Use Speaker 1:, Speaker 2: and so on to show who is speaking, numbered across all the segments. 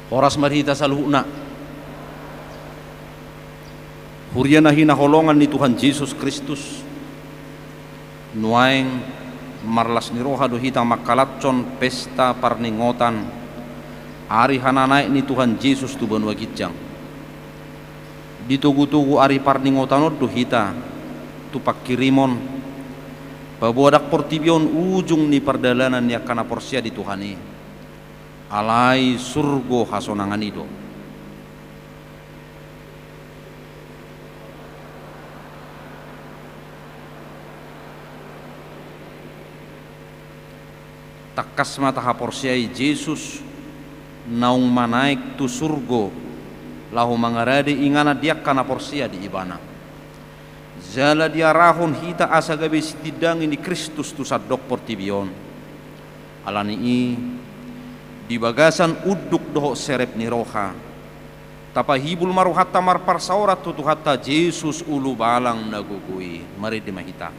Speaker 1: Horas marhita saluhna. Huriana hinaholongan ni Tuhan Yesus Kristus. Nuaeng marlas ni roha dohita makalatson pesta parningotan. Ari hananaik ni Tuhan Yesus tu banua gijang. Ditugu-tugu ari parningotan dohita tu pakirimon. Babuadak portibion ujung ni perdalanan ya kana porsia di Tuhani. Alai surgo hasonangan ido. Takas mata haporsiai Yesus naung manaik tu surgo lahu mangarade ingana dia kana porsia di ibana. Zala dia rahon hita asa gabe sitidang ini Kristus tu sadok portibion. Alani i di bagasan uduk doho serep ni roha tapa hibul maruhata marpar saurat tutu hatta Yesus ulu balang nagugui. Mari dimahita.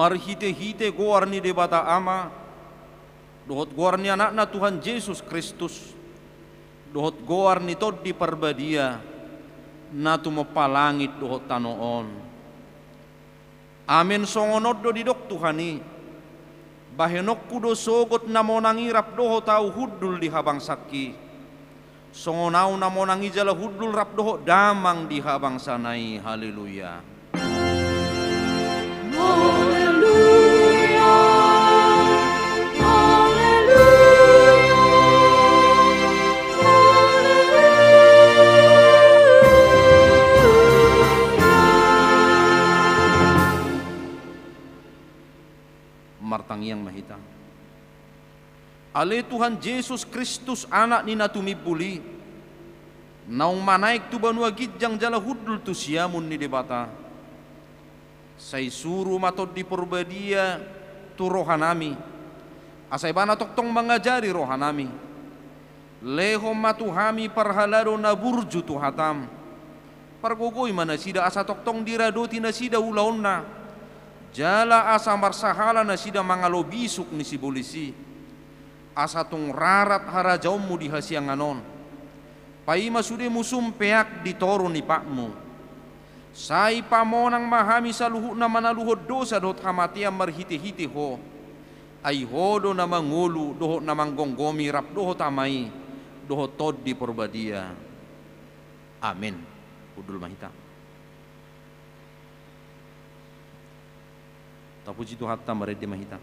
Speaker 1: Marhite-hite goarni debata ama dohot goarni anakna Tuhan Yesus Kristus dohot goarni tod di perbadia natu mapalangit dohot tanoon. Amin songonod do didok Tuhani bahenok kudo sogot namo nangirap doho tau hudul di habang sakki songonau namo nangijala hudul rap doho damang di habang sanai. Haleluya. martangiang mahita. Ale Tuhan Yesus Kristus anak ni natumibuli, naung manaik tu banua gidjang jala hudul tu siamun ni debata. Say suru matod di porbadia tu rohanami, asay bana toktong mengajari rohanami. Leho matuhami parhalado na burju tu hatam, pargogoy mana sida asa toktong diradoti na sida ulaon na, jala asa marsahala na sida mangalobisuk ni si bolisi, asa tung rarat harajaumu di hasianganon, paima sude musum peak di toro ni pakmu, sai pamonang mahami saluhu na manaluhod dosa dot hamatiam marhiti-hiti ho, ay hodo na mangulu doho na manggonggomi rap doho tamai, doho tod di porbadia. Amin. Udul mahita. Tapuji tu hatta marede mahita.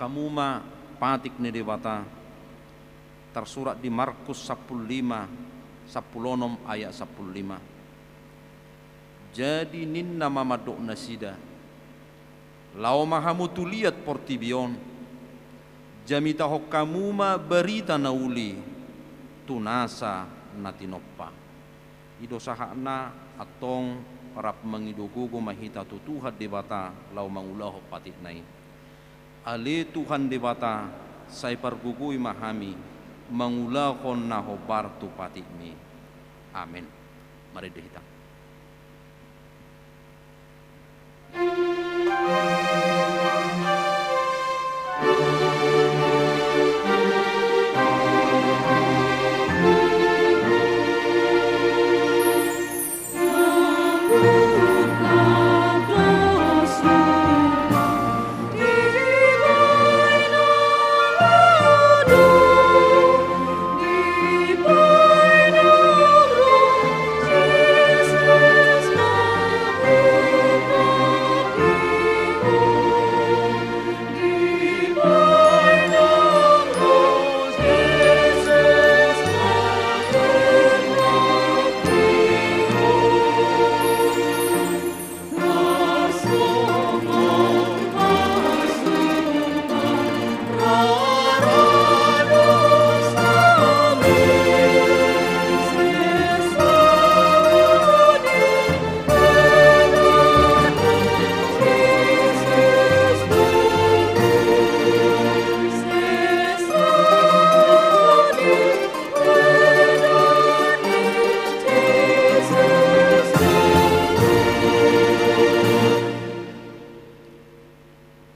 Speaker 1: Kamuma patik ni dewata tersurat di Markus 15 ayat 15. Jadi ninna mamadok nasida lau mahamutu liat portibion jamita hokkamuma berita nauli tunasa natinoppa ido sahana atong rap mengidugugo mahita tutuhat dewata lau mangulah patik nai. Ale Tuhan debata sai pargugui mahami mangulahon na hobar tu patimi. Amin. Mari dihitang.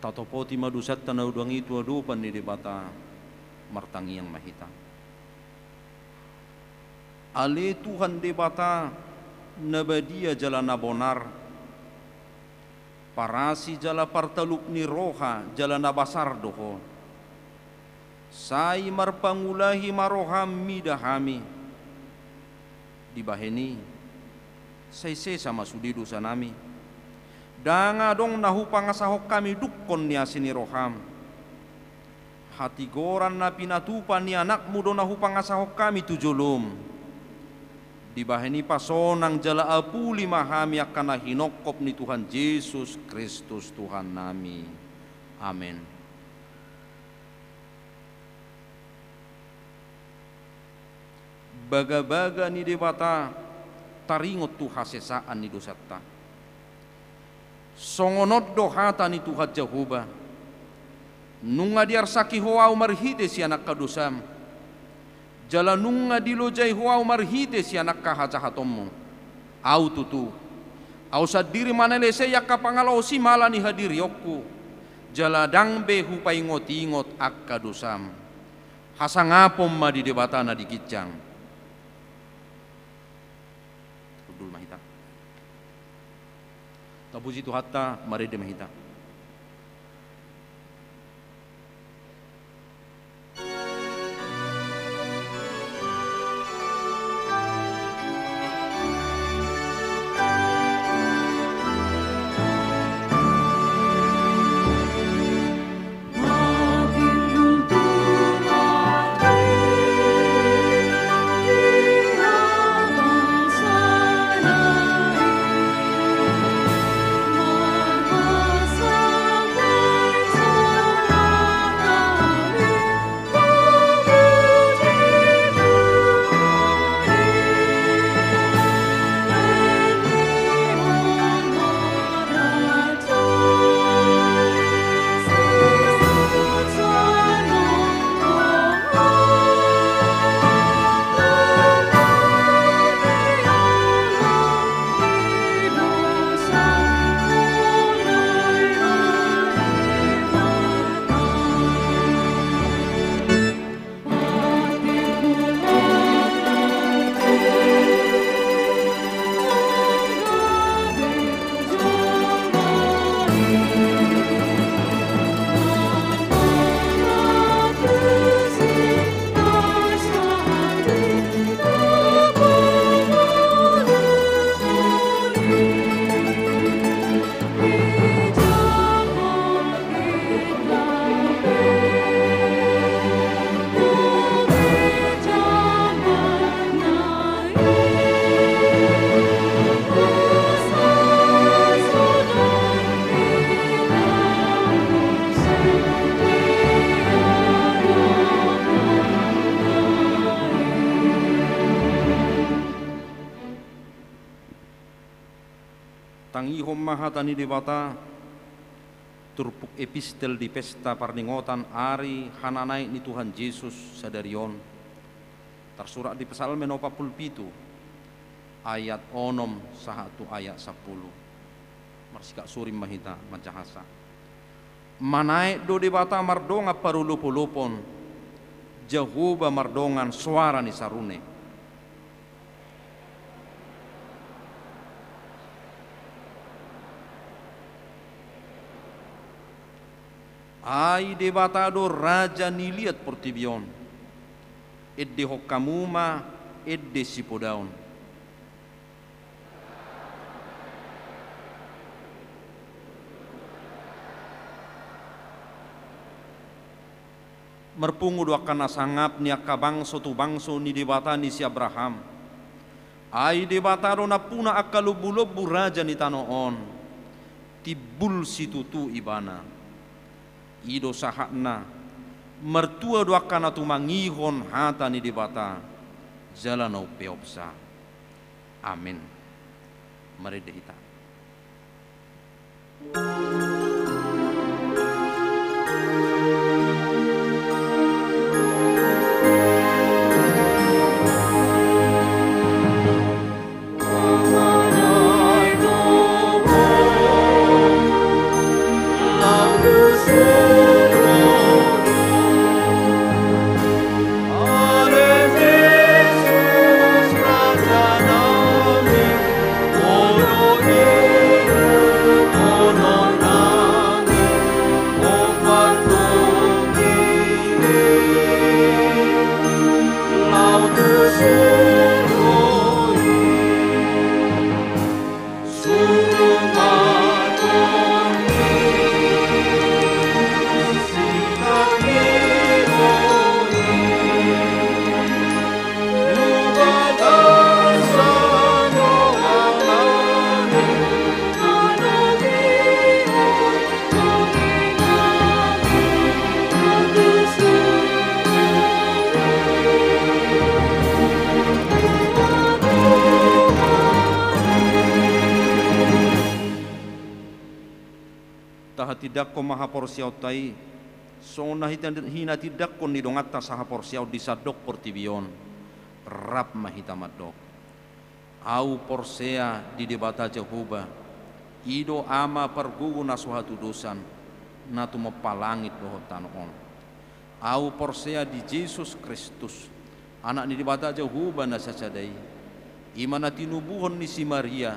Speaker 1: Tatopoti madusat tanau duang itu adupan di debata martangi yang mahita. Ale Tuhan debata nabadia jalan nabonar, parasi jala partalup ni roha jalan nabasar doho. sai marpangulahi maroham midahami dibaheni sai sama sudi dosa nami danga dong nahu pangasahok kami dukkon nia sini roham hati goran na pinatupan ni anakmu do nahu pangasahok kami tujulum dibaheni pasonang jala apuli mahami akan hinokop ni Tuhan Yesus Kristus Tuhan nami. Amin. Baga-baga ni debata taringot tu hasesaan ni dosatta. Songonot dohata ni Tuhan Jehovah. Nunga diar saki hoa marhide si anak kadosam. Jala nunga dilojai hoa marhide si anak kahajahatommu. Au tutu. Au sadiri manelese yakka pangalau si malani hadiri yokku. Jala dangbe hupai ngot-ingot akka dosam. Hasangapom ma di debatana di kicang. Dul mahita. Tabuji tu hatta marede mahita. Tangihom mahatani debata turpuk epistel di pesta parningotan ari hananai ni Tuhan Yesus sadarion tersurat di Psalmen 47 ayat 6 sahatu ayat 10 marsika surim mahita macahasa manai do debata mardonga parulupulupon Jehovah mardongan suara ni sarune ai debatado raja niliat portibion edde hokkamuma edde sipodaun merpungu doakan nasangap ni akka bangso tu bangso ni debata ni si Abraham ai debatado na puna akka lubu-lubu raja ni tanoon tibul situtu ibana ido sahakna mertua doakan atu mangihon hata ni debata jalanau peopsa. Amin. Mari dehita.
Speaker 2: Oh, no.
Speaker 1: tidak ko maha porsiau tai sona hina tidak ko ni dongata saha porsiau disadok portibion rap mahita madok au porsea di debata Jehovah ido ama pergugu na suatu dosan na tu mapalangit doho tanon au porsea di Yesus Kristus anak ni debata Jehovah na sacadai imana tinubuhon ni si Maria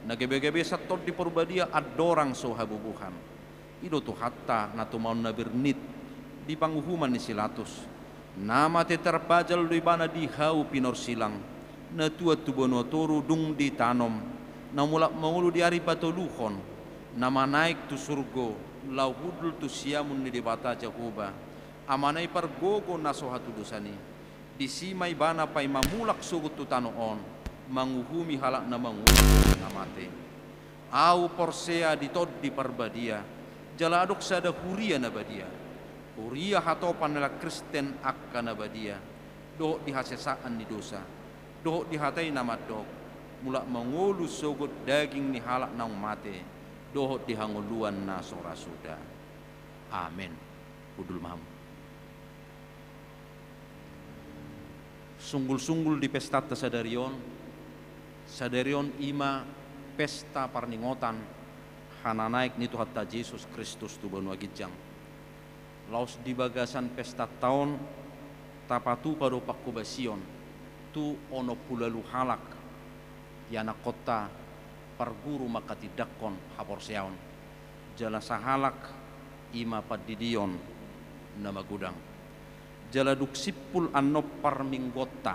Speaker 1: nagebe-gebe satot di perbadia adorang so habubuhan ido tu hatta na tu maun na bernit di panguhuman ni silatus nama te terpajal di bana di hau pinor silang na tua tu bono toru dung di tanom na mulak maulu di ari patoluhon nama naik tu surgo lau hudul tu siamun ni debata Jehovah amanai pergogo na so hatu dosani disimai bana pai mamulak sugut tu tanoon manguhumi halak na manguhumi na mate au porsea ditod di parbadia jaladok sada huria na badia huria hatopan nela Kristen akka na badia doh di hasesaan ni dosa doh di hatai na madok mulak mangulu sogot daging ni halak na mate doh di hanguluan na sora suda amin udul maham sunggul-sunggul di pesta sadarion ima pesta parningotan hana naik ni Tuhan Yesus Kristus tu banua gijang laos di bagasan pesta tahun tapatu pado pakubasion tu ono pulalu halak yana kota parguru makatidakon haporseaon jala sahalak ima padidion nama gudang jala duksipul anno parminggota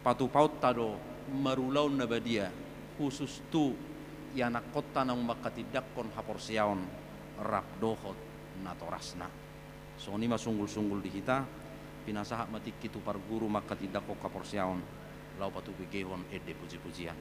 Speaker 1: patu paut tado marulau nabadia khusus tu yana kota nang makatidakon haporseaon rap dohot natorasna so ni masunggul-sunggul di hita pinasaha matik kitu parguru makatidakon haporseaon lau patu begehon ede puji-pujian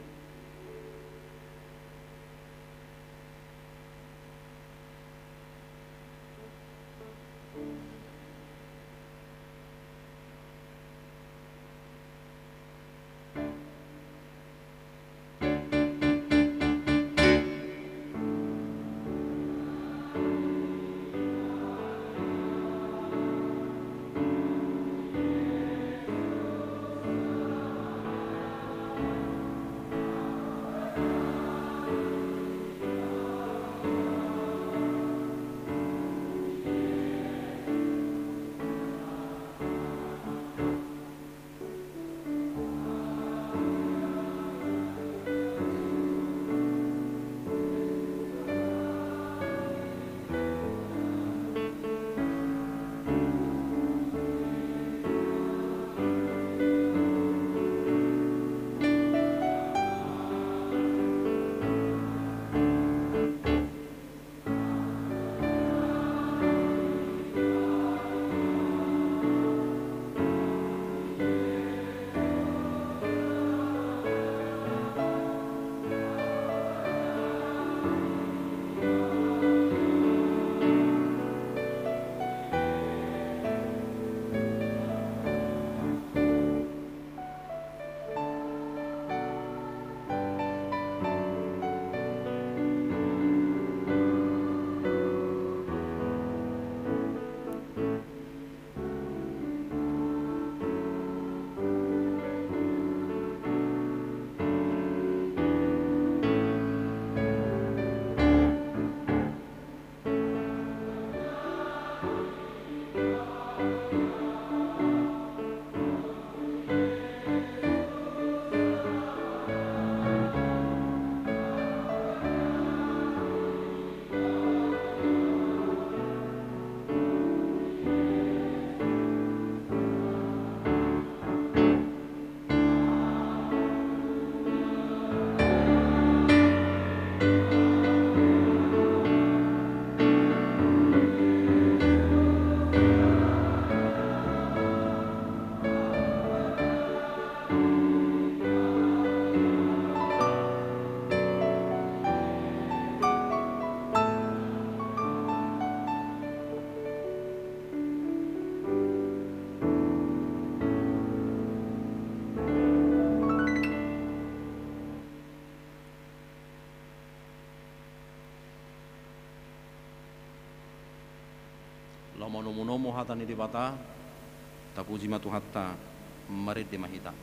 Speaker 1: nomo hata ni dibata tapuji matu hatta marid di mahita.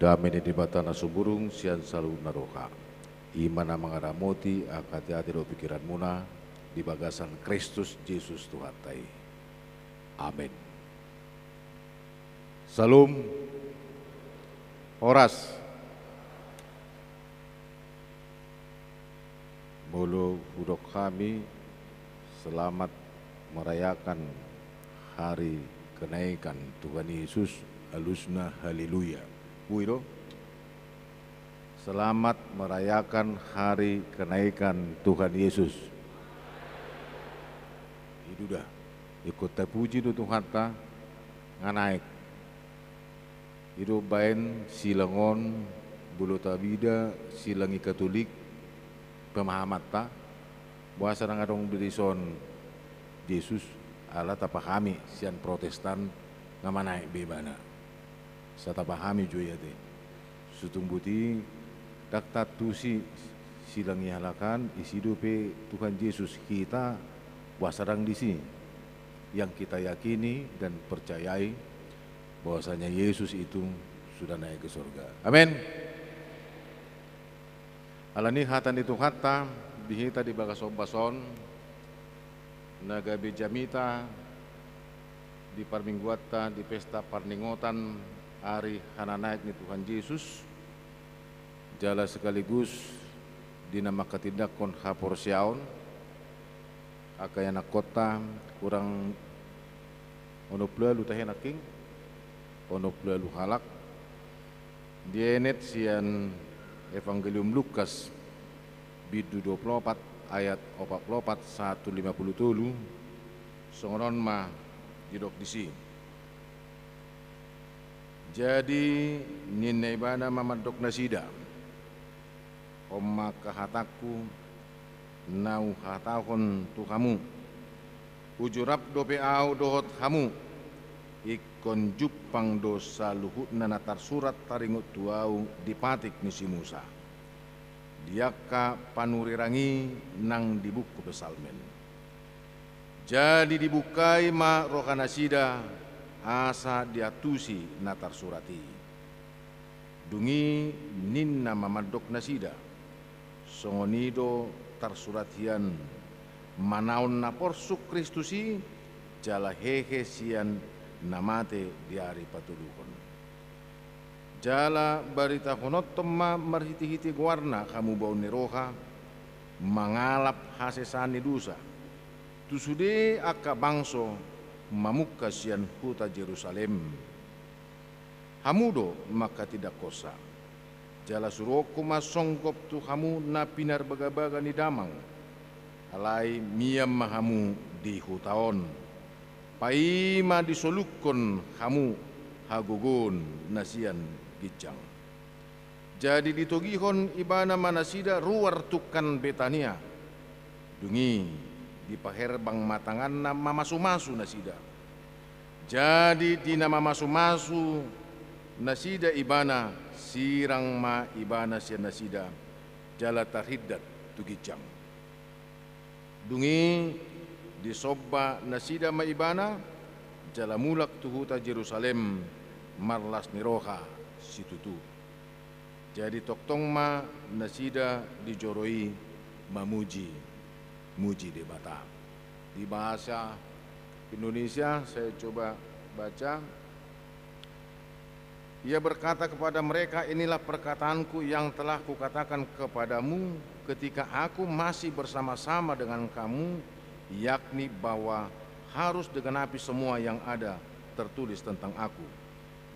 Speaker 2: Damai di bata nasu burung sian salu naroha. Imana mengaramoti hati-hati do pikiran muna di bagasan Kristus Yesus Tuhan tai. Amin. Salum Horas Mulu budok kami selamat merayakan hari kenaikan Tuhan Yesus. Halusna haleluya. Buiro, selamat merayakan hari kenaikan Tuhan Yesus. Itu dah, ikut terpuji tu Tuhan ta nganaik. Itu bain silangon bulu tabida silangi Katolik pemahamat ta bahasa nangadong dirison Yesus ala tapahami sian Protestan ngamanaik bebana. Sata pahami juga ya teh. Sutumbuti daktat tusi silang halakan isi dope Tuhan Yesus kita wasarang di sini yang kita yakini dan percayai bahwasanya Yesus itu sudah naik ke surga. Amin. Alani hatan itu kata bihita di bagason naga bejamita di parmingguata di pesta parningotan hari hana naik ni Tuhan Yesus jala sekaligus dinama ketindakon haporsiaon akayana kota kurang ono plalu tahenaking ono plalu halak dienet sian Evangelium Lukas bidu 24 ayat 44 157 songonon ma jidok disi. Jadi nina ibana mamadok nasida Oma kahataku nau hatakon tu kamu ujurap dope au dohot kamu ikon jupang dosa luhut nanatar surat taringut tuau dipatik misi Musa diaka panurirangi nang di buku pesalmen jadi dibukai ma rohana sida asa diatusi natar surati dungi ninna mamadok nasida songonido tarsuratian manaon na porsuk Kristusi jala hehe sian namate diari patulukon jala barita honottom ma marhiti-hiti guarna kamu bau neroha mangalap hasesani dusa tusude akka bangso mamukka sian huta Jerusalem hamudo maka tidak kosa jala suroko masongkop tu kamu na pinar baga-baga ni damang alai miam mahamu di hutaon paima disolukon kamu hagogon nasian gijang jadi ditogihon ibana manasida ruar tukan Betania dungi di paherbang matangan nama masu-masu nasida jadi di nama masu-masu nasida ibana sirang ma ibana sian nasida jala tarhiddat tugijang dungi di sobba nasida ma ibana jala mulak tuhuta Jerusalem marlas niroha situtu jadi toktong ma nasida dijoroi mamuji muji di Batam di bahasa Indonesia saya coba baca. Ia berkata kepada mereka, inilah perkataanku yang telah kukatakan kepadamu ketika aku masih bersama-sama dengan kamu, yakni bahwa harus digenapi semua yang ada tertulis tentang aku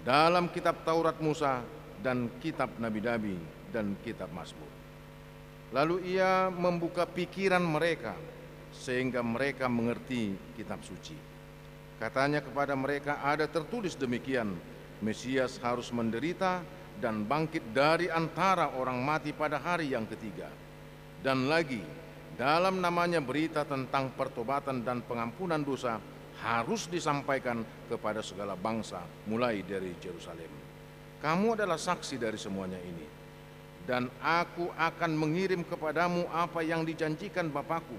Speaker 2: dalam kitab Taurat Musa dan kitab Nabi-Nabi dan kitab Mazmur. Lalu ia membuka pikiran mereka sehingga mereka mengerti kitab suci. Katanya kepada mereka, ada tertulis demikian, Mesias harus menderita dan bangkit dari antara orang mati pada hari yang ketiga. Dan lagi, dalam namanya berita tentang pertobatan dan pengampunan dosa harus disampaikan kepada segala bangsa mulai dari Yerusalem. Kamu adalah saksi dari semuanya ini. Dan aku akan mengirim kepadamu apa yang dijanjikan Bapakku.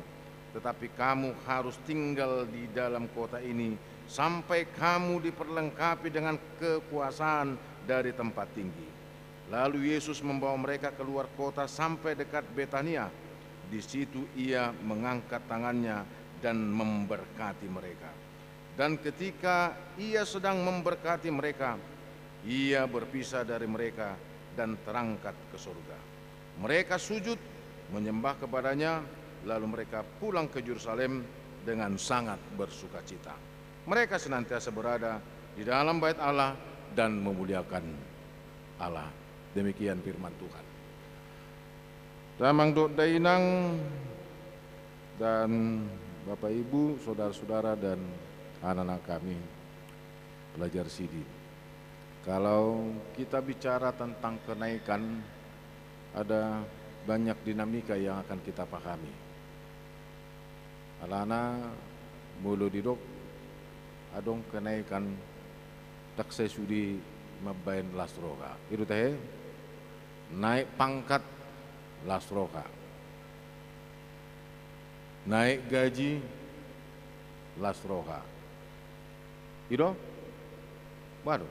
Speaker 2: Tetapi kamu harus tinggal di dalam kota ini sampai kamu diperlengkapi dengan kekuasaan dari tempat tinggi. Lalu Yesus membawa mereka keluar kota sampai dekat Betania. Di situ ia mengangkat tangannya dan memberkati mereka. Dan ketika ia sedang memberkati mereka, ia berpisah dari mereka dan terangkat ke surga. Mereka sujud menyembah kepadanya, lalu mereka pulang ke Yerusalem dengan sangat bersukacita. Mereka senantiasa berada di dalam bait Allah dan memuliakan Allah. Demikian firman Tuhan. Damang dok dainang dan Bapak Ibu, saudara-saudara dan anak-anak kami pelajar Sidin. Kalau kita bicara tentang kenaikan, ada banyak dinamika yang akan kita pahami. Alana mulu didok adong kenaikan taksai sudi mabain lasroka. Itu teh naik pangkat lasroka, naik gaji lasroka. Itu baru.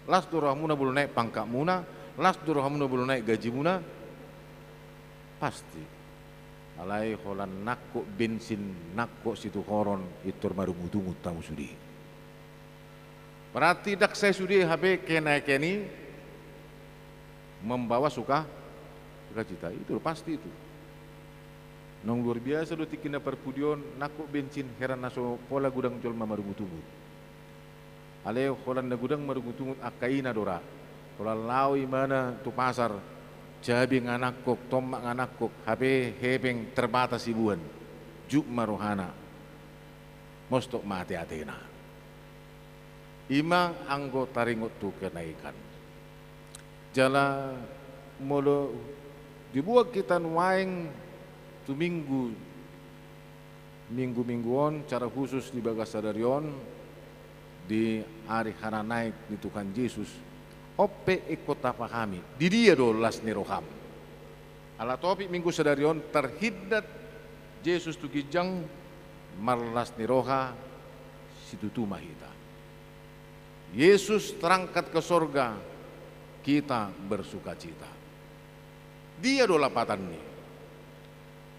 Speaker 2: Las durah muna bulu naik pangkat muna, las durah muna bulu naik gaji muna, pasti. Alai holan nakko bensin nakko situ koron itu marumutungut tamu sudi. Berarti dak saya sudi habe kenaikan membawa sukacita itu pasti itu. Nong luar biasa do tikina perpudion nakko bensin heran naso pola gudang jol marumutungut. Ale holan na gudang marugutungut akaina dora. Holan lawi mana tu pasar jabi nganakok, tomak nganakok, habe hebeng terbatas ibuan. Juk maruhana. Mostok mati atena. Imang anggo taringot tu kenaikan. Jala molo dibuat kita waing tu mingguan cara khusus di Bagasadarion di hari hara naik di Tuhan Yesus ope ikut apa kami di dia dolas niroham ala topik minggu sadarion terhidat Yesus tu gijang marlas niroha situ mahita Yesus terangkat ke sorga kita bersuka cita dia dola patan nih.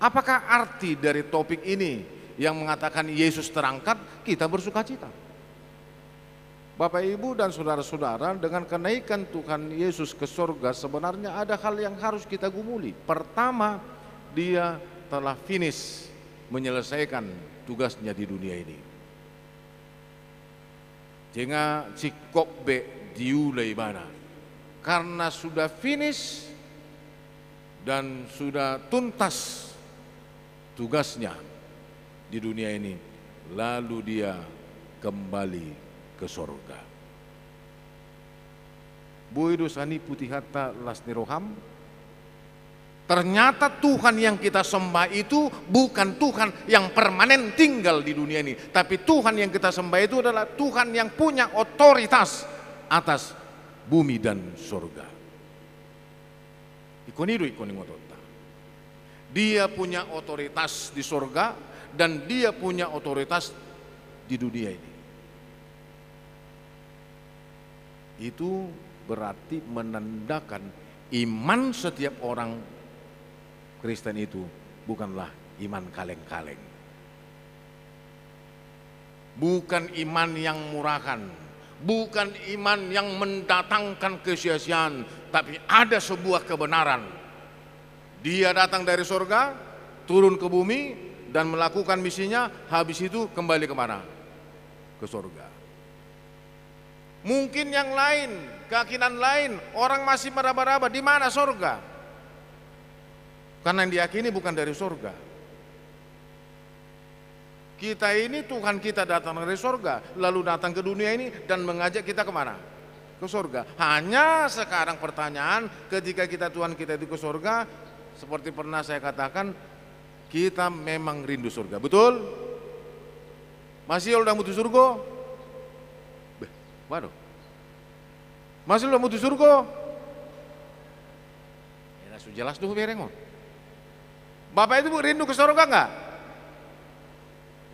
Speaker 2: Apakah arti dari topik ini yang mengatakan Yesus terangkat kita bersuka cita? Bapak Ibu dan saudara-saudara, dengan kenaikan Tuhan Yesus ke surga sebenarnya ada hal yang harus kita gumuli. Pertama, dia telah finish menyelesaikan tugasnya di dunia ini. Jangan cikok be diulai mana. Karena sudah finish dan sudah tuntas tugasnya di dunia ini, lalu dia kembali ke sorga. Boido sani putih hatta lasni roham. Ternyata Tuhan yang kita sembah itu bukan Tuhan yang permanen tinggal di dunia ini, tapi Tuhan yang kita sembah itu adalah Tuhan yang punya otoritas atas bumi dan sorga. Ikonido ikoni ngotota. Dia punya otoritas di sorga dan dia punya otoritas di dunia ini. Itu berarti menandakan iman setiap orang Kristen itu bukanlah iman kaleng-kaleng. Bukan iman yang murahan, bukan iman yang mendatangkan kesia-siaan, tapi ada sebuah kebenaran. Dia datang dari surga, turun ke bumi dan melakukan misinya, habis itu kembali kemana? Ke surga. Mungkin yang lain, keyakinan lain, orang masih meraba-raba di mana surga? Karena yang diyakini bukan dari surga. Kita ini Tuhan kita datang dari surga, lalu datang ke dunia ini dan mengajak kita kemana? Ke surga. Hanya sekarang pertanyaan, ketika kita Tuhan kita itu ke surga, seperti pernah saya katakan, kita memang rindu surga, betul? Masih udah mutu surga? Waduh, masih udah mutu surga? Ya, sudah jelas tuh berengon. Bapak itu rindu ke surga enggak?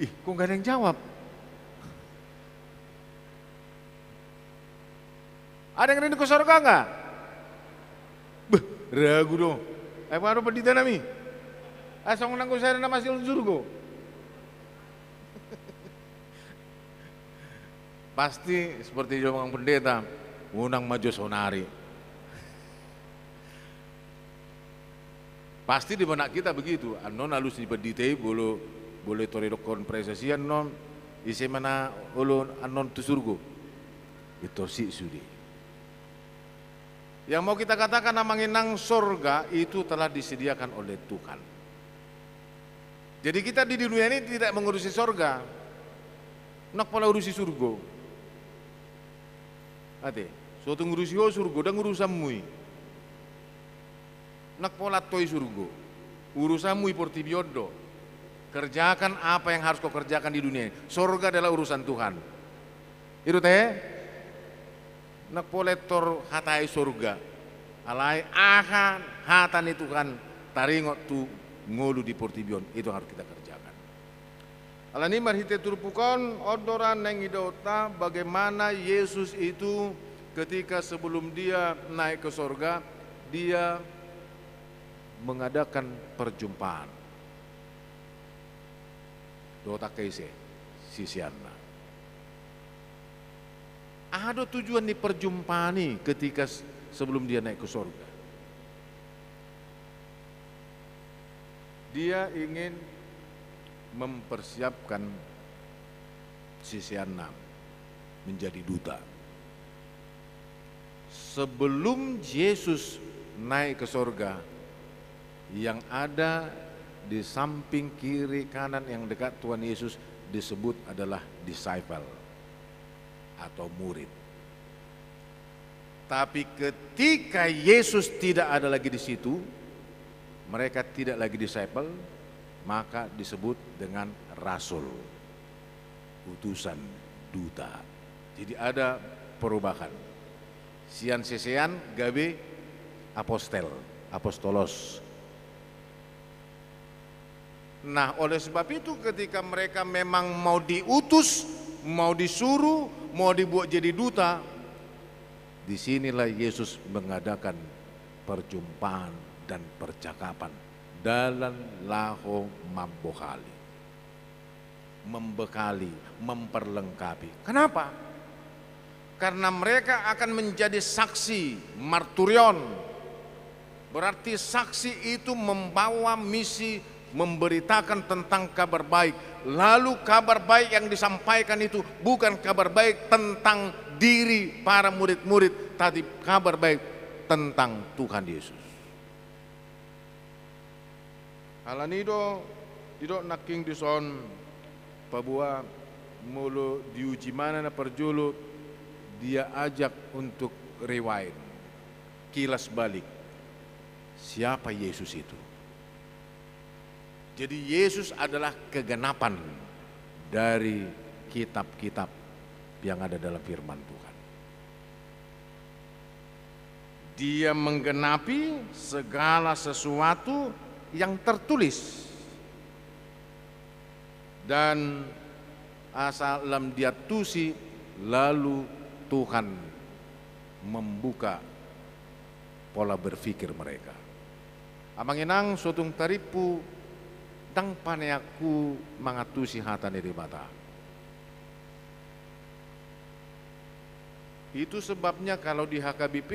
Speaker 2: Ih, kok gak ada yang jawab? Ada yang rindu ke surga enggak? Beh, ragu dong. Baru pendeta nami. Asal nangku saya nama masih surga. Pasti seperti orang pendeta, unang maju sonari. Pasti di benak kita begitu. Non halus di pendeta boleh toredok konpresesian non isi mana ulun anon tu surga. Itu sih sudi. Yang mau kita katakan namanginang surga itu telah disediakan oleh Tuhan. Jadi kita di dunia ini tidak mengurusi surga. Nak pola urusi surga. Ate, suatu ngurusi surga dan ngurusamui. Nak pola toy surga. Urusamui portibiodo. Kerjakan apa yang harus kau kerjakan di dunia. Surga adalah urusan Tuhan. Itu teh. Nak pola tor hatai surga. Alai akan hatan itu kan taringot tu ngolu di portibion. Itu harus kita kerjakan. Alani marhite turpukon odoran neng idota bagaimana Yesus itu ketika sebelum dia naik ke surga dia mengadakan perjumpaan. Dota keise sisianna. Ada tujuan di perjumpaan ini ketika sebelum dia naik ke surga. Dia ingin mempersiapkan sisianna menjadi duta. Sebelum Yesus naik ke surga, yang ada di samping kiri kanan yang dekat Tuhan Yesus disebut adalah disciple atau murid. Tapi ketika Yesus tidak ada lagi di situ, mereka tidak lagi disciple, maka disebut dengan rasul, utusan, duta. Jadi ada perubahan. Sian sesean gabe apostel, apostolos. Nah, oleh sebab itu ketika mereka memang mau diutus, mau disuruh, mau dibuat jadi duta, disinilah Yesus mengadakan perjumpaan dan percakapan dalam laho mambohali, membekali, memperlengkapi. Kenapa? Karena mereka akan menjadi saksi, marturion. Berarti saksi itu membawa misi memberitakan tentang kabar baik. Lalu kabar baik yang disampaikan itu bukan kabar baik tentang diri para murid-murid, tapi kabar baik tentang Tuhan Yesus. Alanido tidak naking dison pabua mulu diuji mana na perjulu, dia ajak untuk rewind, kilas balik siapa Yesus itu. Jadi Yesus adalah kegenapan dari kitab-kitab yang ada dalam firman Tuhan. Dia menggenapi segala sesuatu yang tertulis. Dan asalam dia tusi, lalu Tuhan membuka pola berpikir mereka. Amanginang sotung taripu dang paneaku mangatusi hatan dari mata. Itu sebabnya kalau di HKBP,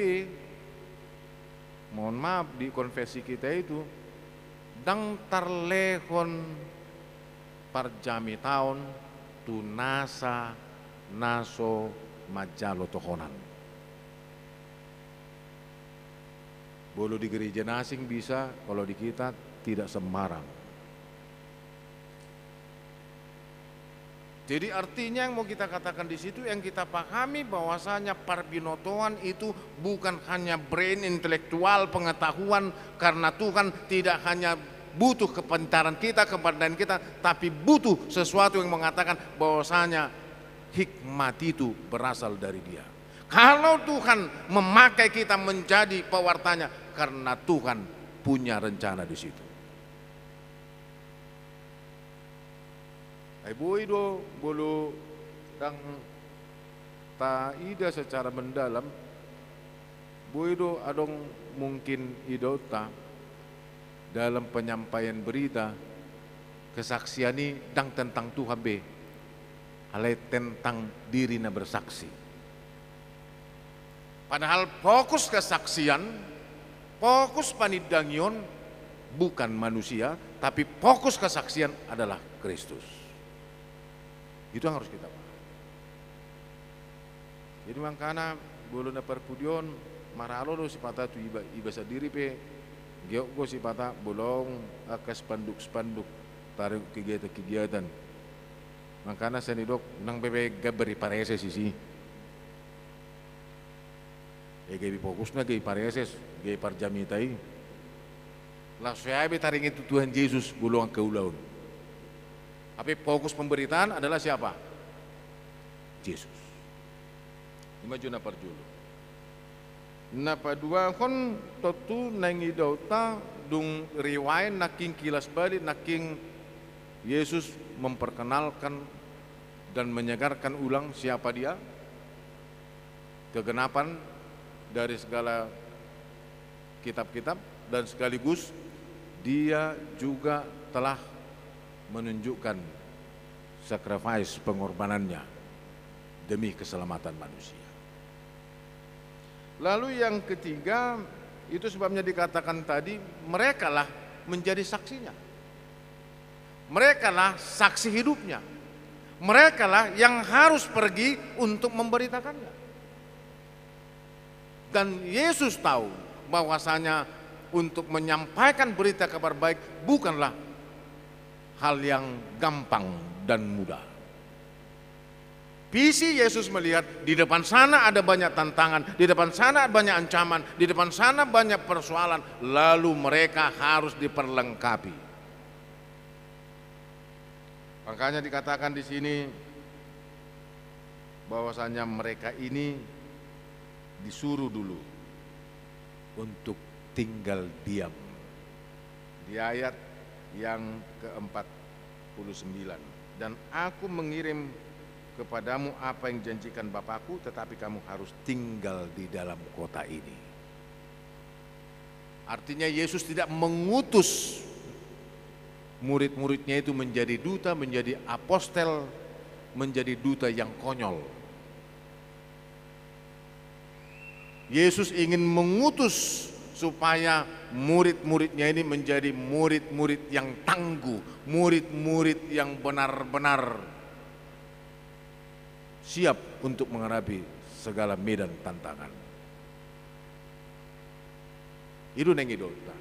Speaker 2: mohon maaf, di konfesi kita itu dang tarlehon parjami tahun tunasa naso majalo tohonan. Bolo di gereja nasing bisa, kalau di kita tidak sembarang. Jadi artinya yang mau kita katakan di situ, yang kita pahami bahwasanya parbinotoan itu bukan hanya brain intelektual pengetahuan, karena Tuhan tidak hanya butuh kepintaran kita, kepandaian kita, tapi butuh sesuatu yang mengatakan bahwasanya hikmat itu berasal dari Dia. Kalau Tuhan memakai kita menjadi pewartanya, karena Tuhan punya rencana di situ. Boido bolu dang taida secara mendalam, boido adong mungkin idota dalam penyampaian berita kesaksian ini dang tentang Tuhan be, alai tentang dirinya bersaksi. Padahal fokus kesaksian, fokus panidangion bukan manusia, tapi fokus kesaksian adalah Kristus. Itu yang harus kita paham. Jadi makanya bulu na perpudion maralo do si pata tu iba sadiri pe geok go si pata bolong akas spanduk tarik kegiatan. Makanya saya dok nang bebe gaberi pareses sisi. Gabi fokus na gabi pareses gabi parjamitai. Lah saya be taring itu Tuhan Yesus bolong ke ulaun. Tapi fokus pemberitaan adalah siapa? Yesus. Ima juna parjulu. Napa dua kon totu nangi dauta dung riwayan naking kilas balik naking Yesus memperkenalkan dan menyegarkan ulang siapa Dia, kegenapan dari segala kitab-kitab, dan sekaligus Dia juga telah menunjukkan sacrifice pengorbanannya demi keselamatan manusia. Lalu yang ketiga, itu sebabnya dikatakan tadi, merekalah menjadi saksinya. Merekalah saksi hidupnya. Merekalah yang harus pergi untuk memberitakannya. Dan Yesus tahu bahwasanya untuk menyampaikan berita kabar baik bukanlah hal yang gampang dan mudah. visi Yesus melihat di depan sana ada banyak tantangan, di depan sana ada banyak ancaman, di depan sana banyak persoalan, lalu mereka harus diperlengkapi. Makanya dikatakan di sini bahwasanya mereka ini disuruh dulu untuk tinggal diam. Di ayat yang ke-49, dan aku mengirim kepadamu apa yang janjikan Bapakku, tetapi kamu harus tinggal di dalam kota ini. Artinya Yesus tidak mengutus murid-muridnya itu menjadi duta, menjadi apostel, menjadi duta yang konyol. Yesus ingin mengutus supaya murid-muridnya ini menjadi murid-murid yang tangguh, murid-murid yang benar-benar siap untuk menghadapi segala medan tantangan. Itu nengidota.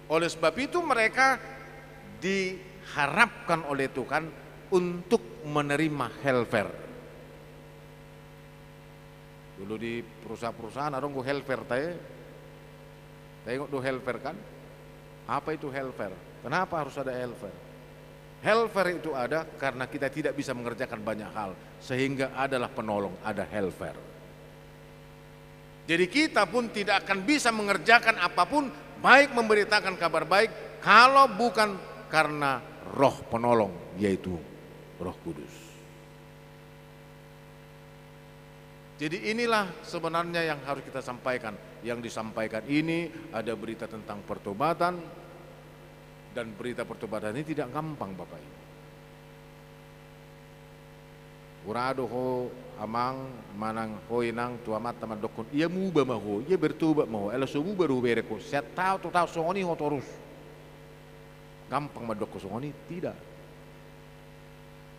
Speaker 2: Oleh sebab itu mereka diharapkan oleh Tuhan untuk menerima helper. Dulu di perusahaan-perusahaan ada nggak helper tae? Tengok do helper kan? Apa itu helper? Kenapa harus ada helper? Helper itu ada karena kita tidak bisa mengerjakan banyak hal, sehingga adalah penolong, ada helper. Jadi kita pun tidak akan bisa mengerjakan apapun, baik memberitakan kabar baik, kalau bukan karena roh penolong, yaitu Roh Kudus. Jadi inilah sebenarnya yang harus kita sampaikan. Yang disampaikan ini ada berita tentang pertobatan, dan berita pertobatan ini tidak gampang Bapak Ibu. Urado ho amang manang hoinang tuamat taman dokon ia muba maho ia bertobat maho ela so muba ru bereko set tahu songoni ho terus gampang madokko songoni tidak.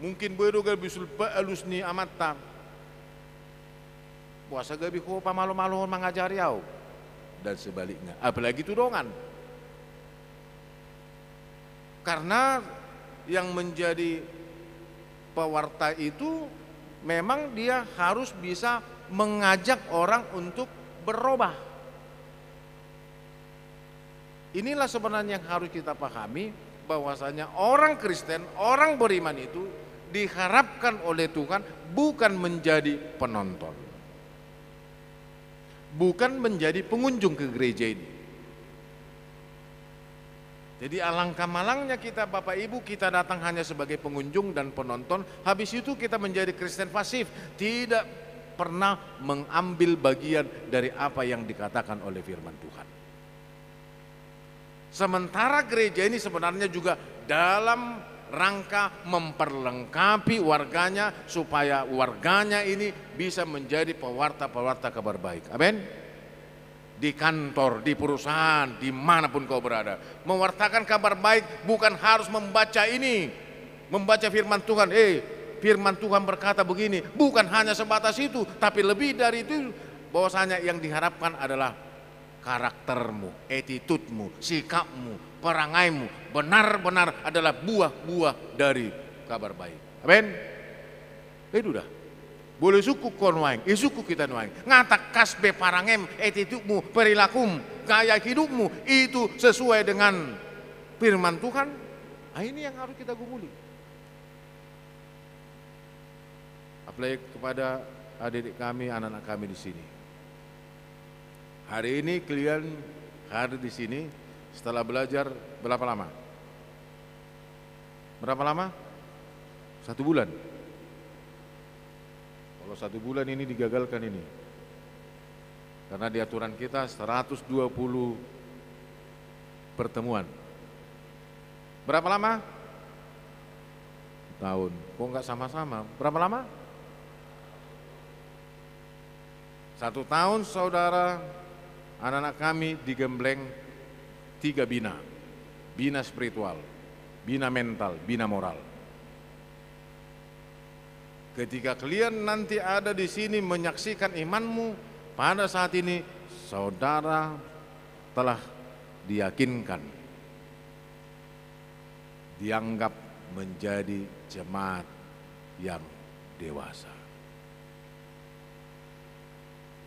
Speaker 2: Mungkin bedo gal bisul pa alus ni amatta puasa gabi ho pamalu-malu mengajari au dan sebaliknya, apalagi tudongan. Karena yang menjadi pewarta itu memang dia harus bisa mengajak orang untuk berubah. Inilah sebenarnya yang harus kita pahami, bahwasanya orang Kristen, orang beriman itu diharapkan oleh Tuhan bukan menjadi penonton, bukan menjadi pengunjung ke gereja ini. Jadi alangkah malangnya kita Bapak Ibu, kita datang hanya sebagai pengunjung dan penonton, habis itu kita menjadi Kristen pasif, tidak pernah mengambil bagian dari apa yang dikatakan oleh firman Tuhan. Sementara gereja ini sebenarnya juga dalam rangka memperlengkapi warganya, supaya warganya ini bisa menjadi pewarta-pewarta kabar baik. Amin. Di kantor, di perusahaan, dimanapun kau berada, mewartakan kabar baik bukan harus membaca ini, membaca firman Tuhan. Firman Tuhan berkata begini, bukan hanya sebatas itu, tapi lebih dari itu, bahwasanya yang diharapkan adalah karaktermu, attitude-mu, sikapmu, perangaimu benar-benar adalah buah-buah dari kabar baik. Amin. Itu dah. Boleh suku konwaing, suku kita nuaing. Ngatak kasbe parangem, attitude-mu, perilakum, gaya hidupmu itu sesuai dengan firman Tuhan. Nah, ini yang harus kita gumuli. Apalagi kepada adik-adik kami, anak-anak kami di sini. Hari ini kalian hadir di sini setelah belajar berapa lama? Berapa lama? 1 bulan. Kalau 1 bulan ini digagalkan ini, karena di aturan kita 120 pertemuan. Berapa lama? Tahun. Kok enggak sama-sama? Berapa lama? 1 tahun saudara, anak-anak kami digembleng 3 bina. Bina spiritual, bina mental, bina moral. Ketika kalian nanti ada di sini menyaksikan imanmu, pada saat ini saudara telah diyakinkan, dianggap menjadi jemaat yang dewasa.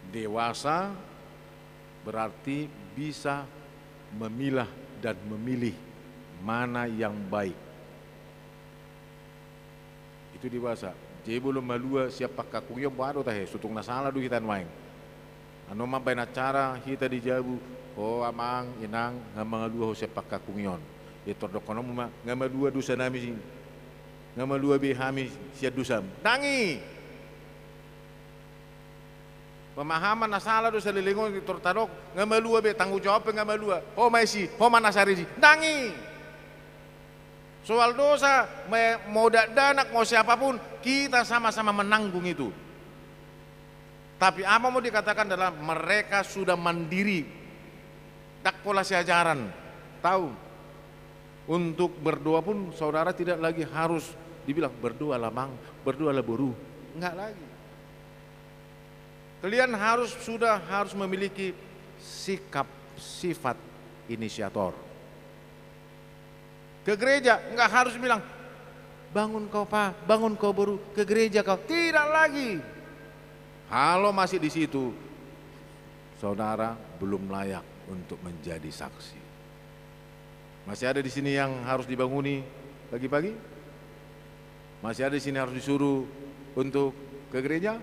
Speaker 2: Dewasa berarti bisa memilah dan memilih mana yang baik. Itu dewasa. Jadi belum malua siapa kakung yang baru tahe sutung nasalah du hitan main. Anu mampai na cara hita dijabu oh amang inang ngamangalua ho siapa kakung yon. Itu dokono mama ngamalua dosa nami sing ngamalua behami sia dusam. Tangi. Pemahaman nasalah do sa lilingon di tortadok ngamalua be tanggung jawab ngamalua. Oh maisi, oh manasari si. Dangi. Soal dosa mau danak mau siapapun kita sama-sama menanggung itu. Tapi apa mau dikatakan adalah mereka sudah mandiri. Tak pola si ajaran. Tahu. Untuk berdoa pun saudara tidak lagi harus dibilang berdoalah mang, berdoalah boru. Enggak lagi. Kalian harus memiliki sikap sifat inisiator. Ke gereja enggak harus bilang bangun kau pak, bangun kau baru ke gereja kau. Tidak lagi. Kalau masih di situ, saudara belum layak untuk menjadi saksi. Masih ada di sini yang harus dibanguni pagi-pagi? Masih ada di sini harus disuruh untuk ke gereja?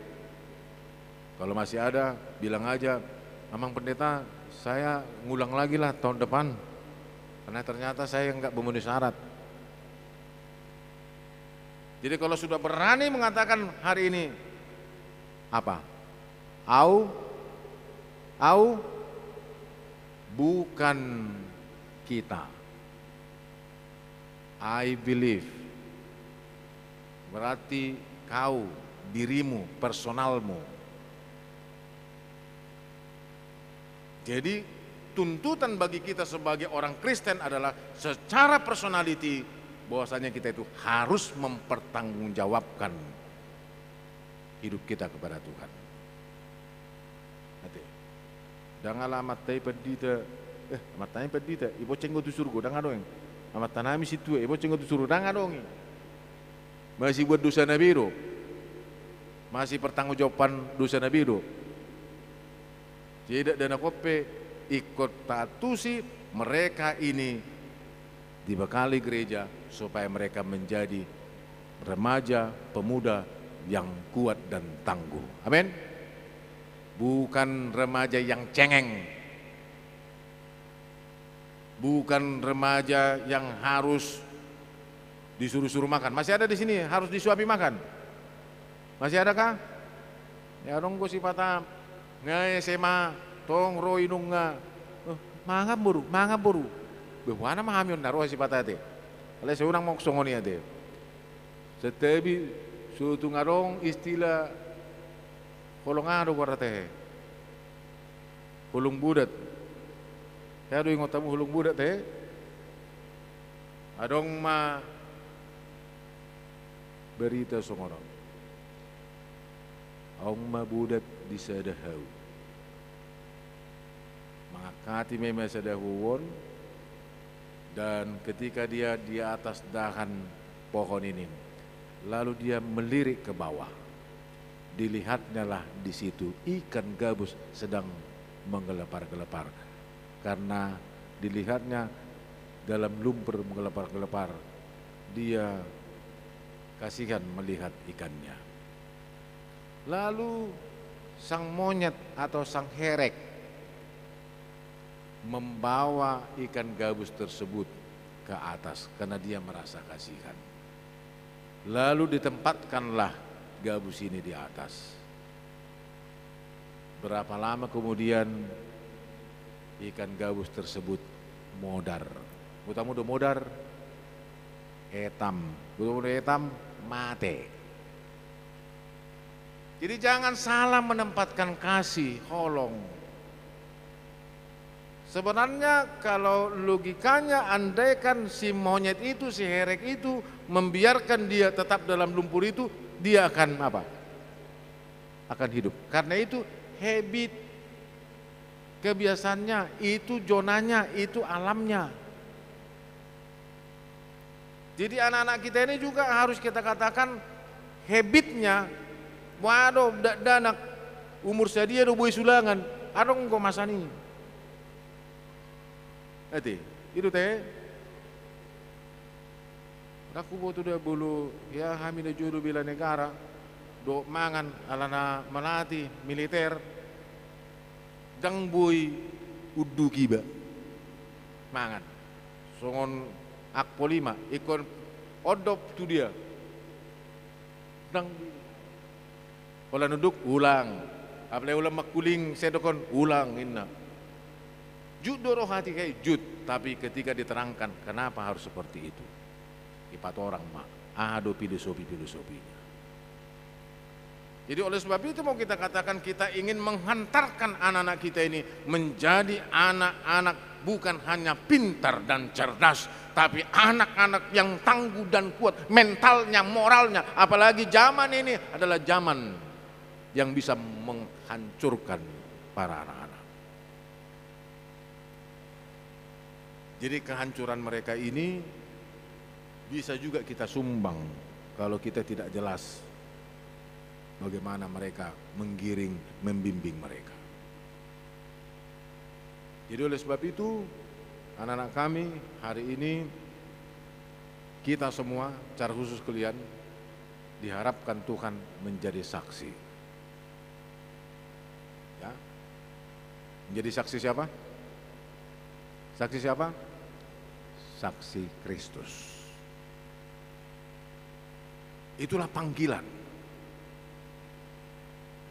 Speaker 2: Kalau masih ada, bilang aja, Amang Pendeta, saya ngulang lagi lah tahun depan, karena ternyata saya enggak memenuhi syarat. Jadi kalau sudah berani mengatakan hari ini, apa? Bukan kita. I believe. Berarti kau, dirimu, personalmu. Jadi tuntutan bagi kita sebagai orang Kristen adalah secara personality bahwasanya kita itu harus mempertanggungjawabkan hidup kita kepada Tuhan. Nanti, jangan matai pedita, matai pedita, ibu cenggo tu surga, jangan dong. Amat tanami situ, ibu cenggo tu surga, jangan dong. Masih buat dosa nabiru, masih pertanggungjawaban dosa nabiru. Tidak dana kope ikut tatusi mereka ini dibekali gereja supaya mereka menjadi remaja pemuda yang kuat dan tangguh. Amin. Bukan remaja yang cengeng. Bukan remaja yang harus disuruh-suruh makan. Masih ada di sini harus disuapi makan. Masih adakah? Ya dong go sifata ngai sema tong roi nunga mangap buru bewana mahamion naruh sifata te. Ale seorang mau songoni ate. Setebi suatu ngarong istilah kolongado korate. Hulung budat. Ya do ingot tamu hulung budat te. Adong ma berita songono. Aung ma budat di sadahau. Mengakati memang sadahuwon dan ketika dia di atas dahan pohon ini, lalu dia melirik ke bawah. Dilihatnya lah di situ ikan gabus sedang menggelepar-gelepar. Karena dilihatnya dalam lumpur menggelepar-gelepar, dia kasihan melihat ikannya. Lalu sang monyet atau sang herek membawa ikan gabus tersebut ke atas karena dia merasa kasihan. Lalu ditempatkanlah gabus ini di atas. Berapa lama kemudian ikan gabus tersebut modar. Utamu do modar etam. Utamu etam mate. Jadi jangan salah menempatkan kasih, holong. Sebenarnya kalau logikanya andaikan si monyet itu, si herek itu membiarkan dia tetap dalam lumpur itu, dia akan apa? Akan hidup. Karena itu habit, kebiasaannya, itu zonanya, itu alamnya. Jadi anak-anak kita ini juga harus kita katakan habitnya. Waduh, danak umur sedia do boi sulangan, adong ko masani. Ati, itu teh. Aku boto dia bulu, ya kami na jodoh bila negara, do mangan alana melati militer, dang boi udu kiba, mangan, songon akpo 5, ikon odop tu dia, dang, olah nuduk ulang, apalagi ulang makuling sedokon ulang inna, jud doro hati kayak jud, tapi ketika diterangkan kenapa harus seperti itu. Ipat orang mak, ada filosofinya. Jadi oleh sebab itu mau kita katakan kita ingin menghantarkan anak-anak kita ini menjadi anak-anak bukan hanya pintar dan cerdas, tapi anak-anak yang tangguh dan kuat mentalnya, moralnya. Apalagi zaman ini adalah zaman yang bisa menghancurkan para anak-anak. Jadi kehancuran mereka ini bisa juga kita sumbang kalau kita tidak jelas bagaimana mereka menggiring, membimbing mereka. Jadi oleh sebab itu anak-anak kami hari ini kita semua, secara khusus kalian, diharapkan Tuhan menjadi saksi. Ya. Menjadi saksi siapa? Saksi siapa? Saksi Kristus. Itulah panggilan.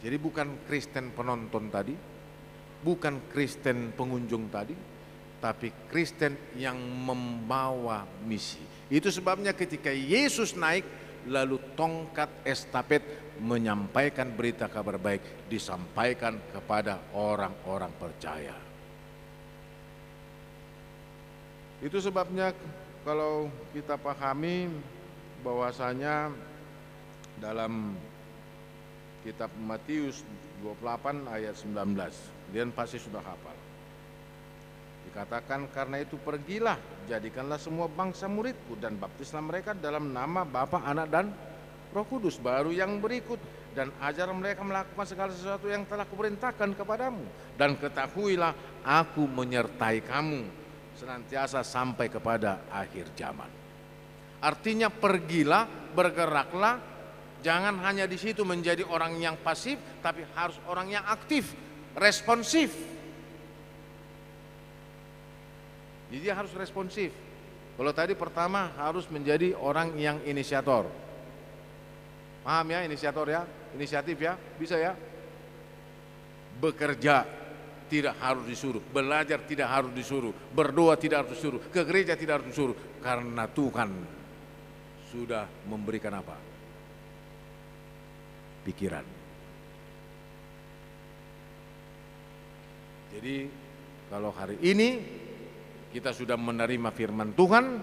Speaker 2: Jadi bukan Kristen penonton tadi, bukan Kristen pengunjung tadi, tapi Kristen yang membawa misi. Itu sebabnya ketika Yesus naik, lalu tongkat estafet menyampaikan berita kabar baik disampaikan kepada orang-orang percaya. Itu sebabnya kalau kita pahami bahwasanya dalam kitab Matius 28 ayat 19, kalian pasti sudah hafal. Dikatakan karena itu pergilah, jadikanlah semua bangsa muridku dan baptislah mereka dalam nama Bapa, Anak dan Roh Kudus. Baru yang berikut, dan ajar mereka melakukan segala sesuatu yang telah kuperintahkan kepadamu. Dan ketahuilah aku menyertai kamu senantiasa sampai kepada akhir zaman. Artinya pergilah, bergeraklah. Jangan hanya di situ menjadi orang yang pasif, tapi harus orang yang aktif, responsif. Jadi harus responsif. Kalau tadi pertama harus menjadi orang yang inisiator. Paham ya, inisiator ya, inisiatif ya, bisa ya. Bekerja tidak harus disuruh, belajar tidak harus disuruh, berdoa tidak harus disuruh, ke gereja tidak harus disuruh, karena Tuhan sudah memberikan apa? Pikiran. Jadi kalau hari ini kita sudah menerima firman Tuhan,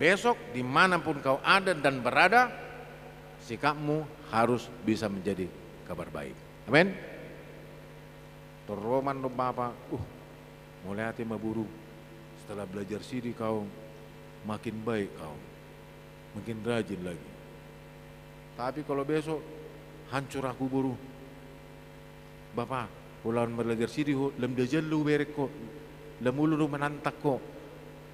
Speaker 2: besok dimanapun kau ada dan berada, sikapmu harus bisa menjadi kabar baik. Amin. Teroman lo Bapak, mulai hati maburu. Setelah belajar sini kau makin baik kau, makin rajin lagi. Tapi kalau besok hancur aku buru, Bapak, ulang belajar sini, lem belajar lu berek kok, lem ulu lu menantak kok.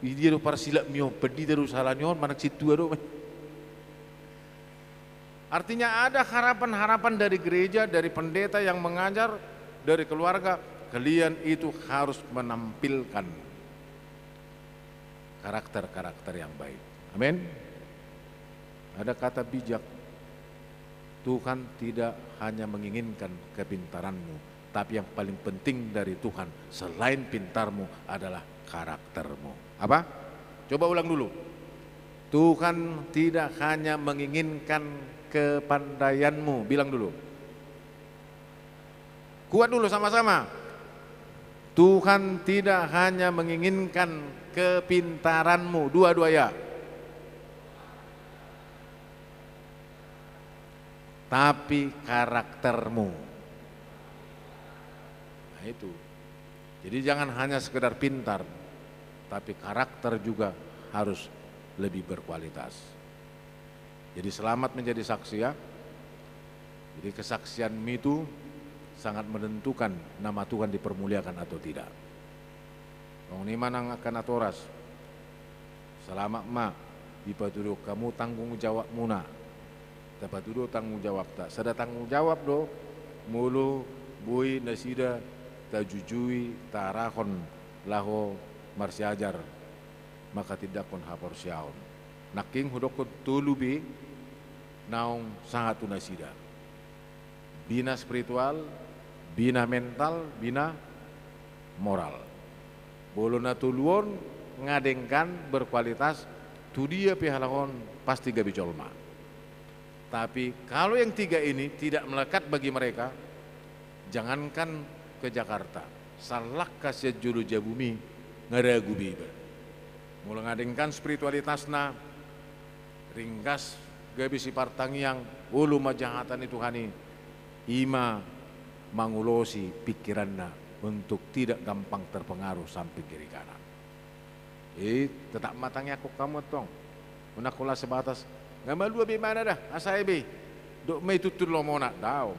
Speaker 2: Ini lu para silap mio, pedih terus salah nyon, manak situ aduh. Artinya ada harapan-harapan dari gereja, dari pendeta yang mengajar, dari keluarga, kalian itu harus menampilkan karakter-karakter yang baik. Amin. Ada kata bijak, Tuhan tidak hanya menginginkan kepintaranmu, tapi yang paling penting dari Tuhan selain pintarmu adalah karaktermu. Apa? Coba ulang dulu. Tuhan tidak hanya menginginkan kepandaianmu, bilang dulu. Kuat dulu sama-sama. Tuhan tidak hanya menginginkan kepintaranmu, dua-dua ya. Tapi karaktermu. Nah itu. Jadi jangan hanya sekedar pintar, tapi karakter juga harus lebih berkualitas. Jadi selamat menjadi saksi ya. Jadi kesaksian itu sangat menentukan nama Tuhan dipermuliakan atau tidak. Wong ni manang akan atoras. Selama mak dipatuduh kamu tanggung jawab muna. Dapatuduh tanggung jawab tak. Sada tanggung jawab do mulu bui nasida tajujui tarakon laho marsiajar maka tidak kon hapor siaon. Naking hudokon tulubi naung sangat nasida. Bina spiritual, bina mental, bina moral. Bolo na tuluon ngadengkan berkualitas tu dia pihalahon pasti gabi colma. Tapi kalau yang tiga ini tidak melekat bagi mereka, jangankan ke Jakarta, salak kasih julu jabumi ngeragu biba. Mulai ngadengkan spiritualitasna ringkas gabi si partangiang ulu majahatan itu hani ima mangulosi pikiranna untuk tidak gampang terpengaruh sampai kiri kanan. Tetap matangnya aku kamu tong. Menakulah sebatas nggak malu bagaimana dah asaibi dok mai tutur lo mau nak tahu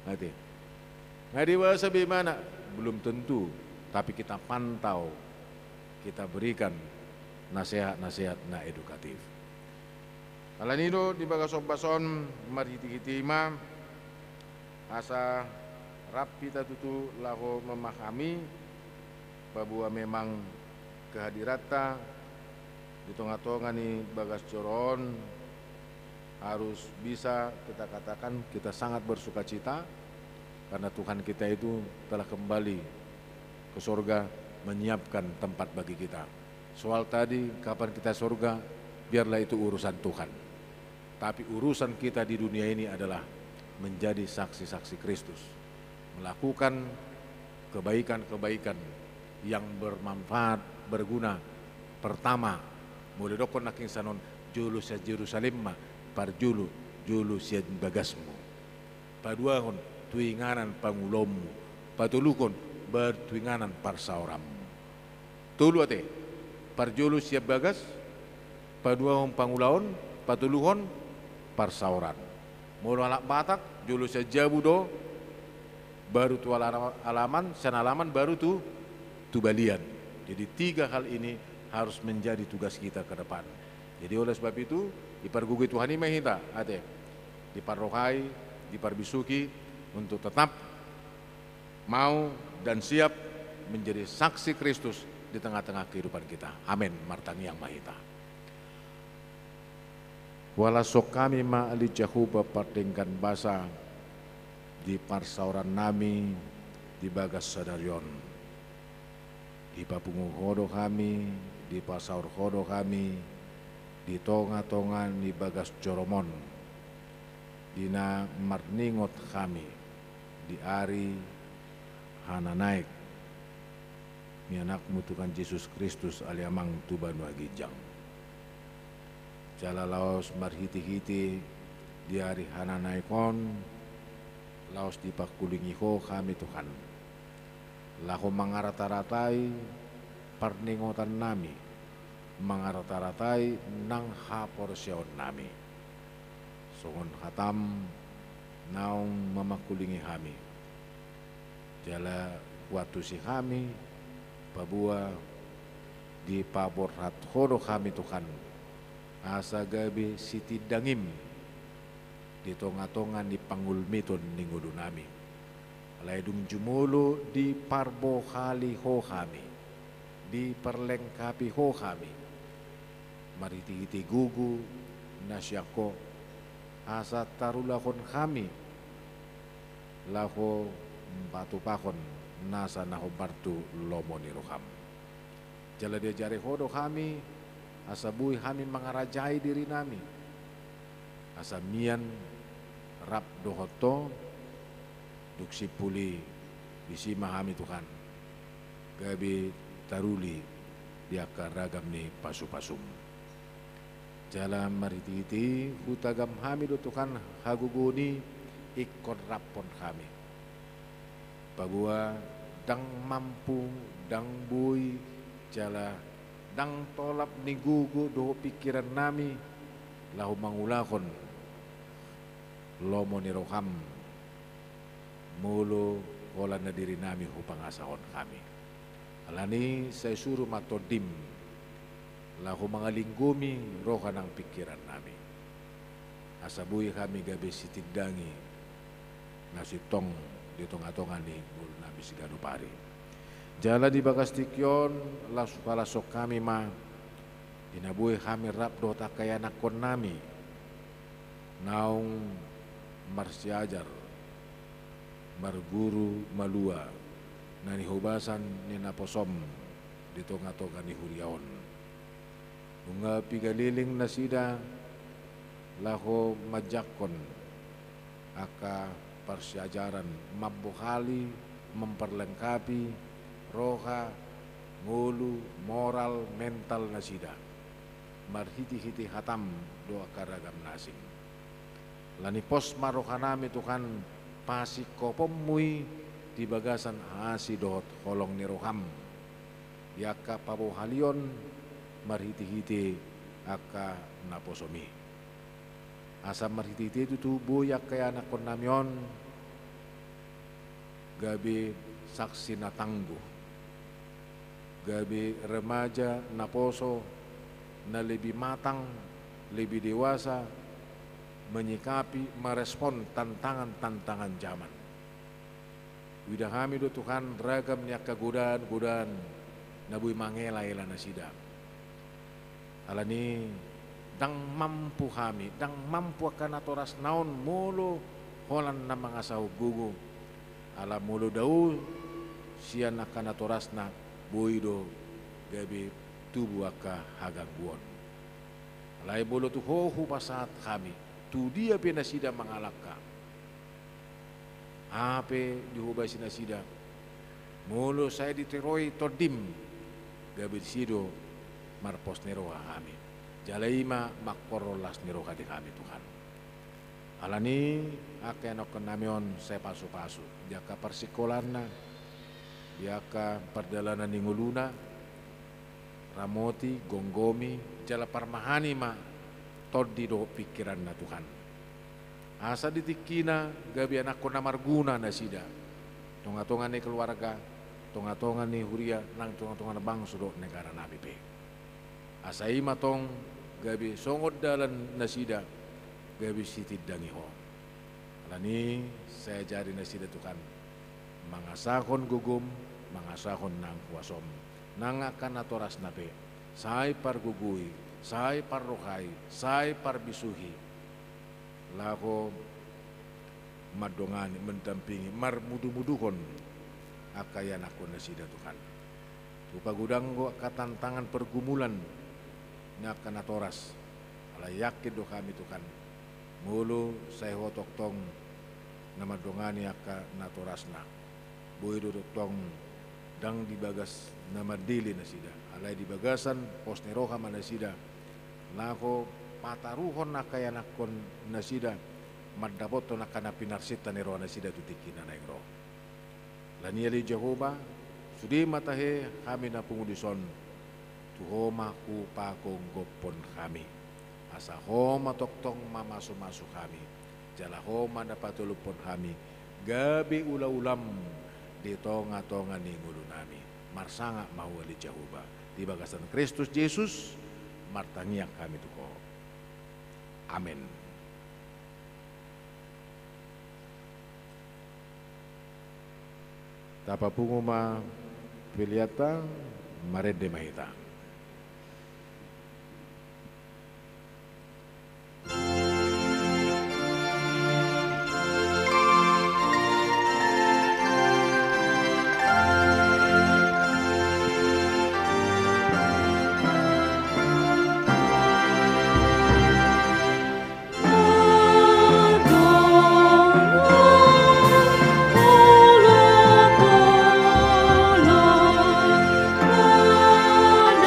Speaker 2: nanti nggak dewasa bagaimana belum tentu, tapi kita pantau, kita berikan nasihat-nasihat na edukatif. Kalau nido di bagason bason marhiti-hitima asa rapi tutu laho memahami bahwa memang kehadiratnya di tengah-tengah nih bagas coron harus bisa kita katakan kita sangat bersuka cita karena Tuhan kita itu telah kembali ke surga menyiapkan tempat bagi kita. Soal tadi kapan kita surga biarlah itu urusan Tuhan, tapi urusan kita di dunia ini adalah menjadi saksi-saksi Kristus, melakukan kebaikan-kebaikan yang bermanfaat, berguna. Pertama mulai dokon naking sanon julu sa Jerusalem ma par julu sa bagasmu. Paduahon tuinganan pangulommu, patulukon bertuinganan par saurammu. Tulu ate par julu sa bagas, paduahon pangulaon, patuluhon par sauran. Mulu alak batak julu sa jabudo baru tu alaman, sanalaman baru tu balian. Jadi tiga hal ini harus menjadi tugas kita ke depan. Jadi oleh sebab itu dipergugui Tuhan ini kita ate diparohai, diparbisuki untuk tetap mau dan siap menjadi saksi Kristus di tengah-tengah kehidupan kita. Amin. Martangi yang mahita. Walasok kami ma'ali jahuba partingkan basa di parsauran nami di bagas sadarion. Di papungu hodo kami, di pasaur hodo kami, di tonga-tongan di bagas joromon, di na marningot kami, di ari hana naik, mianakmu Tuhan Yesus Kristus aliamang tubanu agijang. Jala laos marhiti-hiti di hari hana naikon, laos di pakulingiho kami Tuhan. Lahu mangarata-ratai parningotan nami, mangarata-ratai nang haporsyaon nami. Songon hatam naung mamakulingi kami. Jala watu si kami, pabua di paborhat hodo kami Tuhan. Asa gabi siti dangim di tonga-tongan di pangulmiton ningudu nami. Laidung jumulu di parbohali ho kami, di perlengkapi ho kami. Mariti-iti gugu nasyako asa tarulakon kami, laho patupakon nasa naho bartu lomo niroham. Jala dia jari hodo kami, asa bui kami mengarajai diri nami, asa mian rap dohoto duksi puli bisi mahami Tuhan gabi taruli dia ragam ni pasu-pasum jala marititi hutagam hami do Tuhan haguguni ikon rapon kami pagua dang mampu dang bui jala dang tolap ni gugu do pikiran nami lahu mangulakon lomo ni roham mulo wala na diri nami hupangasahon kami. Alani saya suruh matodim lahu mga linggumi roha ng pikiran nami. Asabuhi kami gabi sitidangi na sitong ditong atongan ni mulo nami sigado pari. Jala di bagas tikyon palasok kami ma inabuhi kami rap dota kaya nakon nami naung marsiajar marguru malua na nihubasan ni naposom dito nga to ni huriaon. Mga pigaliling na sida laho majakon aka parsiajaran mabuhali memperlengkapi roha ngulu moral mental na sida marhiti-hiti hatam do akaragam nasing. Lani pos marokanami tukan pasik kopomui di bagasan asi dohot holong ni roham yaka pabuhalion marhiti-hiti aka naposomi. Asa marhiti-hiti itu tubuh yak kaya anak konamion gabi saksi na tangguh, gabi remaja naposo na lebih matang, lebih dewasa menyikapi, merespon tantangan-tantangan zaman. Widah kami do Tuhan ragam niya kagodaan-godaan na buy mangela-ela na sida. Alani dang mampu kami, dang mampu akan atoras naon mulo holan na mga sahugugo. Ala mulo daw siya akan atoras na buy do gabi tubuh aka hagang buon. Alay mulo tu hohu pasat kami. Tu dia pinasida mangalaka. Ape dihubay sinasida. Mulo saya diteroi todim. Gabi sido marpos nero kami. Jalaima makorolas nero kati kami Tuhan. Alani akenok kenamion saya pasu-pasu. Jaka persikolan na. Jaka perdalanan ninguluna. Ramoti, gonggomi, jala parmahani ma. Todi do pikiran na Tuhan. Asa ditikina gabi anak ko na marguna na sida. Tunga-tunga ni keluarga, tunga-tunga ni huria, nang tunga-tunga na bangso do negara nabi pe. Asa ima tong gabi songod dalan na sida, gabi sitid dangiho. Alani saya jari na sida Tuhan. Mangasakon gugum, mangasakon nang kuasom. Nangakan atoras na pe, say pargugui, say parrohay, say parbisuhi. Lako madongani mendampingi marmudu-muduhon akayan ako na sida Tuhan. Tupagudang ko katantangan pergumulan na kanatoras. Alayakin do kami Tuhan. Mulu say hotoktong na madongani aka natoras na. Buhay do toktong dang dibagas na madili na sida. Alay dibagasan pos neroha man na sida. Lako pataruhon na kaya nakon na sida. Madabot to na kanapinarsita neroha na sida tutiki na naigro. Laniali Jehovah sudi matahe kami na pungudison. Tuhoma kupa kong gopon kami. Asa homa toktong mamaso-maso kami. Jala homa na patulupon kami. Gabi ula-ulam dito nga tonga ni ngulo nami. Marsanga mawali Jehovah. Di bagasan Kristus Jesus, martangiak kami tuko. Amen. Tapapunguma piliata marede mahita.
Speaker 3: La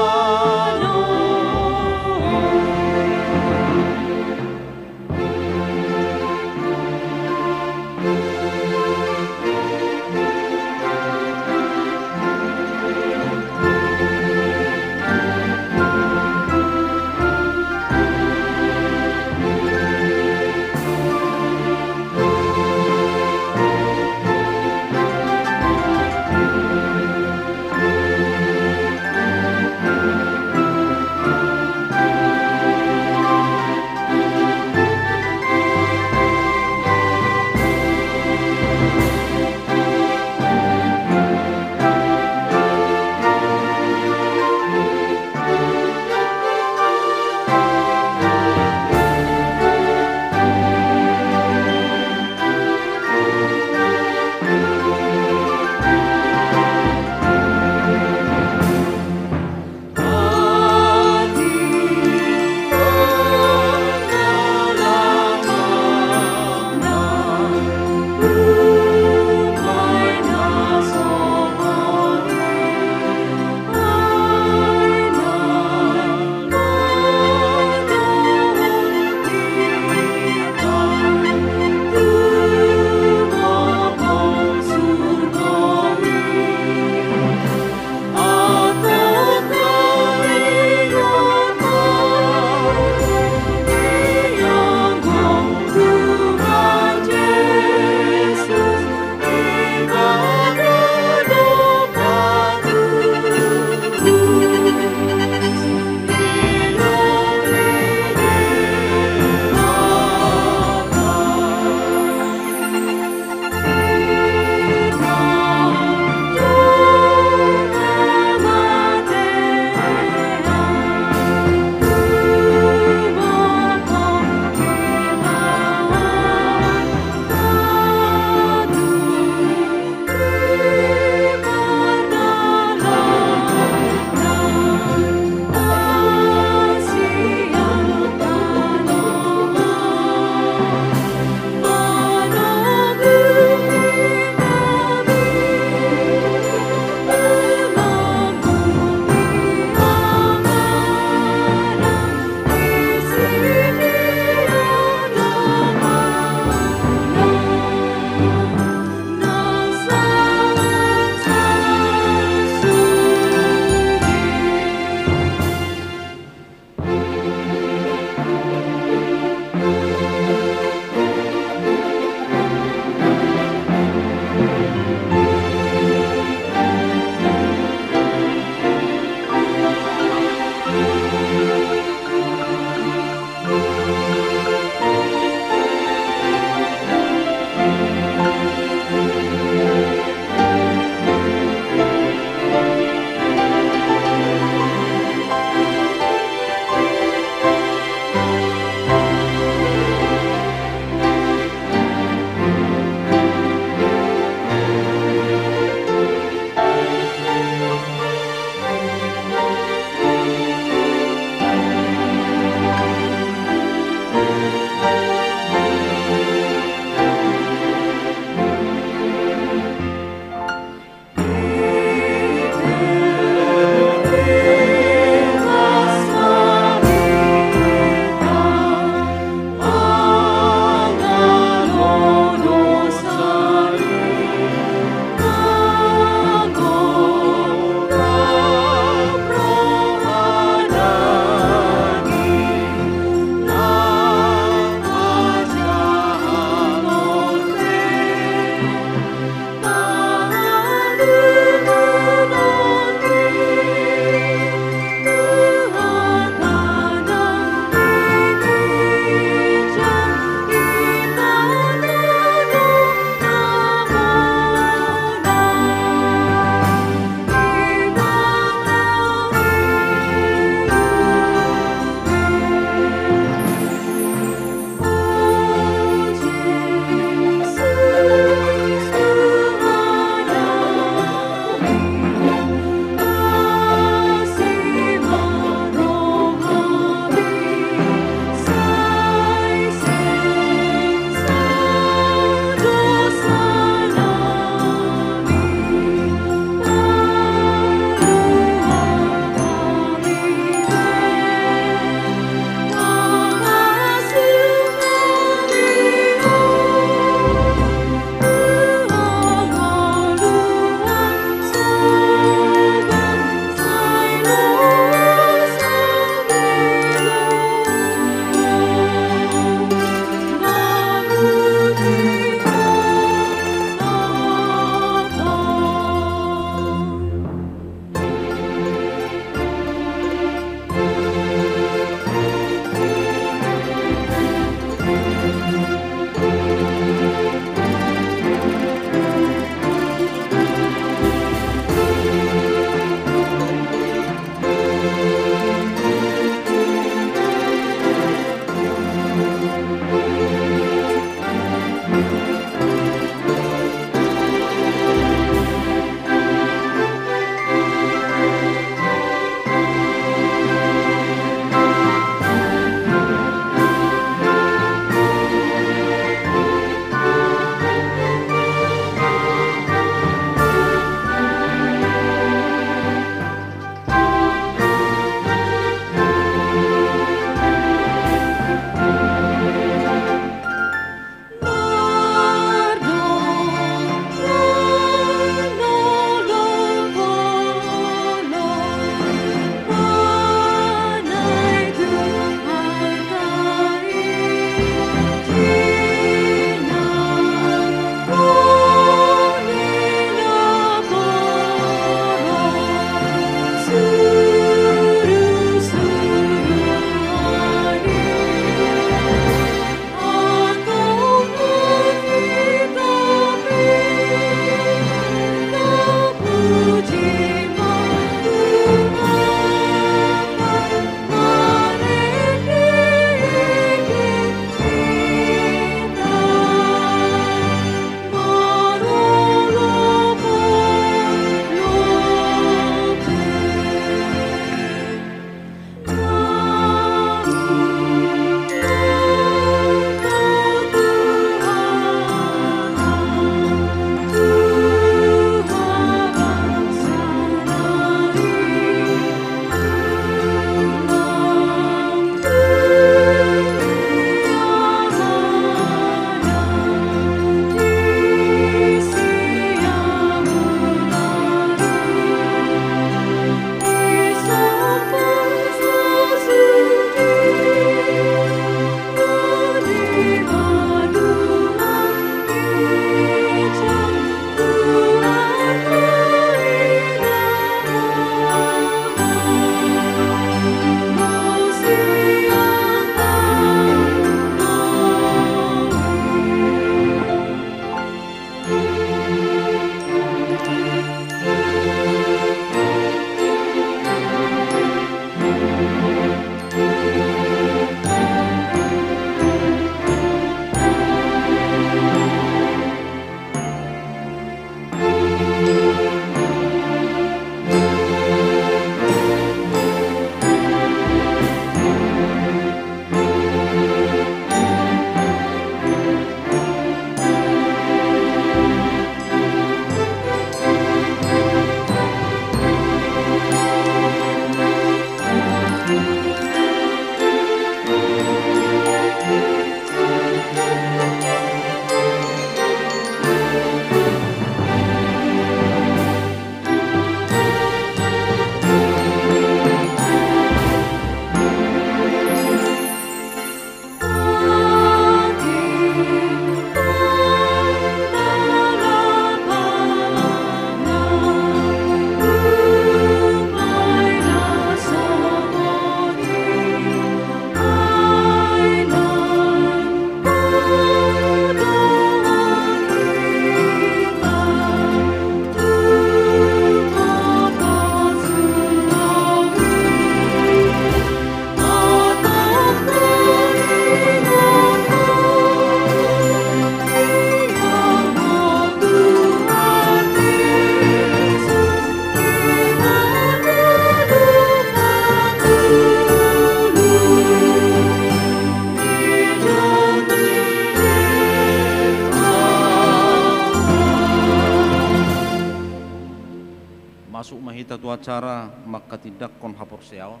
Speaker 1: Masuk mahita tu acara maka tidak kon hapor seaw.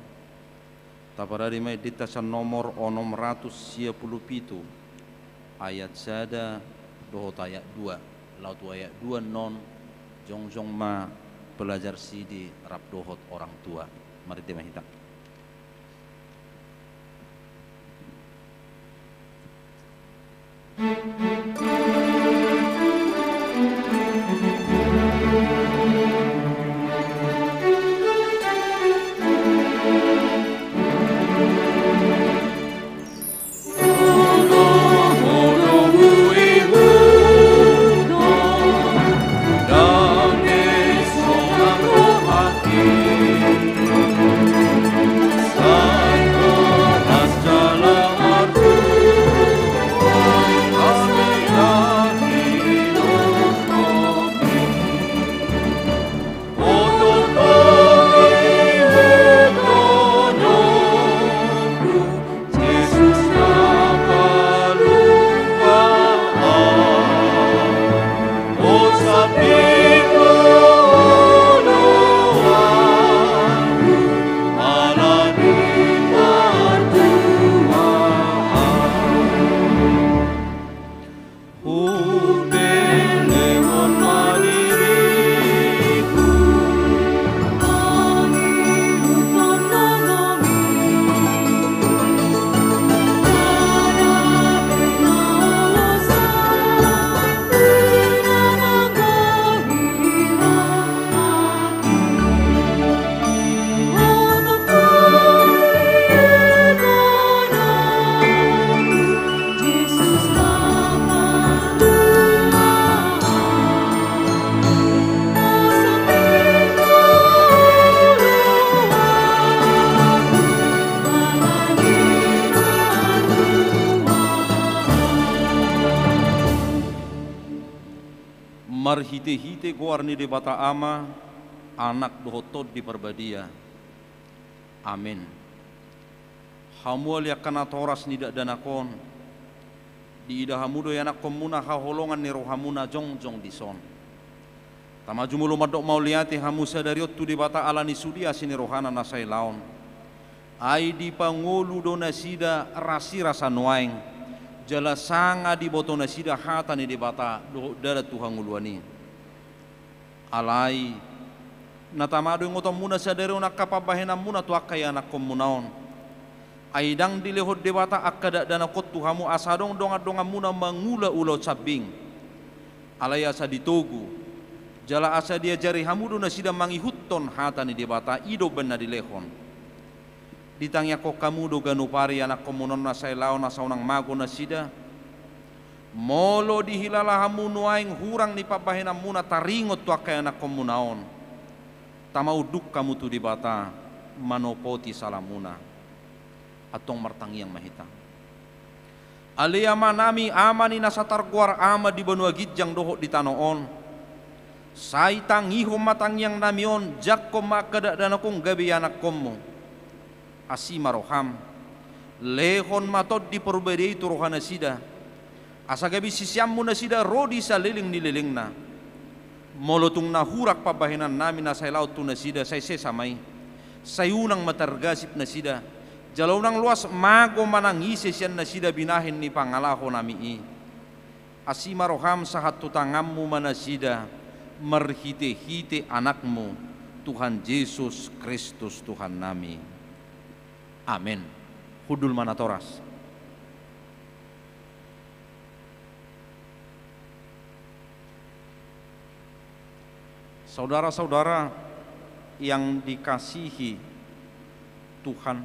Speaker 1: Taparari mai ditasan nomor 617 ayat sada dohot ayat 2 laut ayat 2 non jongjong ma pelajar sidi rap dohot orang tua. Mari tema hita. Marhite-hite goarni de bata ama anak dohotod di perbadia. Amin. Hamual yakana toras nidak danakon di ida hamudo yanak komuna haholongan ni rohamuna jongjong dison. Tamaju mulu madok mauliati hamu sadariot tu di bata alani sudia sini rohana nasai laon. Ai di pangolu dona sida rasi rasa nuaing. Jala sanga di botona sida hatani di bata do dara Tuhan nguluani. Alai natamado ngotom muna sadari una kapabahena muna tu akai anak komunaon. Aidang dilehod di bata akada dana kot Tuhamu asadong donga muna mangula ulo cabing. Alai asa ditogu. Jala asa dia jari hamudo na sida mangihutton hatani di bata ido benna dilehon. Ditangya ko kamu do ganupari anak komunon na say lao na saunang mago na sida molo dihilala hamu nuaing hurang ni pabahenam muna taringot tu akay anak komunaon tamauduk kamu tu di bata manopoti salamuna atong martangiang mahita aliyama nami amani nasatar guar ama di banua gidjang doho di tanoon say tangiho matangiang namion jak ko makada danakong gabi anak komo asima roham lehon matod di perbedai itu rohana sida asagabi sisiammu na sida rodi saliling nililingna molotung na hurak pabahinan namin na say laut tu na sida say sesamay sayunang matargasip na sida jalaw nang luas mago manangisi siyan na sida binahin ni pangalaho nami asima roham sahat tutangammu manasida merhite-hite anakmu Tuhan Yesus Kristus Tuhan nami. Amin. Hudul manatoras. Saudara-saudara yang dikasihi Tuhan,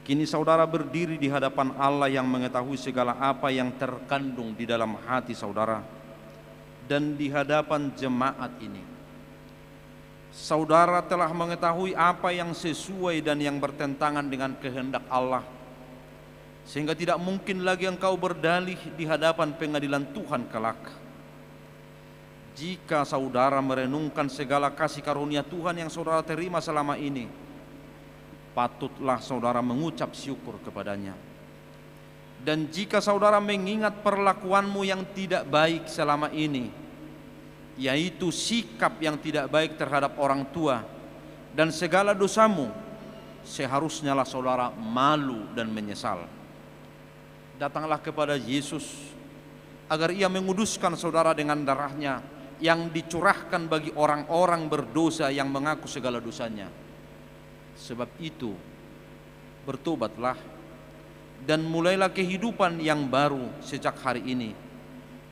Speaker 1: kini saudara berdiri di hadapan Allah yang mengetahui segala apa yang terkandung di dalam hati saudara dan di hadapan jemaat ini. Saudara telah mengetahui apa yang sesuai dan yang bertentangan dengan kehendak Allah, sehingga tidak mungkin lagi engkau berdalih di hadapan pengadilan Tuhan kelak. Jika saudara merenungkan segala kasih karunia Tuhan yang saudara terima selama ini, patutlah saudara mengucap syukur kepadanya. Dan jika saudara mengingat perlakuanmu yang tidak baik selama ini, yaitu sikap yang tidak baik terhadap orang tua dan segala dosamu, seharusnya lah saudara malu dan menyesal. Datanglah kepada Yesus agar ia menguduskan saudara dengan darahnya yang dicurahkan bagi orang-orang berdosa yang mengaku segala dosanya. Sebab itu bertobatlah dan mulailah kehidupan yang baru sejak hari ini,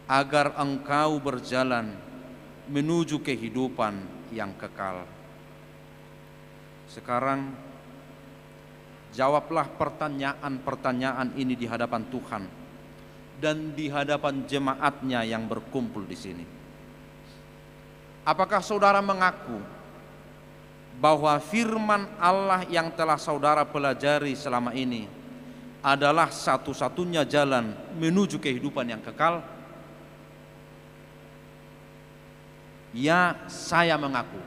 Speaker 1: agar engkau berjalan menuju kehidupan yang kekal. Sekarang jawablah pertanyaan-pertanyaan ini di hadapan Tuhan dan di hadapan jemaatnya yang berkumpul di sini. Apakah saudara mengaku bahwa firman Allah yang telah saudara pelajari selama ini adalah satu-satunya jalan menuju kehidupan yang kekal? Ya, saya mengaku.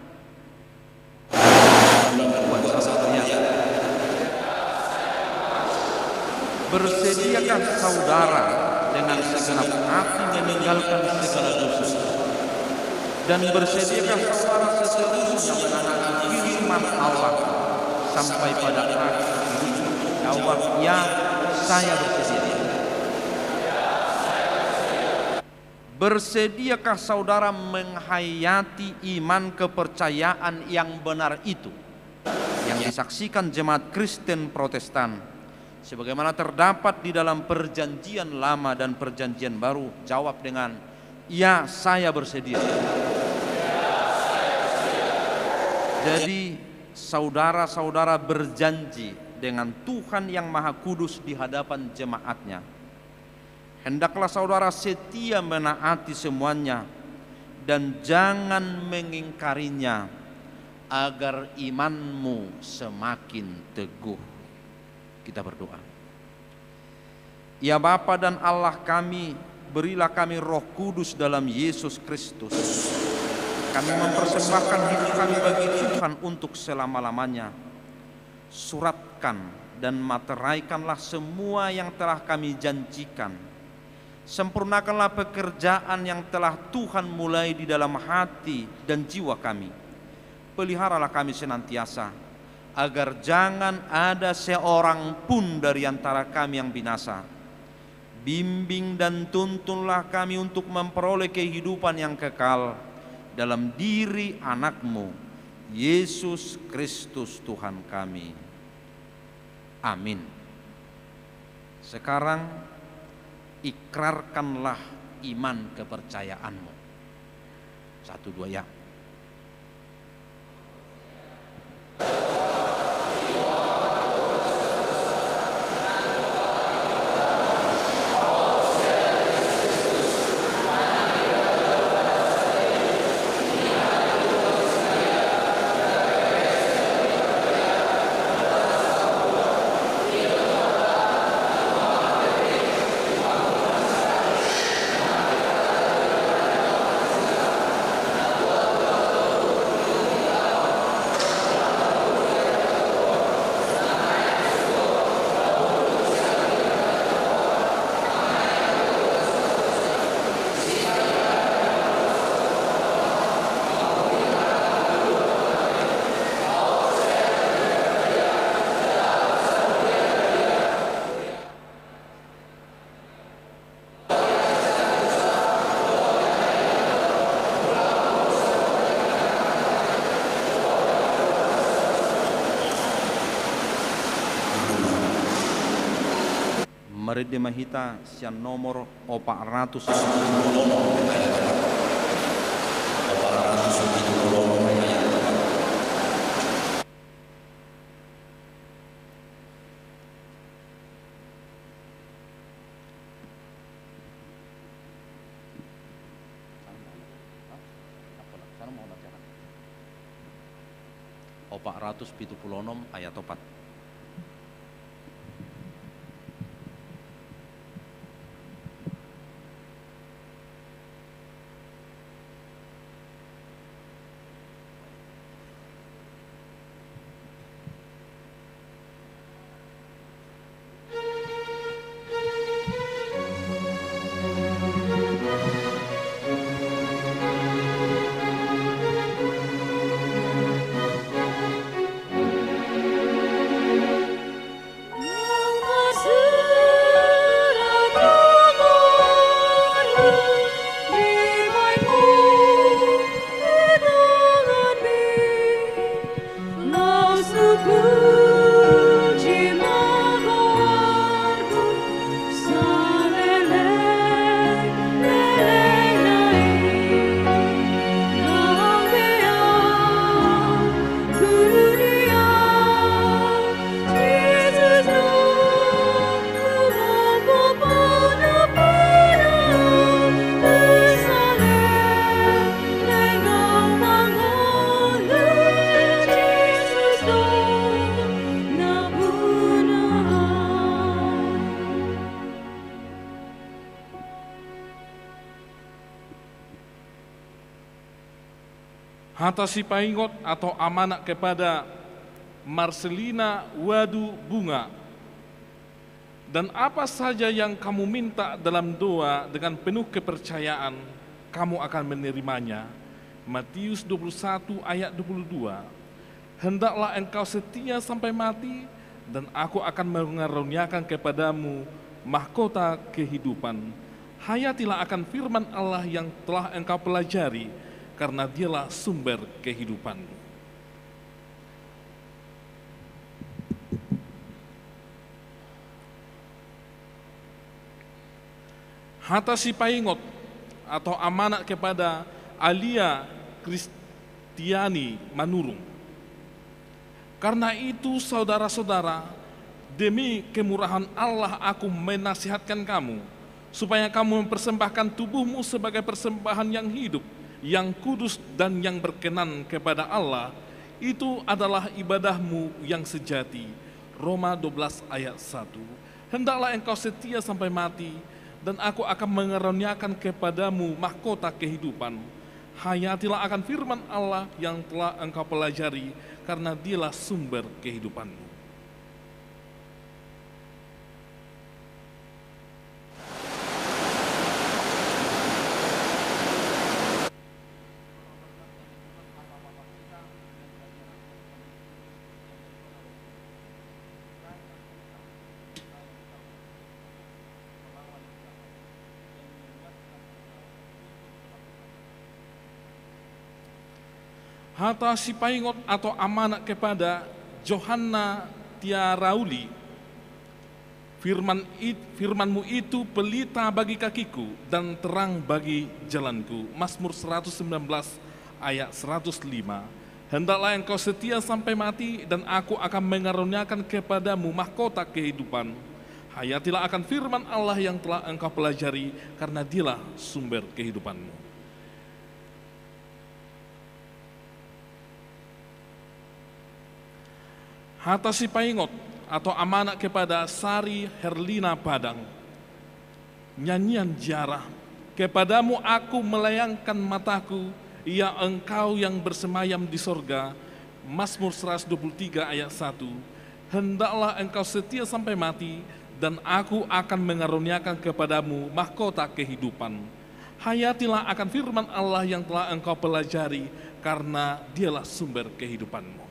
Speaker 1: Bersediakah saudara dengan segenap hati meninggalkan segala dosa? Dan bersediakah saudara seterusnya menanti firman Allah sampai pada akhir hidup? Jawab, ya, saya bersedia. Bersediakah saudara menghayati iman kepercayaan yang benar itu, yang disaksikan jemaat Kristen Protestan sebagaimana terdapat di dalam Perjanjian Lama dan Perjanjian Baru? Jawab dengan, ya, saya bersedia. Jadi saudara-saudara berjanji dengan Tuhan yang Maha Kudus di hadapan jemaatnya, hendaklah saudara setia menaati semuanya dan jangan mengingkarinya, agar imanmu semakin teguh. Kita berdoa. Ya Bapa dan Allah kami, berilah kami Roh Kudus dalam Yesus Kristus. Kami mempersembahkan hidup kami bagi Tuhan untuk selama-lamanya. Suratkan dan materaikanlah semua yang telah kami janjikan. Sempurnakanlah pekerjaan yang telah Tuhan mulai di dalam hati dan jiwa kami. Peliharalah kami senantiasa, agar jangan ada seorang pun dari antara kami yang binasa. Bimbing dan tuntunlah kami untuk memperoleh kehidupan yang kekal dalam diri anak-Mu, Yesus Kristus Tuhan kami. Amin. Sekarang ikrarkanlah iman kepercayaanmu. 1, 2, ya. Maride Mahita sian nomor 400 476 ayat 4.
Speaker 3: Harta si paingot atau amanat kepada Marcelina Wadu Bunga. Dan apa saja yang kamu minta dalam doa dengan penuh kepercayaan, kamu akan menerimanya. Matius 21 ayat 22. Hendaklah engkau setia sampai mati, dan aku akan mengaruniakan kepadamu mahkota kehidupan. Hayatilah akan firman Allah yang telah engkau pelajari, karena dialah sumber kehidupanmu. Harta si paingot atau amanat kepada Alia Kristiani Manurung. Karena itu saudara-saudara, demi kemurahan Allah aku menasihatkan kamu, supaya kamu mempersembahkan tubuhmu sebagai persembahan yang hidup, yang kudus dan yang berkenan kepada Allah. Itu adalah ibadahmu yang sejati. Roma 12 ayat 1. Hendaklah engkau setia sampai mati, dan aku akan mengaruniakan kepadamu mahkota kehidupan. Hayatilah akan firman Allah yang telah engkau pelajari, karena dialah sumber kehidupanmu. Harta si paingot atau amanat kepada Johanna Tiarauli. Firmanmu itu pelita bagi kakiku dan terang bagi jalanku. Mazmur 119 ayat 105. Hendaklah engkau setia sampai mati, dan aku akan mengaruniakan kepadamu mahkota kehidupan. Hayatilah akan firman Allah yang telah engkau pelajari, karena dialah sumber kehidupanmu. Harta si paingot atau amanat kepada Sari Herlina Padang. Nyanyian ziarah. Kepadamu aku melayangkan mataku, ya engkau yang bersemayam di sorga. Mazmur 123 ayat 1. Hendaklah engkau setia sampai mati, dan aku akan mengaruniakan kepadamu mahkota kehidupan. Hayatilah akan firman Allah yang telah engkau pelajari, karena dialah sumber kehidupanmu.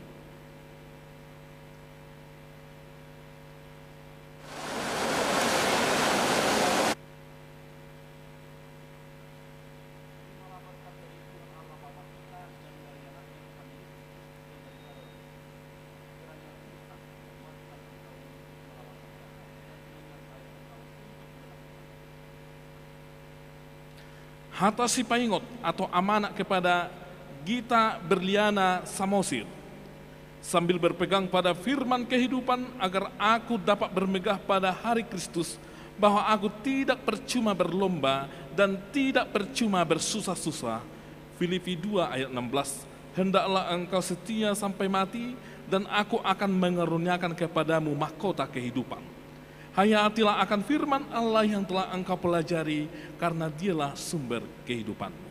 Speaker 3: Harta si paingot atau amanat kepada Gita Berliana Samosir, sambil berpegang pada firman kehidupan, agar aku dapat bermegah pada hari Kristus, bahwa aku tidak percuma berlomba dan tidak percuma bersusah-susah. Filipi 2 ayat 16. Hendaklah engkau setia sampai mati, dan aku akan mengaruniakan kepadamu mahkota kehidupan. Hayatilah akan firman Allah yang telah engkau pelajari, karena dialah sumber kehidupanmu.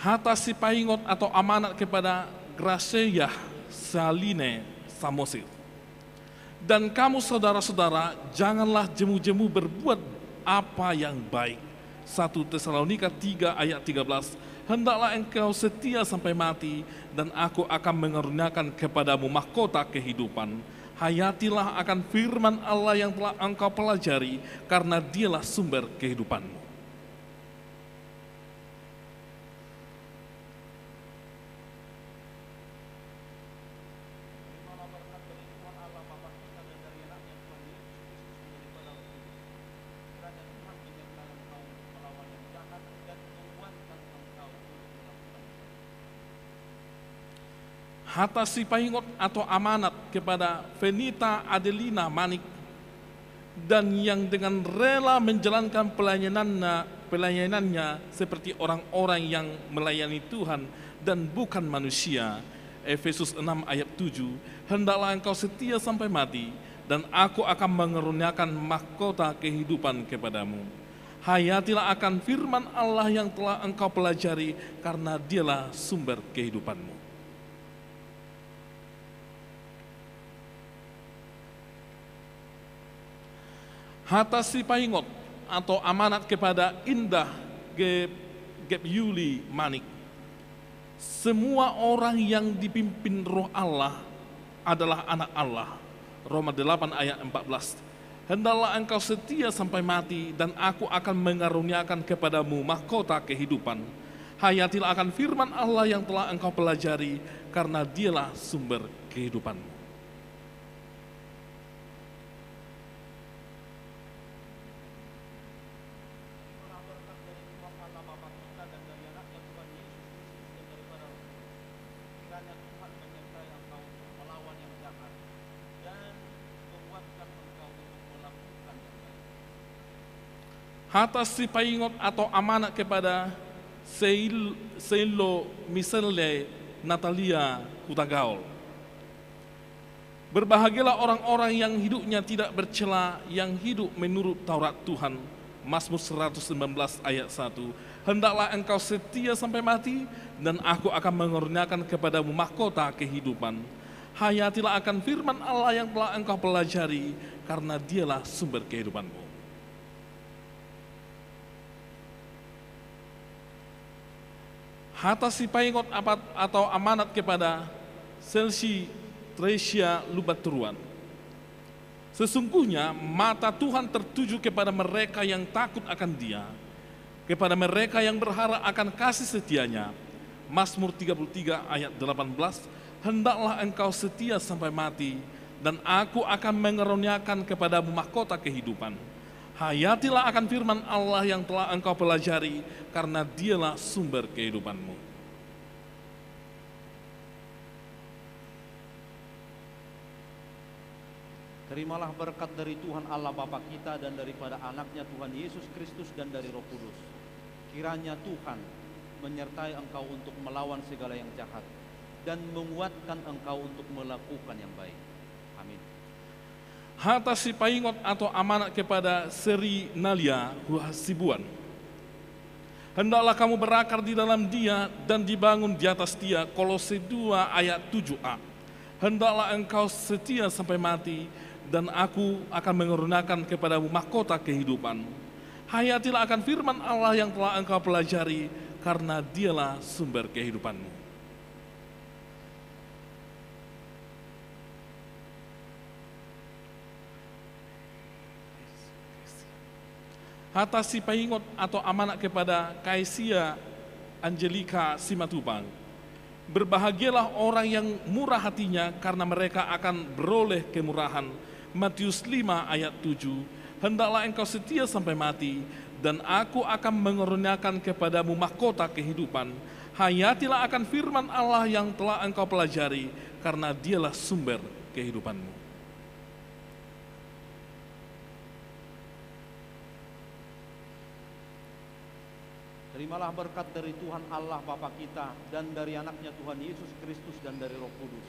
Speaker 3: Harta si paingot atau amanat kepada Gracia Saline Samosir. Dan kamu saudara-saudara, janganlah jemu-jemu berbuat apa yang baik. 1 Tesalonika 3 ayat 13. Hendaklah engkau setia sampai mati, dan aku akan mengaruniakan kepadamu mahkota kehidupan. Hayatilah akan firman Allah yang telah engkau pelajari, karena dialah sumber kehidupanmu. Harta si paingot atau amanat kepada Venita Adelina Manik, dan yang dengan rela menjalankan pelayanannya seperti orang-orang yang melayani Tuhan dan bukan manusia. Efesus 6 ayat 7. Hendaklah engkau setia sampai mati, dan aku akan mengeruniakan mahkota kehidupan kepadamu. Hayatilah akan firman Allah yang telah engkau pelajari, karena dialah sumber kehidupanmu. Hatasi paingot atau amanat kepada Indah Gebyuli Manik. Semua orang yang dipimpin Roh Allah adalah anak Allah. Roma 8 ayat 14. Hendaklah engkau setia sampai mati, dan aku akan mengaruniakan kepadamu mahkota kehidupan. Hayatilah akan firman Allah yang telah engkau pelajari, karena dialah sumber kehidupanmu. Hatasi paingot atau amanat kepada Seilo Miselle Natalia Hutagaol. Berbahagialah orang-orang yang hidupnya tidak bercela, yang hidup menurut Taurat Tuhan. Mazmur 119 ayat 1. Hendaklah engkau setia sampai mati, dan aku akan mengeruniakan kepadamu mahkota kehidupan. Hayatilah akan firman Allah yang telah engkau pelajari, karena dialah sumber kehidupanmu. Hatasi paingot atau amanat kepada Selsi Tresia Lubaturuan. Sesungguhnya mata Tuhan tertuju kepada mereka yang takut akan Dia, kepada mereka yang berharap akan kasih setianya. Mazmur 33 ayat 18. Hendaklah engkau setia sampai mati, dan aku akan mengeruniakan kepadamu mahkota kehidupan. Hayatilah akan firman Allah yang telah engkau pelajari, karena dialah sumber kehidupanmu.
Speaker 1: Terimalah berkat dari Tuhan Allah Bapa kita dan daripada anaknya Tuhan Yesus Kristus dan dari Roh Kudus. Kiranya Tuhan menyertai engkau untuk melawan segala yang jahat dan menguatkan engkau untuk melakukan yang baik. Amin.
Speaker 3: Hatasi paingot atau amanat kepada Seri Nalia Hasibuan. Hendaklah kamu berakar di dalam Dia dan dibangun di atas Dia. Kolose 2 ayat 7a. Hendaklah engkau setia sampai mati, dan aku akan mengeruniakan kepadamu mahkota kehidupan. Hayatilah akan firman Allah yang telah engkau pelajari, karena dialah sumber kehidupanmu. Hatasi paingot atau amanat kepada Kaisia Angelika Simatupang. Berbahagialah orang yang murah hatinya, karena mereka akan beroleh kemurahan. Matius 5 ayat 7. Hendaklah engkau setia sampai mati, dan aku akan mengeruniakan kepadamu mahkota kehidupan. Hayatilah akan firman Allah yang telah engkau pelajari, karena dialah sumber kehidupanmu.
Speaker 1: Terimalah berkat dari Tuhan Allah Bapa kita dan dari anaknya Tuhan Yesus Kristus dan dari Roh Kudus.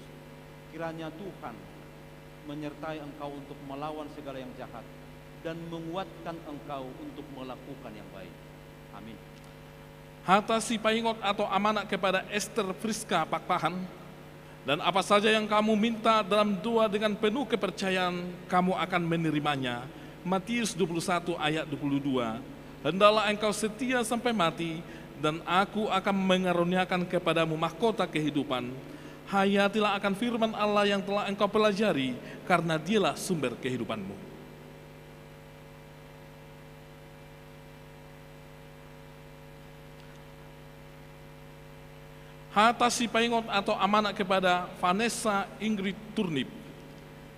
Speaker 1: Kiranya Tuhan menyertai engkau untuk melawan segala yang jahat dan menguatkan engkau untuk melakukan yang baik. Amin.
Speaker 3: Hatasi paingot atau amanat kepada Esther Friska Pakpahan. Dan apa saja yang kamu minta dalam doa dengan penuh kepercayaan, kamu akan menerimanya. Matius 21 ayat 22. Hendaklah engkau setia sampai mati, dan aku akan mengaruniakan kepadamu mahkota kehidupan. Hayatilah akan firman Allah yang telah engkau pelajari, karena dialah sumber kehidupanmu. Hatasi paingot atau amanat kepada Vanessa Ingrid Turnip.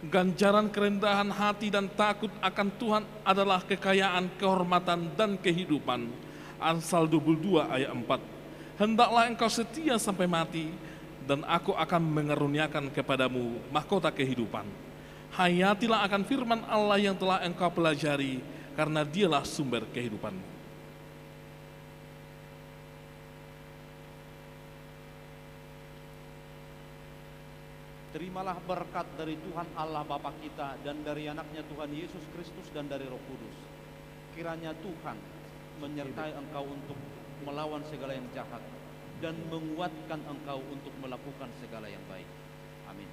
Speaker 3: Ganjaran kerendahan hati dan takut akan Tuhan adalah kekayaan, kehormatan, dan kehidupan. Amsal 22 ayat 4. Hendaklah engkau setia sampai mati, dan aku akan mengaruniakan kepadamu mahkota kehidupan. Hayatilah akan firman Allah yang telah engkau pelajari, karena dialah sumber kehidupanmu.
Speaker 1: Terimalah berkat dari Tuhan Allah Bapa kita dan dari anaknya Tuhan Yesus Kristus dan dari Roh Kudus. Kiranya Tuhan menyertai engkau untuk melawan segala yang jahat dan menguatkan engkau untuk melakukan segala yang baik. Amin.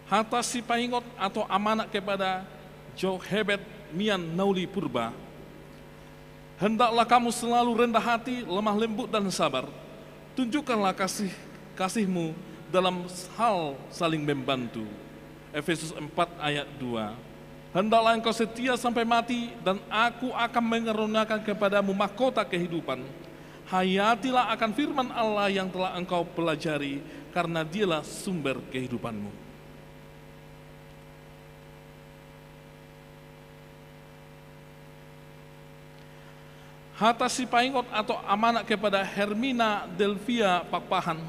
Speaker 3: Hata si paingot atau amanat kepada Jochebed Mian Nauli Purba. Hendaklah kamu selalu rendah hati, lemah lembut dan sabar. Tunjukkanlah kasihmu dalam hal saling membantu. Efesus 4 ayat 2. Hendaklah engkau setia sampai mati dan aku akan mengaruniakan kepadamu mahkota kehidupan. Hayatilah akan firman Allah yang telah engkau pelajari, karena dialah sumber kehidupanmu. Hata si paingot atau amanat kepada Hermina Delvia Pakpahan.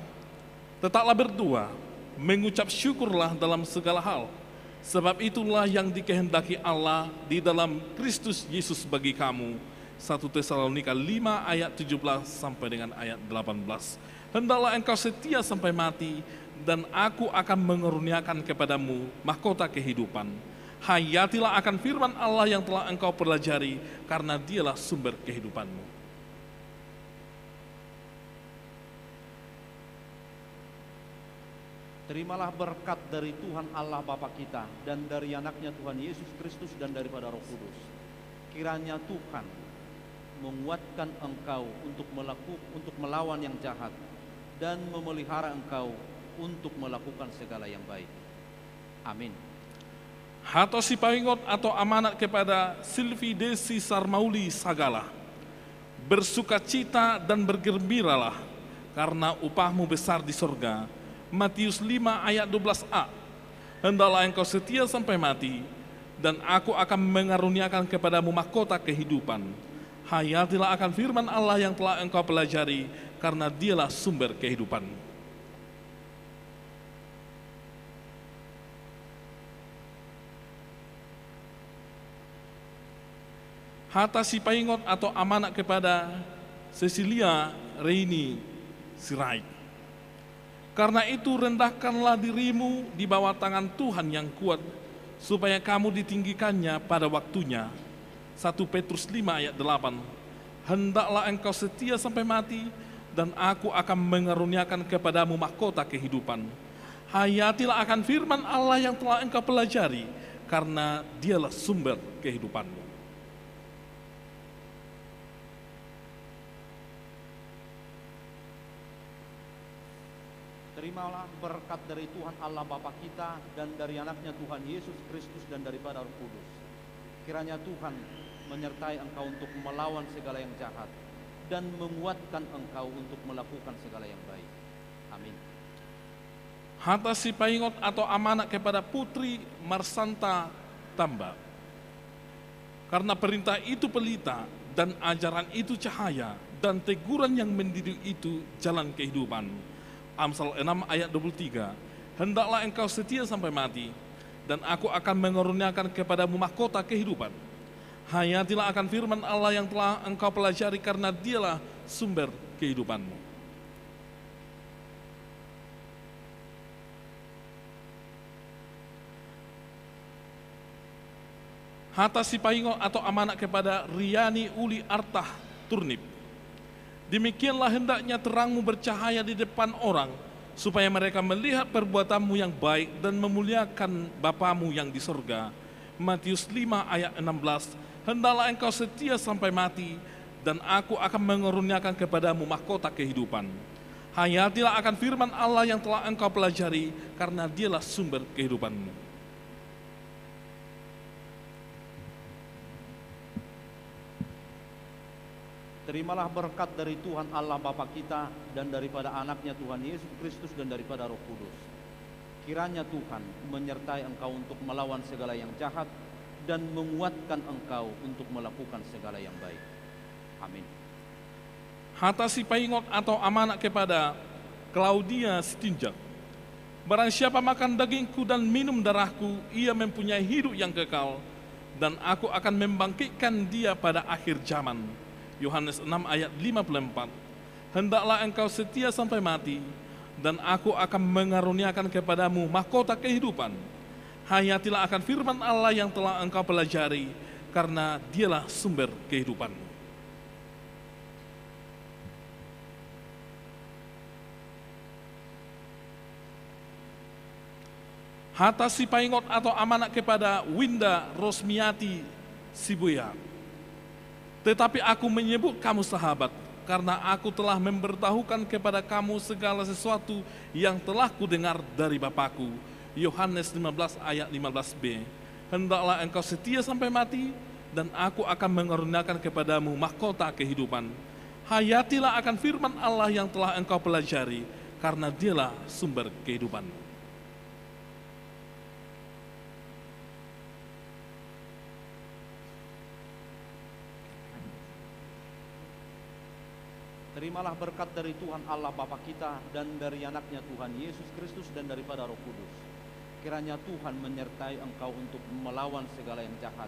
Speaker 3: Tetaplah berdoa, mengucap syukurlah dalam segala hal, sebab itulah yang dikehendaki Allah di dalam Kristus Yesus bagi kamu. 1 Tesalonika 5 ayat 17 sampai dengan ayat 18. Hendaklah engkau setia sampai mati, dan aku akan mengaruniakan kepadamu mahkota kehidupan. Hayatilah akan firman Allah yang telah engkau pelajari, karena dialah sumber kehidupanmu.
Speaker 1: Terimalah berkat dari Tuhan Allah Bapa kita dan dari anaknya Tuhan Yesus Kristus dan daripada Roh Kudus. Kiranya Tuhan menguatkan engkau untuk melawan yang jahat dan memelihara engkau untuk melakukan segala yang baik. Amin.
Speaker 3: Hata si paingot atau amanat kepada Silvi Desi Sarmauli Sagala. Bersukacita dan bergembiralah, karena upahmu besar di sorga. Matius 5 ayat 12a. Hendaklah engkau setia sampai mati, dan aku akan mengaruniakan kepadamu mahkota kehidupan. Hayatilah akan firman Allah yang telah engkau pelajari, karena dialah sumber kehidupanmu. Hata si paingot atau amanat kepada Cecilia Reini Sirait. Karena itu rendahkanlah dirimu di bawah tangan Tuhan yang kuat, supaya kamu ditinggikannya pada waktunya. 1 Petrus 5 ayat 8. Hendaklah engkau setia sampai mati, dan aku akan mengaruniakan kepadamu mahkota kehidupan. Hayatilah akan firman Allah yang telah engkau pelajari, karena dialah sumber kehidupanmu.
Speaker 1: Terimalah berkat dari Tuhan Allah Bapa kita dan dari anaknya Tuhan Yesus Kristus dan daripada Roh Kudus. Kiranya Tuhan menyertai engkau untuk melawan segala yang jahat dan menguatkan engkau untuk melakukan segala yang baik. Amin.
Speaker 3: Hata si paingot atau amanat kepada Putri Marsanta Tamba. Karena perintah itu pelita dan ajaran itu cahaya, dan teguran yang mendidik itu jalan kehidupan. Amsal 6 ayat 23. Hendaklah engkau setia sampai mati, dan aku akan mengaruniakan kepadamu mahkota kehidupan. Hayatilah akan firman Allah yang telah engkau pelajari, karena dialah sumber kehidupanmu. Hata si paingot atau amanat kepada Riani Uli Artah Turnip. Demikianlah hendaknya terangmu bercahaya di depan orang, supaya mereka melihat perbuatanmu yang baik dan memuliakan Bapamu yang di sorga. Matius 5 ayat 16. Hendaklah engkau setia sampai mati, dan aku akan mengaruniakan kepadamu mahkota kehidupan. Hayatilah akan firman Allah yang telah engkau pelajari, karena dialah sumber kehidupanmu.
Speaker 1: Terimalah berkat dari Tuhan Allah Bapa kita dan daripada anaknya Tuhan Yesus Kristus dan daripada Roh Kudus. Kiranya Tuhan menyertai engkau untuk melawan segala yang jahat dan menguatkan engkau untuk melakukan segala yang baik. Amin.
Speaker 3: Hata si paingot atau amanat kepada Claudia Stinjak. Barang siapa makan dagingku dan minum darahku, ia mempunyai hidup yang kekal, dan aku akan membangkitkan dia pada akhir zaman. Yohanes 6 ayat 54. Hendaklah engkau setia sampai mati, dan aku akan mengaruniakan kepadamu mahkota kehidupan. Hayatilah akan firman Allah yang telah engkau pelajari, karena dialah sumber kehidupanmu. Hata si paingot atau amanat kepada Winda Rosmiati Sibuya. Tetapi aku menyebut kamu sahabat, karena aku telah memberitahukan kepada kamu segala sesuatu yang telah kudengar dari Bapakku. Yohanes 15 ayat 15b. Hendaklah engkau setia sampai mati, dan aku akan mengaruniakan kepadamu mahkota kehidupan. Hayatilah akan firman Allah yang telah engkau pelajari, karena dialah sumber kehidupan.
Speaker 1: Terimalah berkat dari Tuhan Allah Bapa kita dan dari anaknya Tuhan Yesus Kristus dan daripada Roh Kudus. Kiranya Tuhan menyertai engkau untuk melawan segala yang jahat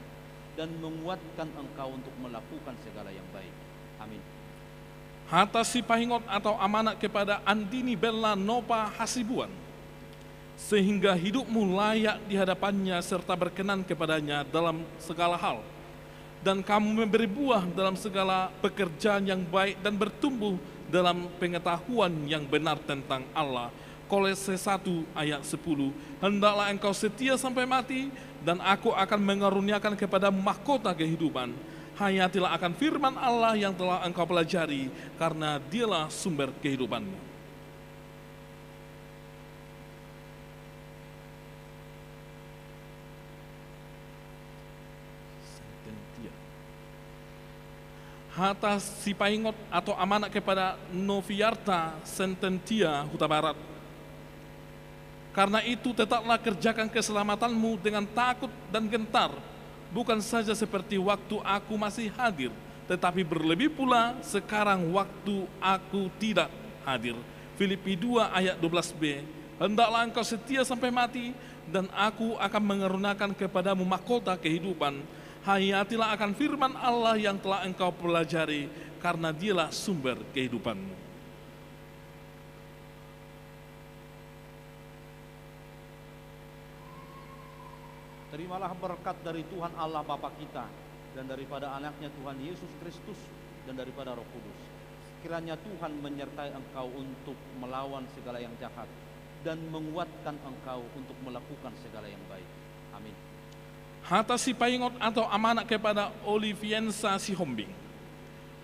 Speaker 1: dan menguatkan engkau untuk melakukan segala yang baik. Amin.
Speaker 3: Hata si paingot atau amanat kepada Andini Bella Nopa Hasibuan, sehingga hidupmu layak di hadapannya serta berkenan kepadanya dalam segala hal, dan kamu memberi buah dalam segala pekerjaan yang baik dan bertumbuh dalam pengetahuan yang benar tentang Allah. Kolose 1 ayat 10. Hendaklah engkau setia sampai mati, dan aku akan mengaruniakan kepadamu mahkota kehidupan. Hayatilah akan firman Allah yang telah engkau pelajari, karena dialah sumber kehidupanmu. Hata si paingot atau amanat kepada Noviarta Sententia Huta Barat. Karena itu tetaplah kerjakan keselamatanmu dengan takut dan gentar, bukan saja seperti waktu aku masih hadir, tetapi berlebih pula sekarang waktu aku tidak hadir. Filipi 2 ayat 12b. Hendaklah engkau setia sampai mati, dan aku akan mengaruniakan kepadamu mahkota kehidupan. Hayatilah akan firman Allah yang telah engkau pelajari, karena dialah sumber kehidupanmu.
Speaker 1: Terimalah berkat dari Tuhan Allah Bapa kita dan daripada anaknya Tuhan Yesus Kristus dan daripada Roh Kudus. Kiranya Tuhan menyertai engkau untuk melawan segala yang jahat dan menguatkan engkau untuk melakukan segala yang baik. Amin.
Speaker 3: Hata si paingot atau amanat kepada Oliviensa Sihombing.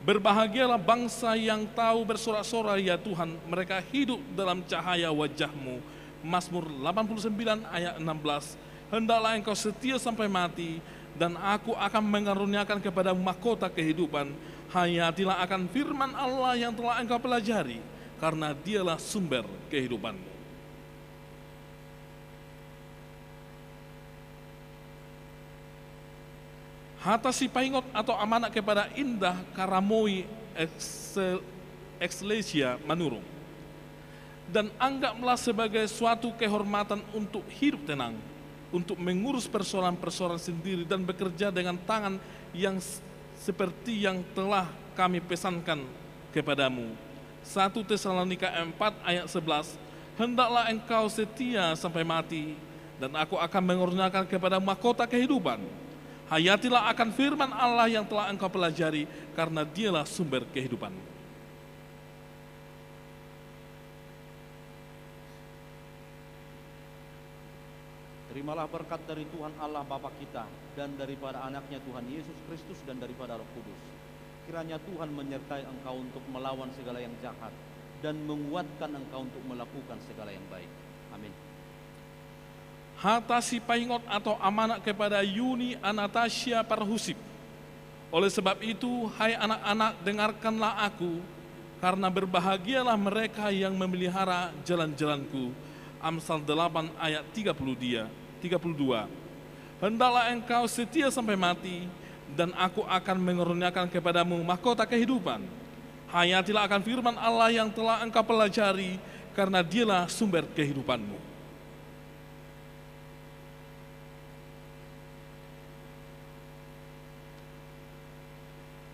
Speaker 3: Berbahagialah bangsa yang tahu bersorak-sorai ya Tuhan, mereka hidup dalam cahaya wajah-Mu. Mazmur 89 ayat 16. Hendaklah engkau setia sampai mati, dan aku akan mengaruniakan kepada mahkota kehidupan. Hayatilah akan firman Allah yang telah engkau pelajari, karena dialah sumber kehidupanmu. Hata si paingot atau amanat kepada Indah Karamoi Eklesia Manurung. Dan anggaplah sebagai suatu kehormatan untuk hidup tenang, untuk mengurus persoalan-persoalan sendiri dan bekerja dengan tangan yang seperti yang telah kami pesankan kepadamu. 1 Tesalonika 4 ayat 11. Hendaklah engkau setia sampai mati, dan aku akan mengurniakan kepadamu mahkota kehidupan. Hayatilah akan firman Allah yang telah engkau pelajari, karena dialah sumber kehidupan.
Speaker 1: Terimalah berkat dari Tuhan Allah Bapa kita dan daripada anaknya Tuhan Yesus Kristus dan daripada Roh Kudus. Kiranya Tuhan menyertai engkau untuk melawan segala yang jahat dan menguatkan engkau untuk melakukan segala yang baik. Amin.
Speaker 3: Hata si paingot atau amanat kepada Yuni Anastasia Parhusip. Oleh sebab itu, hai anak-anak, dengarkanlah aku, karena berbahagialah mereka yang memelihara jalan-jalanku. Amsal 8 ayat 32. Hendaklah engkau setia sampai mati, dan aku akan mengaruniakan kepadamu mahkota kehidupan. Hayatilah akan firman Allah yang telah engkau pelajari, karena dialah sumber kehidupanmu.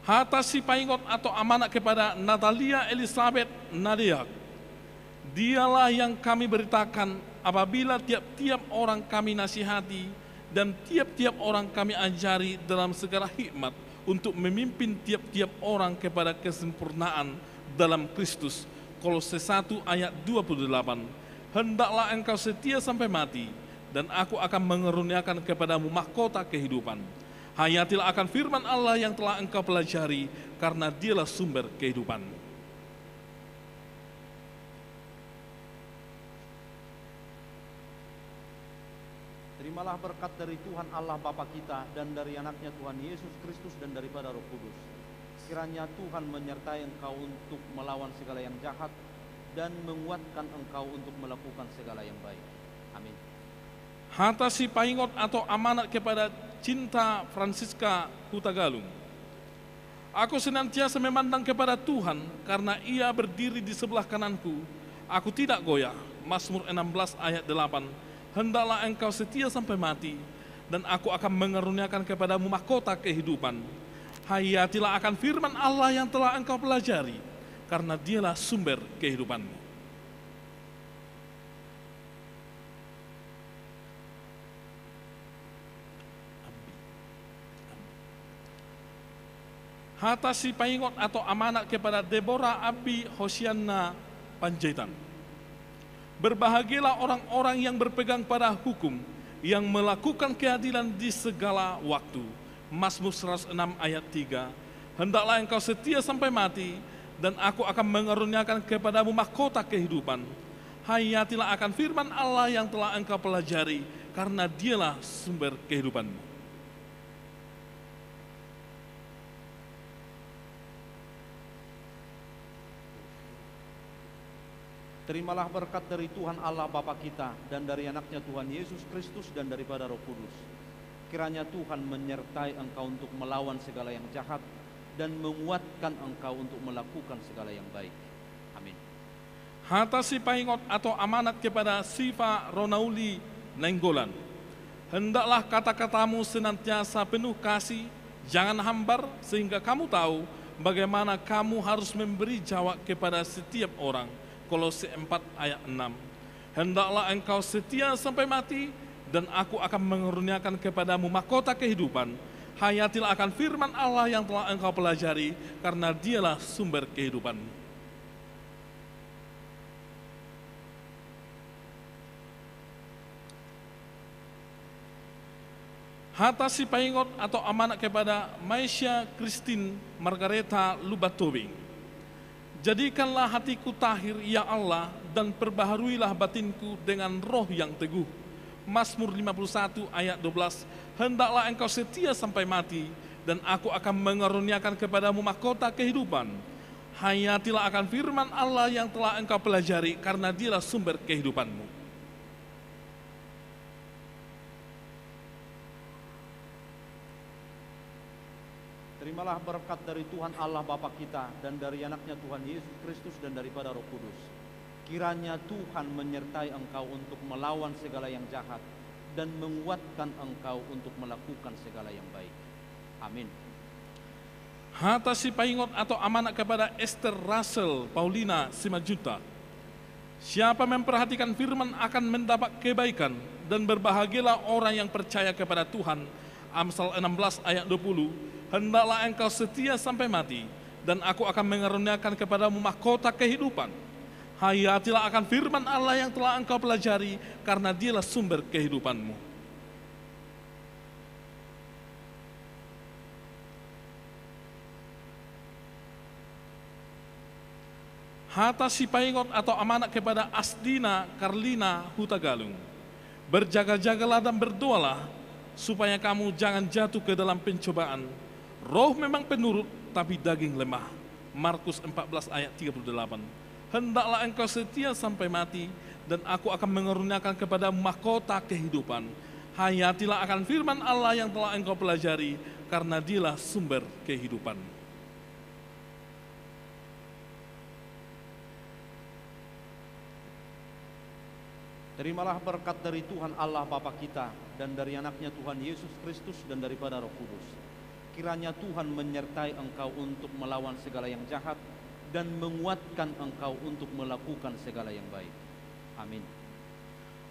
Speaker 3: Hata si paingot atau amanat kepada Natalia Elizabeth Nadiak. Dialah yang kami beritakan apabila tiap-tiap orang kami nasihati dan tiap-tiap orang kami ajari dalam segala hikmat untuk memimpin tiap-tiap orang kepada kesempurnaan dalam Kristus. Kolose 1 ayat 28. Hendaklah engkau setia sampai mati, dan aku akan mengeruniakan kepadamu mahkota kehidupan. Hayatilah akan firman Allah yang telah engkau pelajari, karena dialah sumber kehidupan.
Speaker 1: Terimalah berkat dari Tuhan Allah Bapa kita dan dari anaknya Tuhan Yesus Kristus dan daripada Roh Kudus. Kiranya Tuhan menyertai engkau untuk melawan segala yang jahat dan menguatkan engkau untuk melakukan segala yang baik. Amin.
Speaker 3: Hatasi paingot atau amanat kepada Cinta Francisca Hutagalung. Aku senantiasa memandang kepada Tuhan karena Ia berdiri di sebelah kananku. Aku tidak goyah. Mazmur 16 ayat 8. Hendaklah engkau setia sampai mati, dan aku akan mengeruniakan kepadamu mahkota kehidupan. Hayatilah akan firman Allah yang telah engkau pelajari, karena dialah sumber kehidupanmu. Hatasi paingot atau amanat kepada Deborah Abi Hosianna Panjaitan. Berbahagialah orang-orang yang berpegang pada hukum, yang melakukan keadilan di segala waktu. Mazmur 106 ayat 3. Hendaklah engkau setia sampai mati, dan aku akan mengeruniakan kepadamu mahkota kehidupan. Hayatilah akan firman Allah yang telah engkau pelajari, karena dialah sumber kehidupanmu.
Speaker 1: Terimalah berkat dari Tuhan Allah Bapa kita dan dari anaknya Tuhan Yesus Kristus dan daripada Roh Kudus. Kiranya Tuhan menyertai engkau untuk melawan segala yang jahat dan menguatkan engkau untuk melakukan segala yang baik. Amin.
Speaker 3: Hatasi paingot atau amanat kepada Siva Ronauli Nenggolan. Hendaklah kata-katamu senantiasa penuh kasih, jangan hambar, sehingga kamu tahu bagaimana kamu harus memberi jawab kepada setiap orang. Kolose 4 ayat 6. Hendaklah engkau setia sampai mati, dan aku akan mengeruniakan kepadamu mahkota kehidupan. Hayatilah akan firman Allah yang telah engkau pelajari, karena dialah sumber kehidupan. Hatasi paingot atau amanat kepada Maisha Christine Margareta Lubatobing. Jadikanlah hatiku tahir, ya Allah, dan perbaharuilah batinku dengan roh yang teguh. Mazmur 51 ayat 12. Hendaklah engkau setia sampai mati, dan aku akan mengeruniakan kepadamu mahkota kehidupan. Hayatilah akan firman Allah yang telah engkau pelajari, karena dialah sumber kehidupanmu.
Speaker 1: Terimalah berkat dari Tuhan Allah Bapa kita dan dari anaknya Tuhan Yesus Kristus dan daripada Roh Kudus. Kiranya Tuhan menyertai engkau untuk melawan segala yang jahat dan menguatkan engkau untuk melakukan segala yang baik. Amin.
Speaker 3: Hatasi paingot atau amanat kepada Esther Russell Paulina Simajuta. Siapa memperhatikan firman akan mendapat kebaikan, dan berbahagialah orang yang percaya kepada Tuhan. Amsal 16 ayat 20. Hendaklah engkau setia sampai mati, dan aku akan mengeruniakan kepadamu mahkota kehidupan. Hayatilah akan firman Allah yang telah engkau pelajari, karena dialah sumber kehidupanmu. Hatasi paingot atau amanat kepada Asdina Karlina Hutagalung. Berjaga-jagalah dan berdoalah, supaya kamu jangan jatuh ke dalam pencobaan. Roh memang penurut, tapi daging lemah. Markus 14 ayat 38. Hendaklah engkau setia sampai mati, dan aku akan mengeruniakan kepadamu mahkota kehidupan. Hayatilah akan firman Allah yang telah engkau pelajari, karena dialah sumber kehidupan.
Speaker 1: Terimalah berkat dari Tuhan Allah Bapa kita dan dari anaknya Tuhan Yesus Kristus dan daripada Roh Kudus. Kiranya Tuhan menyertai engkau untuk melawan segala yang jahat dan menguatkan engkau untuk melakukan segala yang baik. Amin.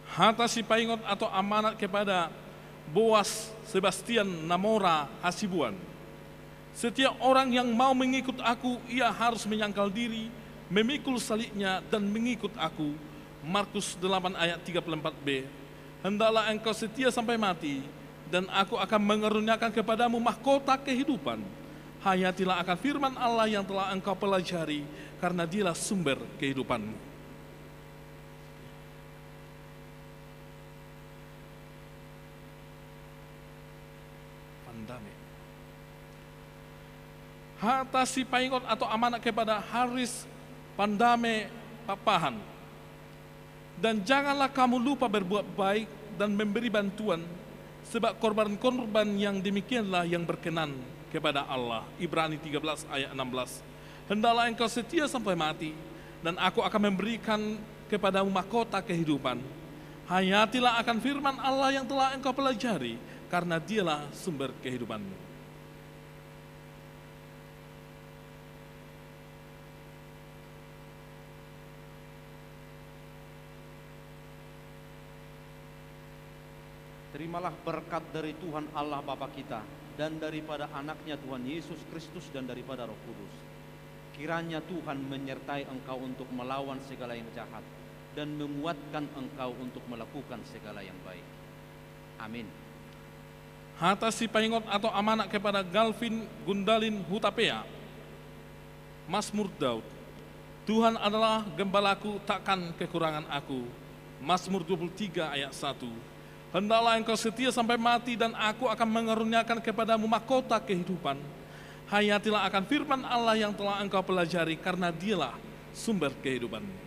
Speaker 3: Harta si paingot atau amanat kepada Boas Sebastian Namora Hasibuan. Setiap orang yang mau mengikut aku, ia harus menyangkal diri, memikul salibnya dan mengikut aku. Markus 8 ayat 34b. Hendaklah engkau setia sampai mati, dan aku akan mengaruniakan kepadamu mahkota kehidupan. Hayatilah akan firman Allah yang telah engkau pelajari, karena dialah sumber kehidupanmu. Pandame. Harta si paingot atau amanat kepada Haris Pandame Papahan. Dan janganlah kamu lupa berbuat baik dan memberi bantuan, sebab korban-korban yang demikianlah yang berkenan kepada Allah. Ibrani 13 ayat 16. Hendaklah engkau setia sampai mati, dan aku akan memberikan kepadamu mahkota kehidupan. Hayatilah akan firman Allah yang telah engkau pelajari, karena dialah sumber kehidupanmu.
Speaker 1: Terimalah berkat dari Tuhan Allah Bapa kita, dan daripada anaknya Tuhan Yesus Kristus, dan daripada Roh Kudus. Kiranya Tuhan menyertai engkau untuk melawan segala yang jahat, dan menguatkan engkau untuk melakukan segala yang baik. Amin.
Speaker 3: Harta si paingot atau amanat kepada Galvin Gundalin Hutapea. Mazmur Daud. Tuhan adalah gembalaku, takkan kekurangan aku. Mazmur 23 ayat 1. Hendaklah engkau setia sampai mati, dan aku akan mengaruniakan kepadamu mahkota kehidupan. Hayatilah akan firman Allah yang telah engkau pelajari, karena dialah sumber kehidupanmu.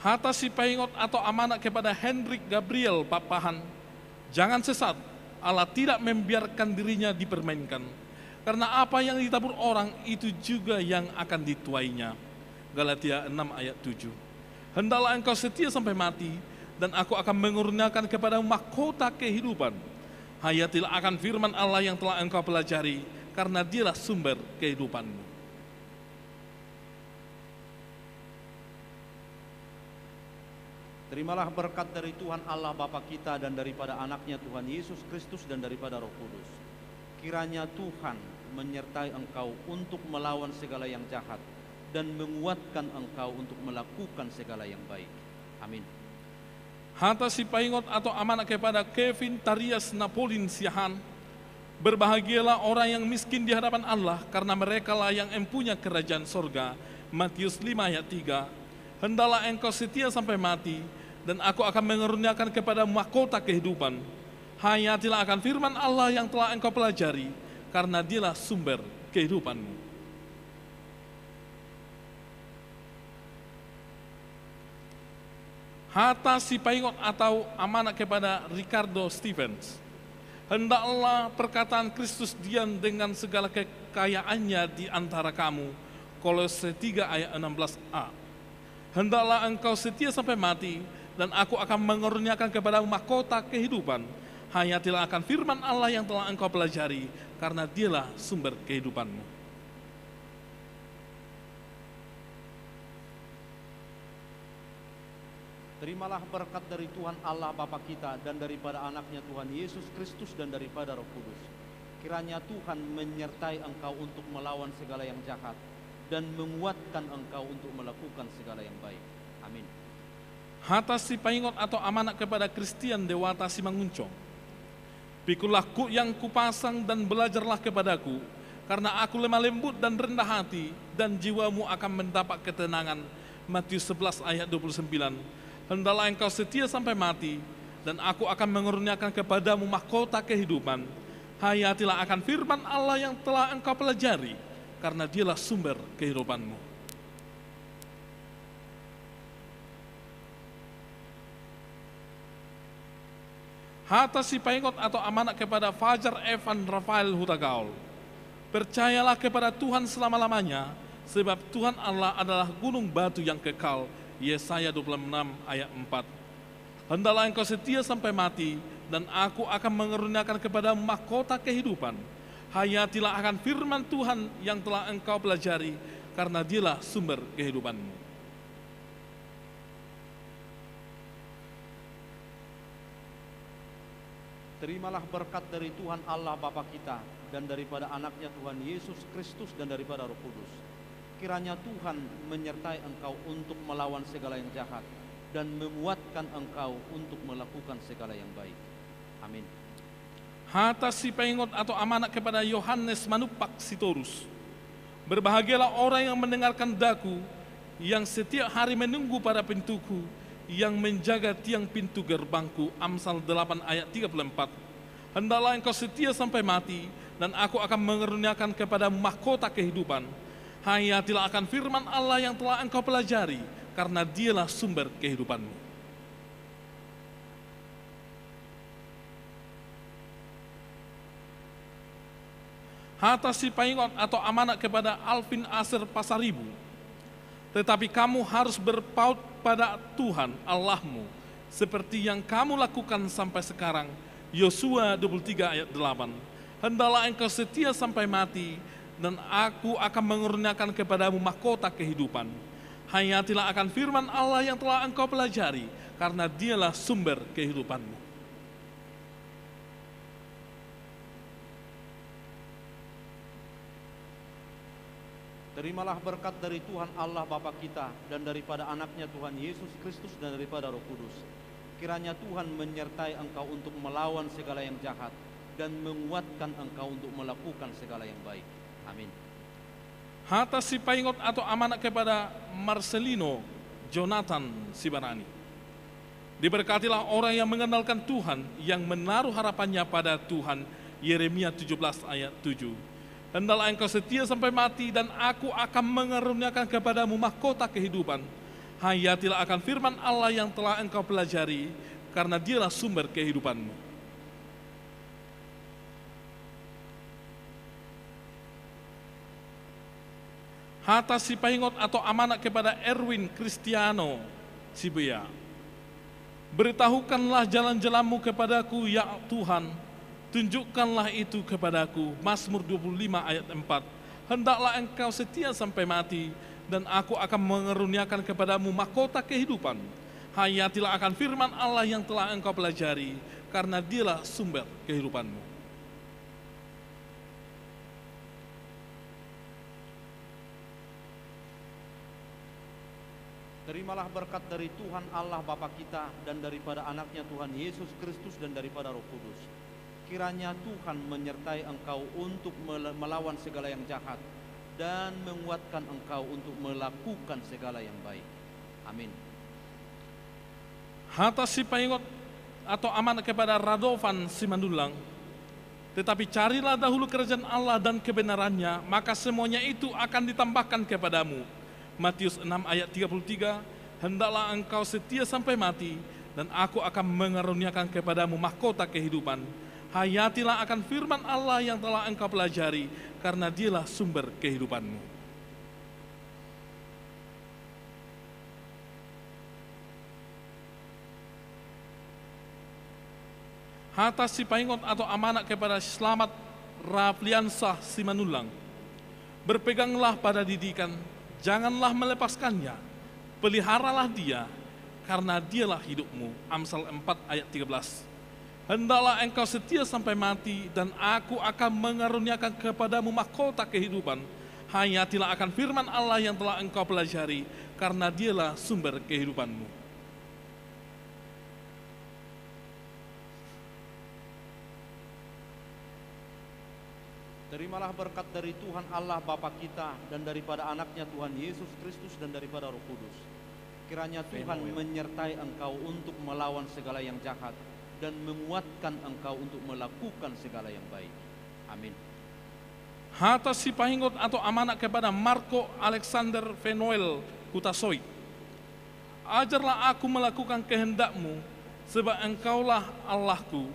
Speaker 3: Harta si paingot atau amanat kepada Hendrik Gabriel Papahan. Jangan sesat, Allah tidak membiarkan dirinya dipermainkan. Karena apa yang ditabur orang, itu juga yang akan dituainya. Galatia 6 ayat 7. Hendaklah engkau setia sampai mati, dan aku akan mengurniakan kepadamu mahkota kehidupan. Hayatilah akan firman Allah yang telah engkau pelajari, karena dialah sumber kehidupanmu.
Speaker 1: Terimalah berkat dari Tuhan Allah Bapa kita, dan daripada anaknya Tuhan Yesus Kristus, dan daripada Roh Kudus. Kiranya Tuhan menyertai engkau untuk melawan segala yang jahat, dan menguatkan engkau untuk melakukan segala yang baik. Amin.
Speaker 3: Harta si paingot atau amanat kepada Kevin Tarias Napolin Siahan. Berbahagialah orang yang miskin di hadapan Allah, karena merekalah yang empunya kerajaan sorga. Matius 5 ayat 3. Hendaklah engkau setia sampai mati, dan aku akan mengaruniakan kepada mahkota kehidupan. Hayatilah akan firman Allah yang telah engkau pelajari, karena dialah sumber kehidupanmu. Harta si paingot atau amanat kepada Ricardo Stevens. Hendaklah perkataan Kristus diam dengan segala kekayaannya di antara kamu. Kolose 3 ayat 16a. Hendaklah engkau setia sampai mati, dan aku akan mengaruniakan kepadamu mahkota kehidupan. Hayatilah akan firman Allah yang telah engkau pelajari, karena dialah sumber kehidupanmu.
Speaker 1: Terimalah berkat dari Tuhan Allah Bapa kita, dan daripada anaknya Tuhan Yesus Kristus, dan daripada Roh Kudus. Kiranya Tuhan menyertai engkau untuk melawan segala yang jahat, dan menguatkan engkau untuk melakukan segala yang baik. Amin.
Speaker 3: Harta si paingot atau amanat kepada Christian Dewata Simanguncong. Pikulah ku yang kupasang, dan belajarlah kepadaku, karena aku lemah lembut dan rendah hati, dan jiwamu akan mendapat ketenangan. Matius 11 ayat 29. Hendaklah engkau setia sampai mati, dan aku akan mengaruniakan kepadamu mahkota kehidupan. Hayatilah akan firman Allah yang telah engkau pelajari, karena dialah sumber kehidupanmu. Harta si paingot atau amanat kepada Fajar Evan Rafael Hutagaul. Percayalah kepada Tuhan selama-lamanya, sebab Tuhan Allah adalah gunung batu yang kekal. Yesaya 26 ayat 4. Hendaklah engkau setia sampai mati, dan aku akan mengeruniakan kepadamu mahkota kehidupan. Hayatilah akan firman Tuhan yang telah engkau pelajari, karena dialah sumber kehidupanmu.
Speaker 1: Terimalah berkat dari Tuhan Allah Bapa kita, dan daripada anaknya Tuhan Yesus Kristus, dan daripada Roh Kudus. Kiranya Tuhan menyertai engkau untuk melawan segala yang jahat, dan menguatkan engkau untuk melakukan segala yang baik. Amin.
Speaker 3: Hata si pengot atau amanat kepada Yohanes Manupak Sitorus. Berbahagialah orang yang mendengarkan daku, yang setiap hari menunggu pada pintuku, yang menjaga tiang pintu gerbangku. Amsal 8 ayat 34. Hendaklah engkau setia sampai mati, dan aku akan mengeruniakan kepadamu mahkota kehidupan. Hayatilah akan firman Allah yang telah engkau pelajari, karena dialah sumber kehidupanmu. Hata si paingot atau amanat kepada Alvin Aser Pasaribu. Tetapi kamu harus berpaut pada Tuhan Allahmu, seperti yang kamu lakukan sampai sekarang. Yosua 23 ayat 8. Hendaklah engkau setia sampai mati, dan aku akan mengeruniakan kepadamu mahkota kehidupan. Hayatilah akan firman Allah yang telah engkau pelajari, karena dialah sumber kehidupanmu.
Speaker 1: Terimalah berkat dari Tuhan Allah Bapa kita, dan daripada anaknya Tuhan Yesus Kristus, dan daripada Roh Kudus. Kiranya Tuhan menyertai engkau untuk melawan segala yang jahat, dan menguatkan engkau untuk melakukan segala yang baik. Amin.
Speaker 3: Hata si paingot atau amanat kepada Marcelino Jonathan Sibarani. Diberkatilah orang yang mengenalkan Tuhan, yang menaruh harapannya pada Tuhan. Yeremia 17 ayat 7. Hendaklah engkau setia sampai mati, dan aku akan mengeruniakan kepadamu mahkota kehidupan. Hayatilah akan firman Allah yang telah engkau pelajari, karena dialah sumber kehidupanmu. Hata si paingot atau amanat kepada Erwin Cristiano Sibuya. Beritahukanlah jalan-jalanmu kepadaku, ya Tuhan, tunjukkanlah itu kepadaku. Mazmur 25 ayat 4. Hendaklah engkau setia sampai mati, dan aku akan mengeruniakan kepadamu mahkota kehidupan. Hayatilah akan firman Allah yang telah engkau pelajari, karena dialah sumber kehidupanmu.
Speaker 1: Terimalah berkat dari Tuhan Allah Bapa kita, dan daripada anaknya Tuhan Yesus Kristus, dan daripada Roh Kudus. Kiranya Tuhan menyertai engkau untuk melawan segala yang jahat, dan menguatkan engkau untuk melakukan segala yang baik. Amin.
Speaker 3: Hata si paingot atau amanat kepada Radovan Simandulang. Tetapi carilah dahulu kerajaan Allah dan kebenarannya, maka semuanya itu akan ditambahkan kepadamu. Matius 6 ayat 33. Hendaklah engkau setia sampai mati, dan aku akan mengeruniakan kepadamu mahkota kehidupan. Hayatilah akan firman Allah yang telah engkau pelajari, karena dialah sumber kehidupanmu. Hata si paingot atau amanat kepada Selamat Rafliansah Simanulang. Berpeganglah pada didikan, janganlah melepaskannya, peliharalah dia, karena dialah hidupmu. Amsal 4 ayat 13. Hendaklah engkau setia sampai mati, dan aku akan mengeruniakan kepadamu mahkota kehidupan. Hayatilah akan firman Allah yang telah engkau pelajari, karena dialah sumber kehidupanmu.
Speaker 1: Terimalah berkat dari Tuhan Allah Bapa kita, dan daripada anaknya Tuhan Yesus Kristus, dan daripada Roh Kudus. Kiranya Tuhan menyertai engkau untuk melawan segala yang jahat, dan menguatkan engkau untuk melakukan segala yang baik. Amin.
Speaker 3: Hata si paingot atau amanat kepada Marco Alexander Venoel Kutasoi. Ajarlah aku melakukan kehendakmu, sebab engkaulah Allahku.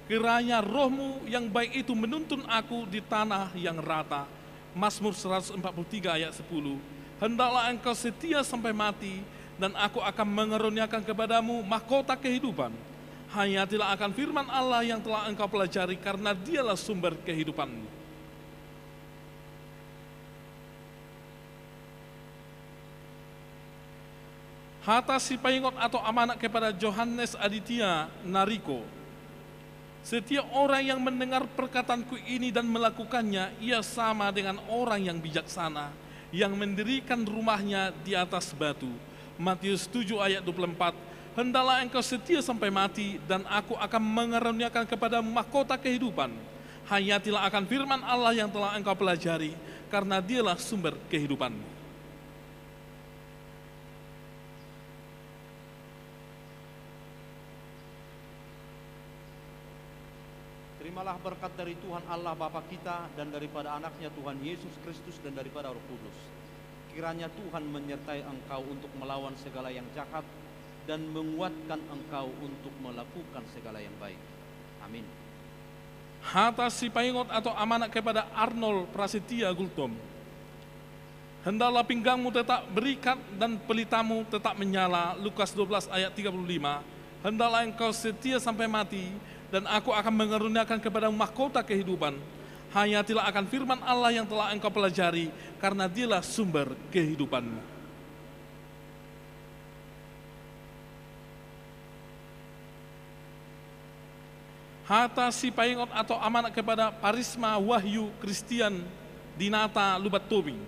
Speaker 3: Kiranya rohmu yang baik itu menuntun aku di tanah yang rata. Mazmur 143 ayat 10. Hendaklah engkau setia sampai mati, dan aku akan mengeruniakan kepadamu mahkota kehidupan. Hayatilah akan firman Allah yang telah engkau pelajari, karena dialah sumber kehidupanmu. Hata si paingot atau amanat kepada Johannes Aditya Nariko. Setiap orang yang mendengar perkataanku ini dan melakukannya, ia sama dengan orang yang bijaksana, yang mendirikan rumahnya di atas batu. Matius 7 ayat 24. Hendaklah engkau setia sampai mati, dan aku akan mengaruniakan kepada mahkota kehidupan. Hayatilah akan firman Allah yang telah engkau pelajari, karena dialah sumber kehidupanmu.
Speaker 1: Terimalah berkat dari Tuhan Allah Bapa kita, dan daripada anaknya Tuhan Yesus Kristus, dan daripada Roh Kudus. Kiranya Tuhan menyertai engkau untuk melawan segala yang jahat, dan menguatkan engkau untuk melakukan segala yang baik. Amin.
Speaker 3: Hata si paingot atau amanat kepada Arnold Prasetya Gultom. Hendaklah pinggangmu tetap berikat dan pelitamu tetap menyala. Lukas 12 ayat 35. Hendaklah engkau setia sampai mati, dan aku akan mengaruniakan kepada mahkota kehidupan. Hayatilah akan firman Allah yang telah engkau pelajari, karena dialah sumber kehidupanmu. Hata si paingot atau amanat kepada Parisma Wahyu Kristian Dinata Lubat Tobing.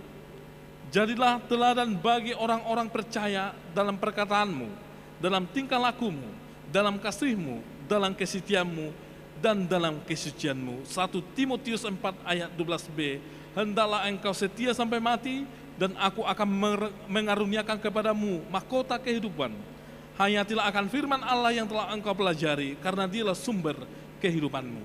Speaker 3: Jadilah teladan bagi orang-orang percaya dalam perkataanmu, dalam tingkah lakumu, dalam kasihmu, dalam kesetiaanmu, dan dalam kesucianmu. 1 Timotius 4 ayat 12b. Hendaklah engkau setia sampai mati, dan aku akan mengaruniakan kepadamu mahkota kehidupan. Hayatilah akan firman Allah yang telah engkau pelajari, karena dialah sumber kehidupanmu.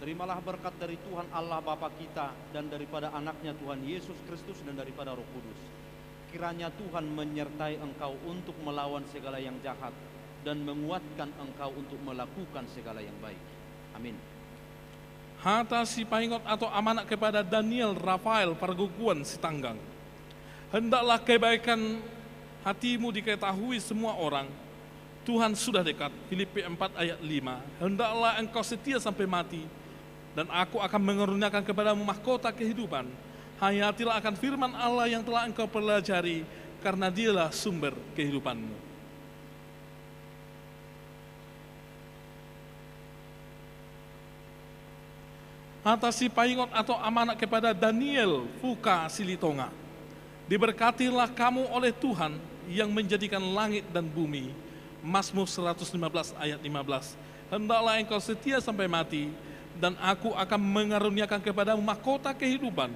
Speaker 1: Terimalah berkat dari Tuhan Allah Bapa kita, dan daripada anaknya Tuhan Yesus Kristus, dan daripada Roh Kudus. Kiranya Tuhan menyertai engkau untuk melawan segala yang jahat, dan menguatkan engkau untuk melakukan segala yang baik. Amin.
Speaker 3: Hata si paingot atau amanat kepada Daniel Rafael Parguguan Sitanggang. Hendaklah kebaikan hatimu diketahui semua orang. Tuhan sudah dekat. Filipi 4 ayat 5. Hendaklah engkau setia sampai mati, dan aku akan mengaruniakan kepadamu mahkota kehidupan. Hayatilah akan firman Allah yang telah engkau pelajari, karena dialah sumber kehidupanmu. Atas si paingot atau amanat kepada Daniel Fuka Silitonga. Diberkatilah kamu oleh Tuhan yang menjadikan langit dan bumi. Mazmur 115 ayat 15. Hendaklah engkau setia sampai mati, dan aku akan mengaruniakan kepadamu mahkota kehidupan.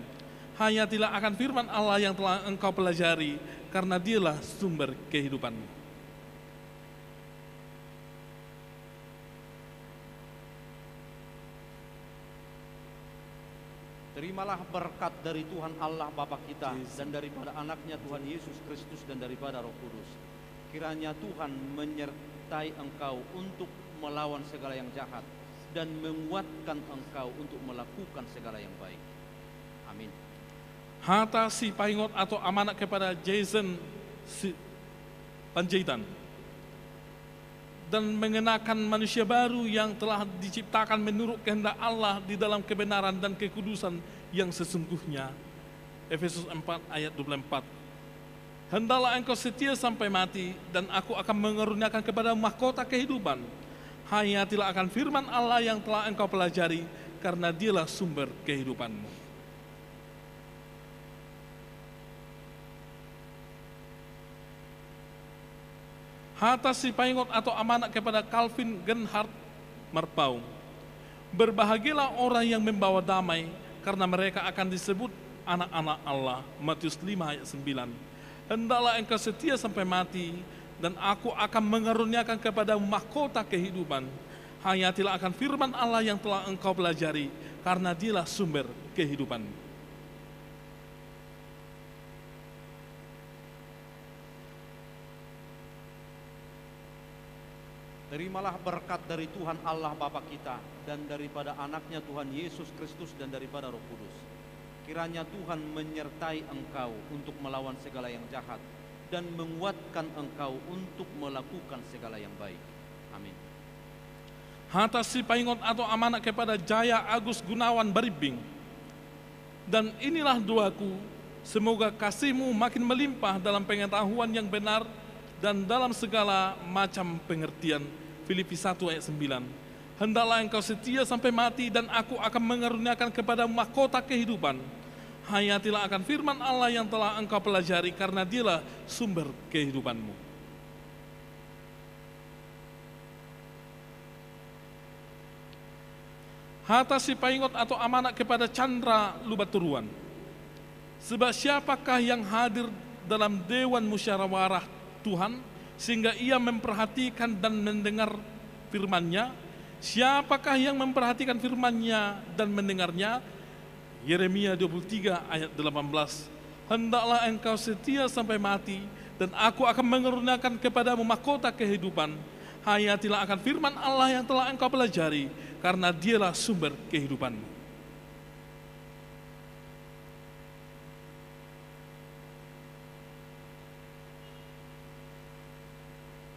Speaker 3: Hayatilah akan firman Allah yang telah engkau pelajari, karena dialah sumber kehidupanmu.
Speaker 1: Terimalah berkat dari Tuhan Allah Bapa kita, dan daripada anaknya Tuhan Yesus Kristus, dan daripada Roh Kudus. Kiranya Tuhan menyertai engkau untuk melawan segala yang jahat, dan menguatkan engkau untuk melakukan segala yang baik. Amin.
Speaker 3: Hata si paingot atau amanat kepada Jason Panjaitan, dan mengenakan manusia baru yang telah diciptakan menurut kehendak Allah di dalam kebenaran dan kekudusan yang sesungguhnya. Efesus 4 ayat 24. Hendaklah engkau setia sampai mati, dan aku akan mengaruniakan kepada mahkota kehidupan. Hayatilah akan firman Allah yang telah engkau pelajari, karena dialah sumber kehidupanmu. Hata si paingot atau amanat kepada Calvin Genhard Marpaung. Berbahagialah orang yang membawa damai, karena mereka akan disebut anak-anak Allah. Matius 5 ayat 9. Hendaklah engkau setia sampai mati, dan aku akan mengaruniakan kepada mahkota kehidupan. Hayatilah akan firman Allah yang telah engkau pelajari, karena dialah sumber kehidupan.
Speaker 1: Terimalah berkat dari Tuhan Allah Bapa kita, dan daripada anaknya Tuhan Yesus Kristus, dan daripada Roh Kudus. Kiranya Tuhan menyertai engkau untuk melawan segala yang jahat dan menguatkan engkau untuk melakukan segala yang baik. Amin.
Speaker 3: Hata si paingot atau amanat kepada Jaya Agus Gunawan Baribing. Dan inilah doaku, semoga kasihmu makin melimpah dalam pengetahuan yang benar dan dalam segala macam pengertian. Filipi 1 ayat 9. Hendaklah engkau setia sampai mati dan aku akan mengaruniakan kepada mahkota kehidupan. Hayatilah akan firman Allah yang telah engkau pelajari, karena dialah sumber kehidupanmu. Hata si paingot atau amanat kepada Chandra Lubaturuan. Sebab siapakah yang hadir dalam Dewan Musyawarah Tuhan sehingga ia memperhatikan dan mendengar firman-Nya? Siapakah yang memperhatikan firman-Nya dan mendengarnya? Yeremia 23 ayat 18. Hendaklah engkau setia sampai mati dan aku akan mengaruniakan kepadamu mahkota kehidupan. Hayatilah akan firman Allah yang telah engkau pelajari, karena dialah sumber kehidupanmu.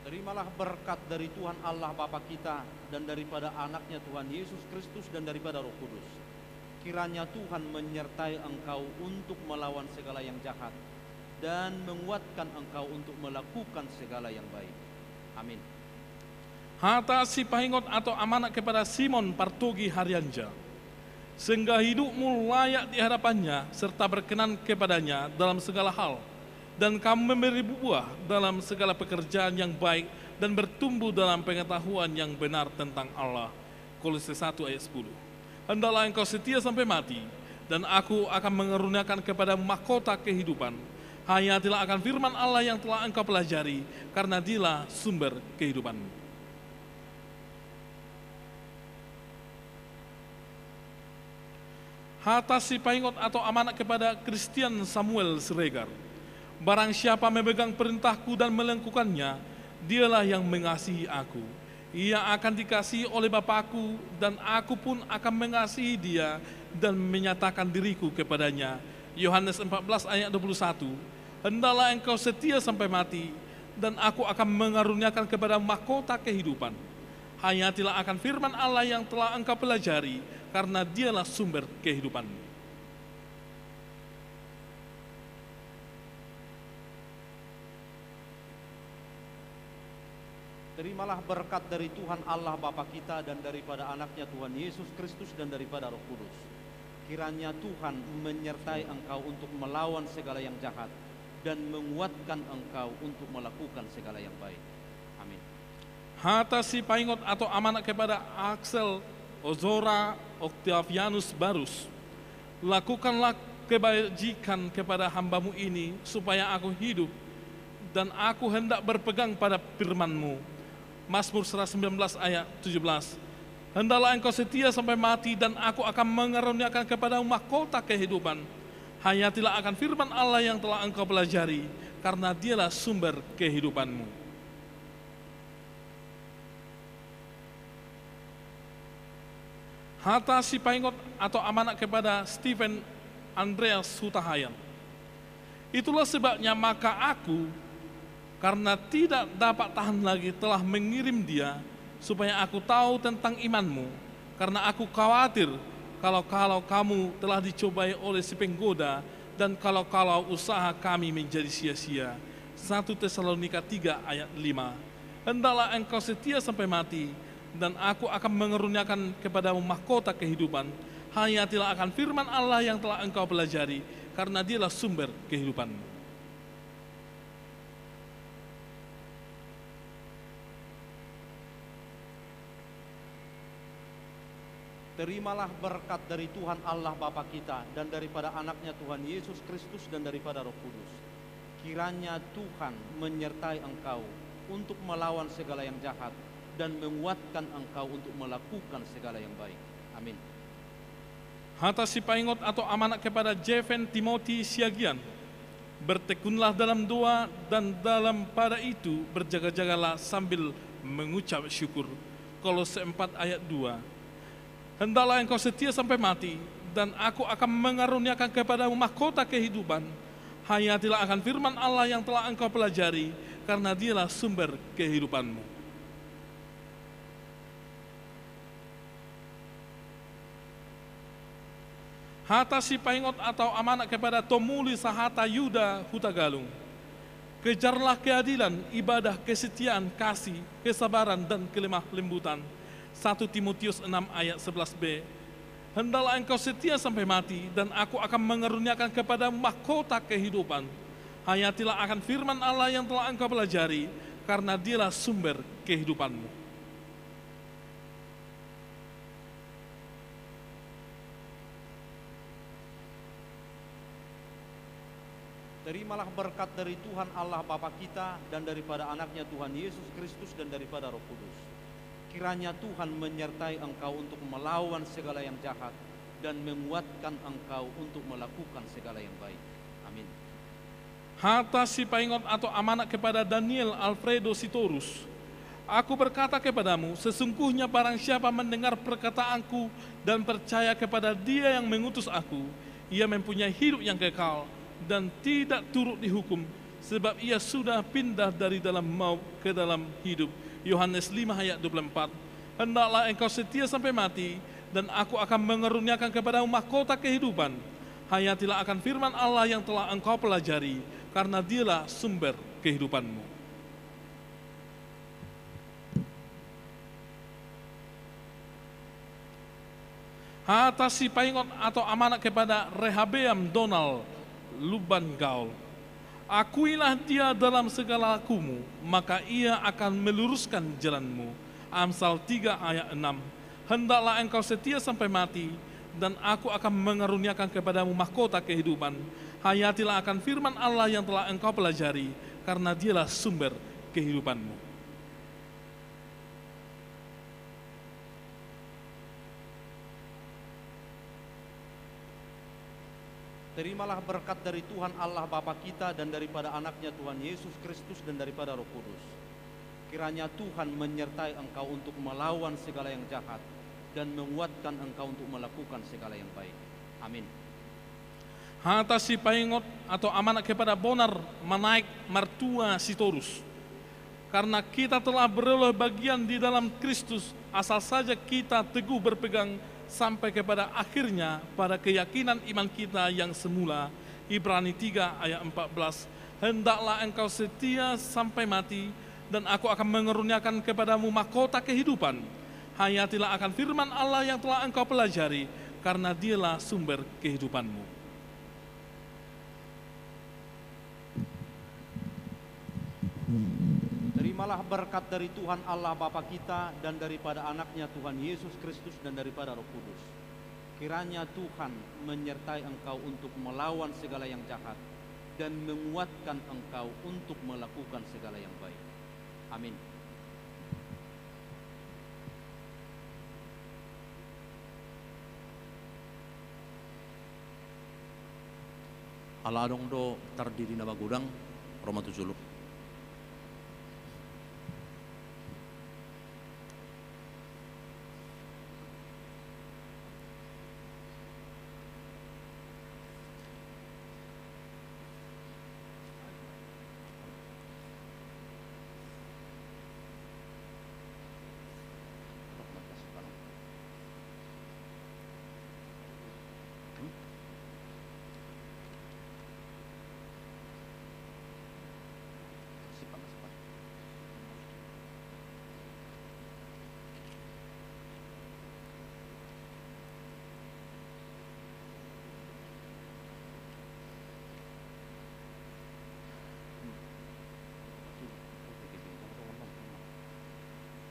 Speaker 1: Terimalah berkat dari Tuhan Allah Bapa kita dan daripada anaknya Tuhan Yesus Kristus dan daripada Roh Kudus. Kiranya Tuhan menyertai engkau untuk melawan segala yang jahat dan menguatkan engkau untuk melakukan segala yang baik. Amin.
Speaker 3: Hata si paingot atau amanat kepada Simon Partogi Haryanja. Sehingga hidupmu layak di hadapannya serta berkenan kepadanya dalam segala hal. Dan kamu memberi buah dalam segala pekerjaan yang baik dan bertumbuh dalam pengetahuan yang benar tentang Allah. Kolose 1 ayat 10. Hendaklah engkau setia sampai mati, dan aku akan mengaruniakan kepada mahkota kehidupan. Hayatilah akan firman Allah yang telah engkau pelajari, karena dialah sumber kehidupanmu. Hata si paingot atau amanat kepada Christian Samuel Siregar. Barang siapa memegang perintahku dan melakukannya, dialah yang mengasihi aku. Ia akan dikasihi oleh Bapakku, dan aku pun akan mengasihi dia dan menyatakan diriku kepadanya. Yohanes 14 ayat 21. Hendaklah engkau setia sampai mati, dan aku akan mengaruniakan kepada mahkota kehidupan. Hayatilah akan firman Allah yang telah engkau pelajari, karena dialah sumber kehidupanmu.
Speaker 1: Terimalah berkat dari Tuhan Allah Bapa kita dan daripada anaknya Tuhan Yesus Kristus dan daripada Roh Kudus. Kiranya Tuhan menyertai engkau untuk melawan segala yang jahat dan menguatkan engkau untuk melakukan segala yang baik. Amin.
Speaker 3: Hata si paingot atau amanat kepada Axel Ozora Octavianus Barus. Lakukanlah kebajikan kepada hambamu ini, supaya aku hidup dan aku hendak berpegang pada firman-Mu. Mazmur 119 ayat 17. Hendaklah engkau setia sampai mati, dan aku akan mengaruniakan kepadamu mahkota kehidupan. Hayatilah akan firman Allah yang telah engkau pelajari, karena dialah sumber kehidupanmu. Hata si paingot atau amanat kepada Stephen Andreas Hutahayan. Itulah sebabnya maka aku, karena tidak dapat tahan lagi, telah mengirim dia, supaya aku tahu tentang imanmu, karena aku khawatir kalau kamu telah dicobai oleh si penggoda, dan kalau usaha kami menjadi sia-sia. 1 Tesalonika 3 ayat 5. Hendaklah engkau setia sampai mati, dan aku akan mengaruniakan kepadamu mahkota kehidupan. Hayatilah akan firman Allah yang telah engkau pelajari, karena dialah sumber kehidupanmu.
Speaker 1: Terimalah berkat dari Tuhan Allah Bapa kita dan daripada anaknya Tuhan Yesus Kristus dan daripada Roh Kudus. Kiranya Tuhan menyertai engkau untuk melawan segala yang jahat dan menguatkan engkau untuk melakukan segala yang baik. Amin.
Speaker 3: Hata si paingot atau amanat kepada Jeven Timothy Siagian. Bertekunlah dalam doa, dan dalam pada itu berjaga-jagalah sambil mengucap syukur. Kolose 4 ayat 2. Hendaklah engkau setia sampai mati, dan aku akan mengaruniakan kepadamu mahkota kehidupan. Hayatilah akan firman Allah yang telah engkau pelajari, karena dialah sumber kehidupanmu. Hata si paingot atau amanat kepada Tomuli Sahata Yuda Hutagalung. Kejarlah keadilan, ibadah, kesetiaan, kasih, kesabaran, dan kelemah lembutan. 1 Timotius 6 ayat 11b. Hendaklah engkau setia sampai mati, dan aku akan mengaruniakan kepadamu mahkota kehidupan. Hayatilah akan firman Allah yang telah engkau pelajari, karena dialah sumber kehidupanmu.
Speaker 1: Terimalah berkat dari Tuhan Allah Bapa kita dan daripada anaknya Tuhan Yesus Kristus dan daripada Roh Kudus. Kiranya Tuhan menyertai engkau untuk melawan segala yang jahat dan menguatkan engkau untuk melakukan segala yang baik. Amin.
Speaker 3: Hata si paingot atau amanat kepada Daniel Alfredo Sitorus. Aku berkata kepadamu, sesungguhnya barang siapa mendengar perkataanku dan percaya kepada Dia yang mengutus aku, ia mempunyai hidup yang kekal dan tidak turut dihukum, sebab ia sudah pindah dari dalam maut ke dalam hidup. Yohanes 5 ayat 24. Hendaklah engkau setia sampai mati, dan aku akan mengaruniakan kepadamu mahkota kehidupan. Hayatilah akan firman Allah yang telah engkau pelajari, karena dialah sumber kehidupanmu. Hata si paingot atau amanat kepada Rehabeam Donald Luban Gaul. Akuilah dia dalam segala lakumu, maka ia akan meluruskan jalanmu. Amsal 3 ayat 6. Hendaklah engkau setia sampai mati, dan aku akan mengaruniakan kepadamu mahkota kehidupan. Hayatilah akan firman Allah yang telah engkau pelajari, karena dialah sumber kehidupanmu.
Speaker 1: Terimalah berkat dari Tuhan Allah Bapa kita dan daripada anaknya Tuhan Yesus Kristus dan daripada Roh Kudus. Kiranya Tuhan menyertai engkau untuk melawan segala yang jahat dan menguatkan engkau untuk melakukan segala yang baik. Amin.
Speaker 3: Hata si paingot atau amanat kepada Bonar Manaik Martua Sitorus. Karena kita telah beroleh bagian di dalam Kristus, asal saja kita teguh berpegang sampai kepada akhirnya pada keyakinan iman kita yang semula. Ibrani 3 ayat 14. Hendaklah engkau setia sampai mati, dan aku akan mengaruniakan kepadamu mahkota kehidupan. Hayatilah akan firman Allah yang telah engkau pelajari, karena dialah sumber kehidupanmu.
Speaker 1: Terimalah berkat dari Tuhan Allah Bapa kita dan daripada anaknya Tuhan Yesus Kristus dan daripada Roh Kudus. Kiranya Tuhan menyertai engkau untuk melawan segala yang jahat dan menguatkan engkau untuk melakukan segala yang baik. Amin. Ala adong do tardiri na bagudang Roma 7.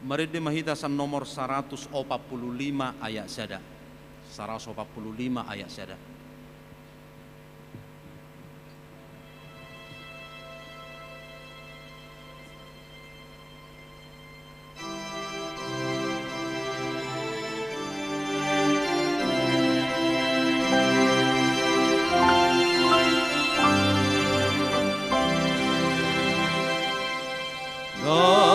Speaker 1: Mari dimahitasan nomor 145 ayat sada. 145 ayat sada.
Speaker 4: Allah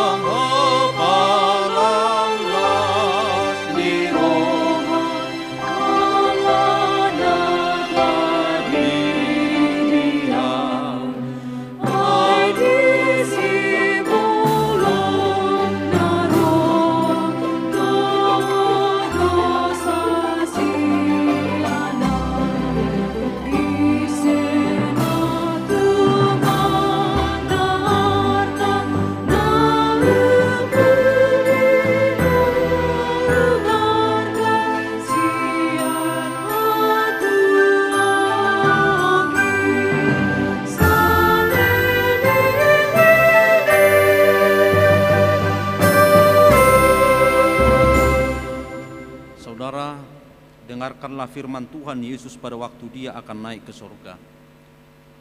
Speaker 1: dengarkanlah firman Tuhan Yesus pada waktu dia akan naik ke surga.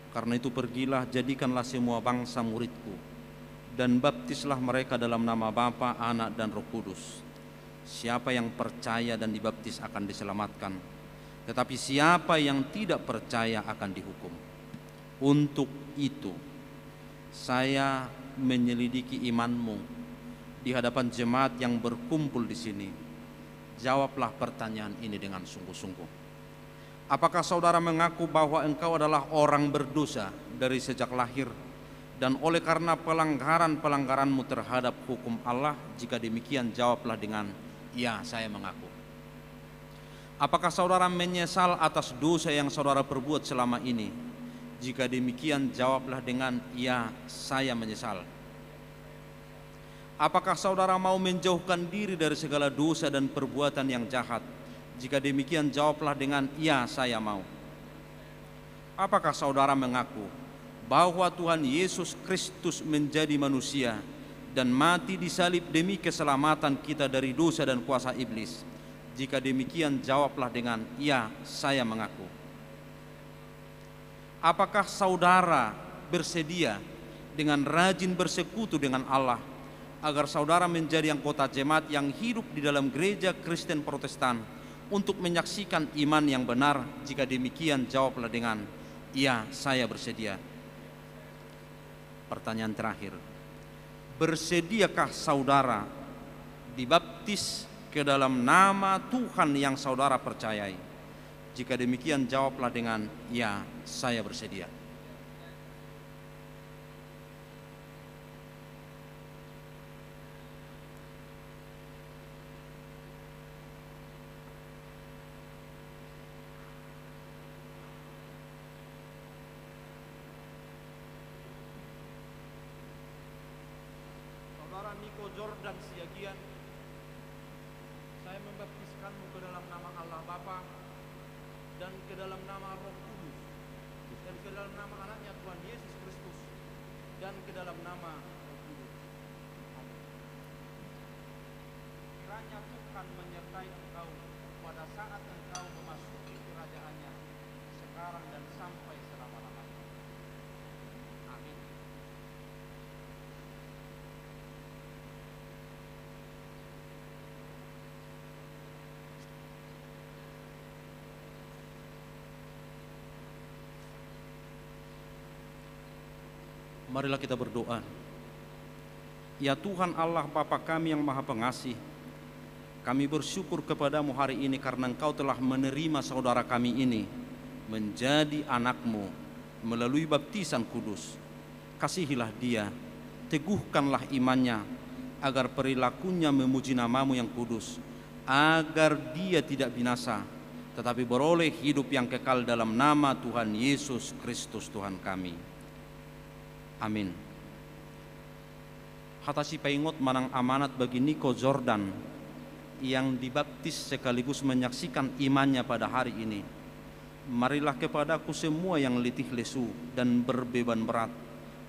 Speaker 1: Karena itu pergilah, jadikanlah semua bangsa muridku, dan baptislah mereka dalam nama Bapa, Anak, dan Roh Kudus. Siapa yang percaya dan dibaptis akan diselamatkan, tetapi siapa yang tidak percaya akan dihukum. Untuk itu saya menyelidiki imanmu di hadapan jemaat yang berkumpul di sini. Jawablah pertanyaan ini dengan sungguh-sungguh. Apakah saudara mengaku bahwa engkau adalah orang berdosa dari sejak lahir, dan oleh karena pelanggaran-pelanggaranmu terhadap hukum Allah? Jika demikian, jawablah dengan ya, saya mengaku. Apakah saudara menyesal atas dosa yang saudara perbuat selama ini? Jika demikian, jawablah dengan ya, saya menyesal. Apakah saudara mau menjauhkan diri dari segala dosa dan perbuatan yang jahat? Jika demikian, jawablah dengan ya, saya mau. Apakah saudara mengaku bahwa Tuhan Yesus Kristus menjadi manusia dan mati di salib demi keselamatan kita dari dosa dan kuasa iblis? Jika demikian, jawablah dengan ya, saya mengaku. Apakah saudara bersedia dengan rajin bersekutu dengan Allah agar saudara menjadi anggota jemaat yang hidup di dalam gereja Kristen Protestan untuk menyaksikan iman yang benar? Jika demikian, jawablah dengan ya, saya bersedia. Pertanyaan terakhir, bersediakah saudara dibaptis ke dalam nama Tuhan yang saudara percayai? Jika demikian, jawablah dengan ya, saya bersedia. Saudara Niko Jordan Siagian, saya membaptiskanmu ke dalam nama Allah Bapa dan ke dalam nama Roh Kudus dan ke dalam nama anaknya Tuhan Yesus Kristus dan ke dalam nama Roh Kudus. Amin. Kiranya Tuhan menyertai engkau pada saat engkau memasuki kerajaannya sekarang dan sampai selama-lamanya. Amin. Marilah kita berdoa. Ya Tuhan Allah Bapa kami yang Maha Pengasih, kami bersyukur kepadamu hari ini karena Engkau telah menerima saudara kami ini menjadi anak-Mu melalui baptisan kudus. Kasihilah dia, teguhkanlah imannya, agar perilakunya memuji nama-Mu yang kudus, agar dia tidak binasa, tetapi beroleh hidup yang kekal dalam nama Tuhan Yesus Kristus Tuhan kami. Amin. Hatasi paingot manang amanat bagi Niko Jordan yang dibaptis sekaligus menyaksikan imannya pada hari ini. Marilah kepadaku semua yang letih lesu dan berbeban berat,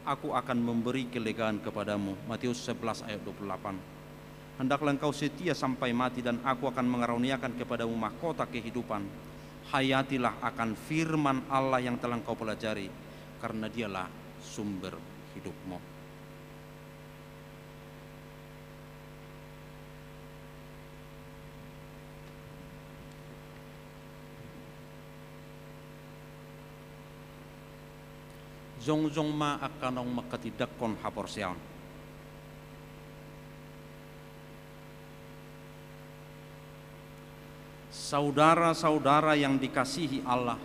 Speaker 1: aku akan memberi kelegaan kepadamu. Matius 11 ayat 28. Hendaklah engkau setia sampai mati dan aku akan mengaruniakan kepadamu mahkota kehidupan. Hayatilah akan firman Allah yang telah engkau pelajari, karena dialah sumber hidupmu. Zongjong ma akanong makatidakon haporsiaon. Saudara-saudara yang dikasihi Allah,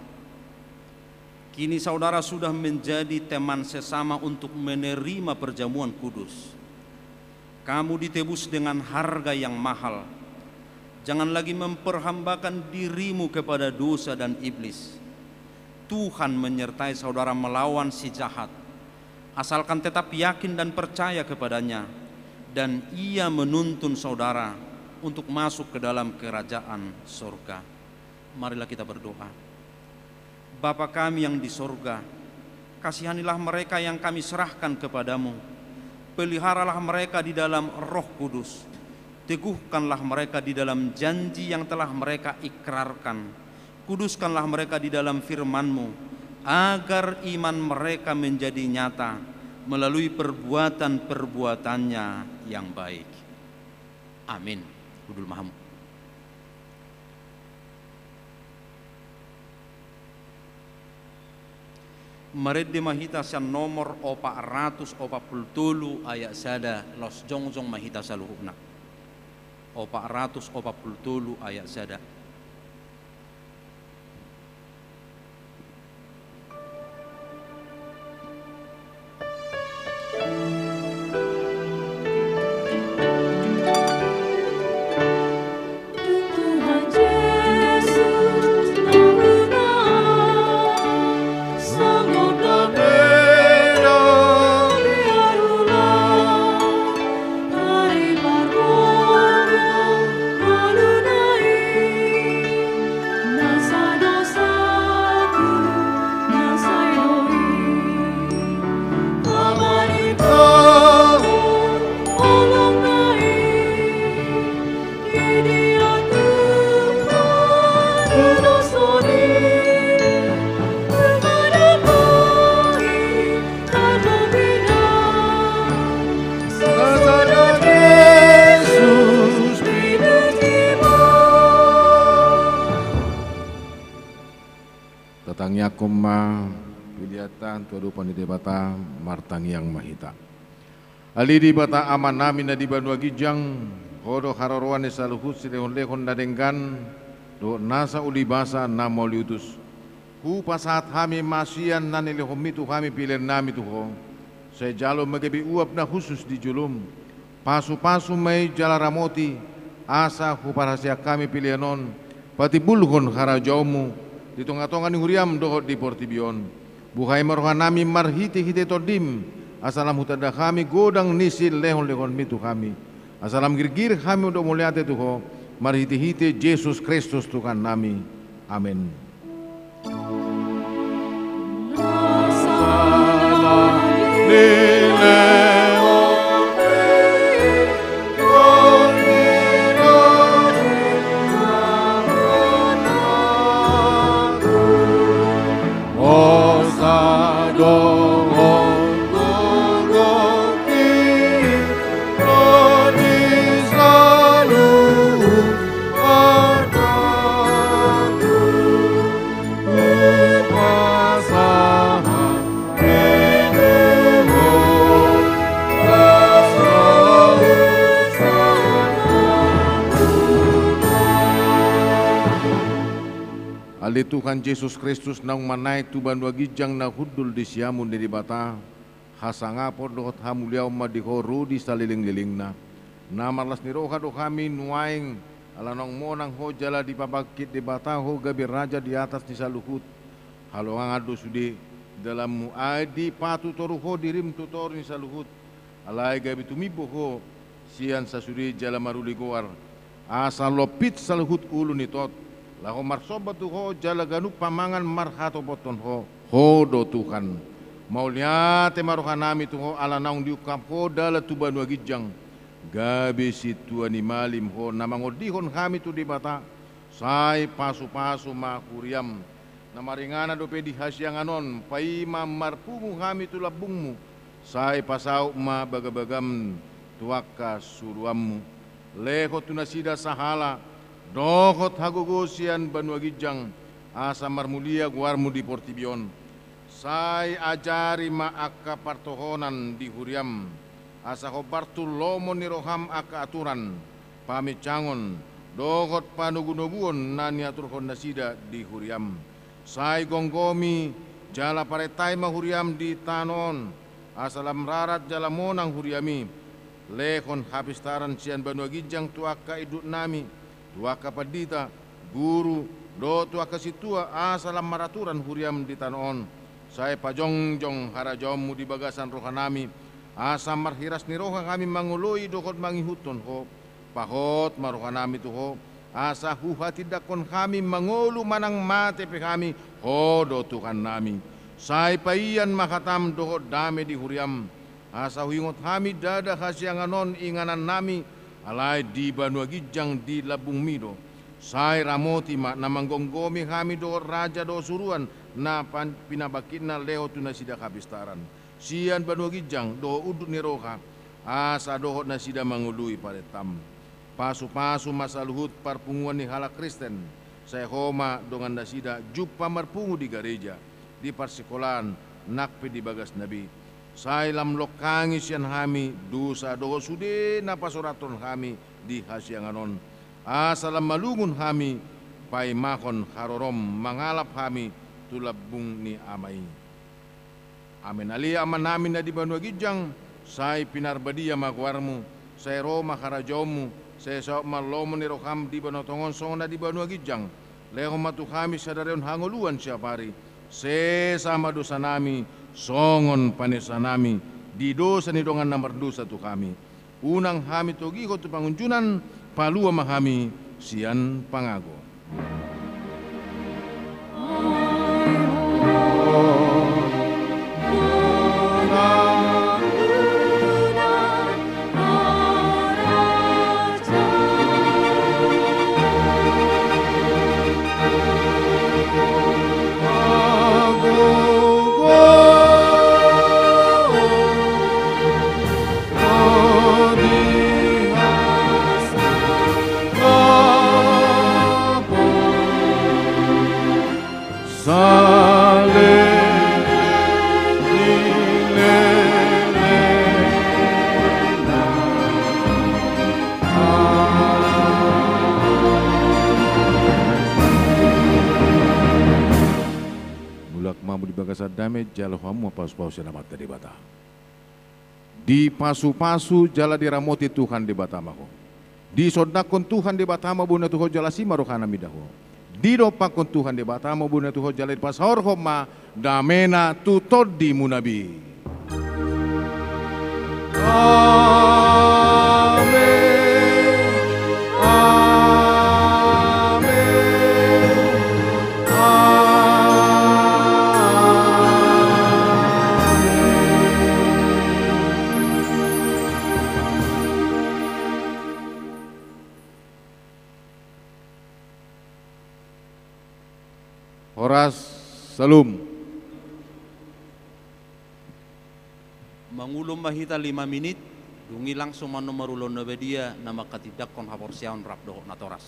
Speaker 1: kini saudara sudah menjadi teman sesama untuk menerima perjamuan kudus. Kamu ditebus dengan harga yang mahal. Jangan lagi memperhambakan dirimu kepada dosa dan iblis. Tuhan menyertai saudara melawan si jahat, asalkan tetap yakin dan percaya kepadanya, dan Ia menuntun saudara untuk masuk ke dalam kerajaan surga. Marilah kita berdoa. Bapa kami yang di surga, kasihanilah mereka yang kami serahkan kepadamu. Peliharalah mereka di dalam Roh Kudus, Teguhkanlah mereka di dalam janji yang telah mereka ikrarkan. Kuduskanlah mereka di dalam firman-Mu, agar iman mereka menjadi nyata melalui perbuatan-perbuatannya yang baik. Amin. Hudul Mahamu. Marede mahita sa nomor 447 ayat sada los jongjong mahita saluhuna. 447 ayat sada.
Speaker 2: Tatangnya koma piliatan tuadupan di debata martang yang mahita. Ali di bata aman nami na di banua gijang hodo hararuan ni saluhut si lehon dadenggan do nasa uli basa na moliutus. Ku pasat kami masian na nilehom itu kami pilih nami tuho. Saya jalo magabi uap na khusus di julum. Pasu-pasu may jalaramoti asa ku parasya kami pilih non. Pati bulhon harajomu. Di tonga-tonga ni huriam dohot di portibion. Buhay maruhan nami marhiti-hiti todim. Asalam hutada kami godang nisil lehon-lehon mitu kami. Asalam girgir kami untuk muliate tuho. Marhiti-hiti Yesus Kristus Tuhan nami. Amin. Ali Tuhan Yesus Kristus nang manai tuban wagijang na hudul di siamun di bata hasangapor dohot hamuliaw madihoru di saliling-liling na namarlas ni roha do kami nuaing alanong monang ho jala di pabakit di bata ho gabi raja di atas di saluhut halongang ado sudi dalam muadi patu toru ho dirim tutor ni saluhut alai gabi tumibo ho sian sasudi jala maruli goar asa lopit saluhut ulu ni tot laho marsobat tu ho jala ganu pamangan marhato boton ho do Tuhan mau liate maruhan nami tu ho ala naung diukam ho dala tuban wagijang gabi situ animalim ho namangodihon kami tu di bata sai pasu-pasu makuriam namaringana do pedi hasyanganon paima marpumu kami tu labungmu sai pasau ma bagabagam tuaka suruammu leho tunasida sahala dohot hagogosian banuagijang asa marmulia guarmu di portibion sai ajari ma akka partohonan di huriam asa hobartul lomo ni roham akka aturan pamicangon dohot panugunoguon nani aturhon nasida di huriam sai gonggomi jala paretai ma huriam di tanon asalam rarat jala monang huriami lehon hapistaran sian banuagijang tuaka idut nami tuaka padita guru do tuaka situa asalam maraturan huriam di tanon saya pajongjong harajomu di bagasan rohanami asam marhiras ni roha kami mangului dokot mangihuton ho pahot marohanami tu ho asa huha tidakon kami mangulu manang mate pe kami ho do Tuhan nami sai paian makatam dokot dame di huriam asa huingot kami dada hasyanganon inganan nami alai di Banua Gijang di Labung Mido. Sai ramoti ma na manggonggomi kami do raja do suruan na pinabakina leo tu nasida kabistaran. Sian Banua Gijang do udut niroka asa dohot na sida mangului paretam. Pasu-pasu masa luhut parpunguan ni hala Kristen. Saya homa dengan nasida jumpa marpungu di gereja di persikolan nakpe di bagas nabi. Saya lam lokangi sian kami dosa doho sude na pasuraton kami di hasianganon. Asalam malungun kami pai makon harorom mangalap kami tulabung ni amai. Amin alia aman namin na di Banua Gijang. Saya pinarbadia magwarmu. Saya roma karajomu. Saya sa malomo ni rokam di Banua Tongon sona di Banua Gijang. Leho matu kami sadarion hangoluan siap hari. Sesama dosa nami songon panesa nami di dosa ni dongan nomor dosa tu kami. Unang kami togi ko tu pangunjunan palua mahami sian pangago. Dame jalo hamu pasu-pasu na mata di bata. Di pasu-pasu jala diramoti Tuhan di batamako. Di sodakon Tuhan di batama buna tuho jala si marokana midaho. Di dopakon Tuhan di batama buna tuho jala di pasahor homa damena tutod di munabi. Amen. Horas Salum.
Speaker 1: Mangulum mahita 5 menit, dungi langsung manumarulon na bedia na makatidak kon haporsiaon rap dohok na toras.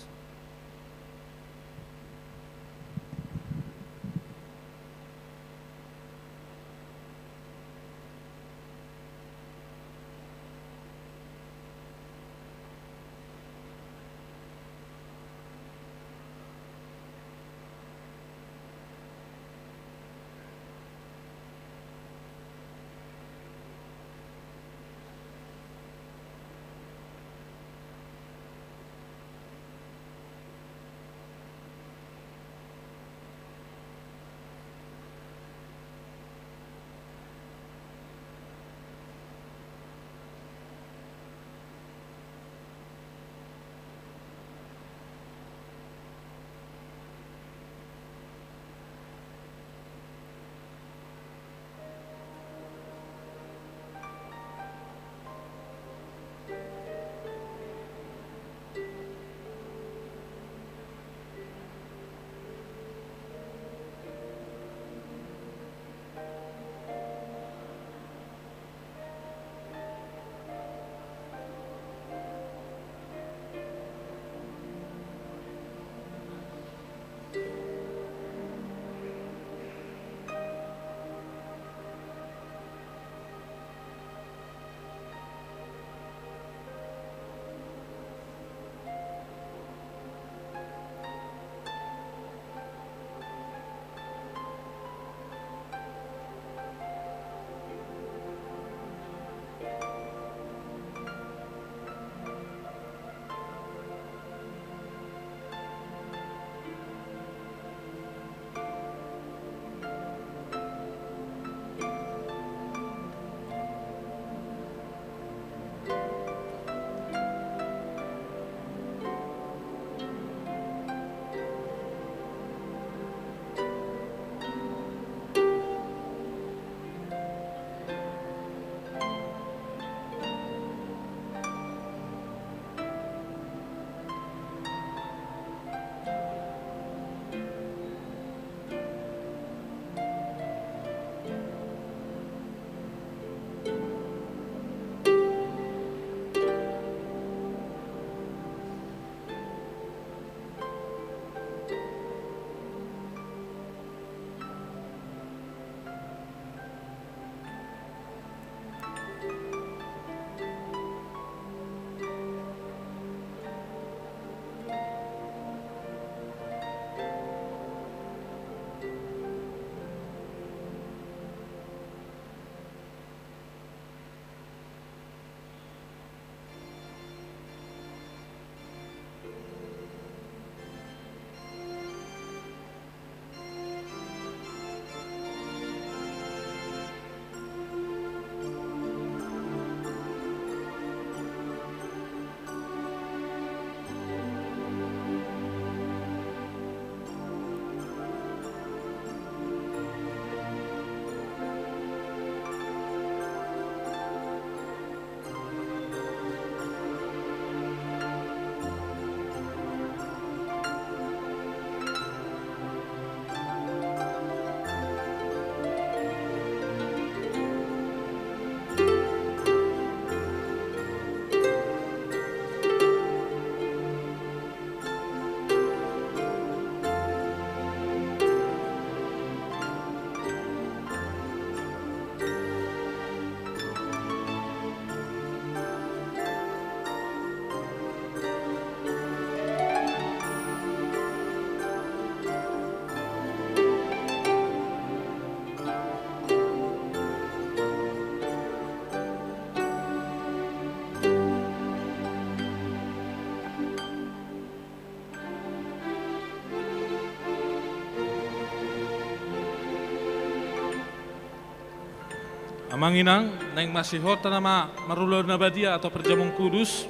Speaker 3: Amanginang neng masihot nama marulo na badia atau perjamuan kudus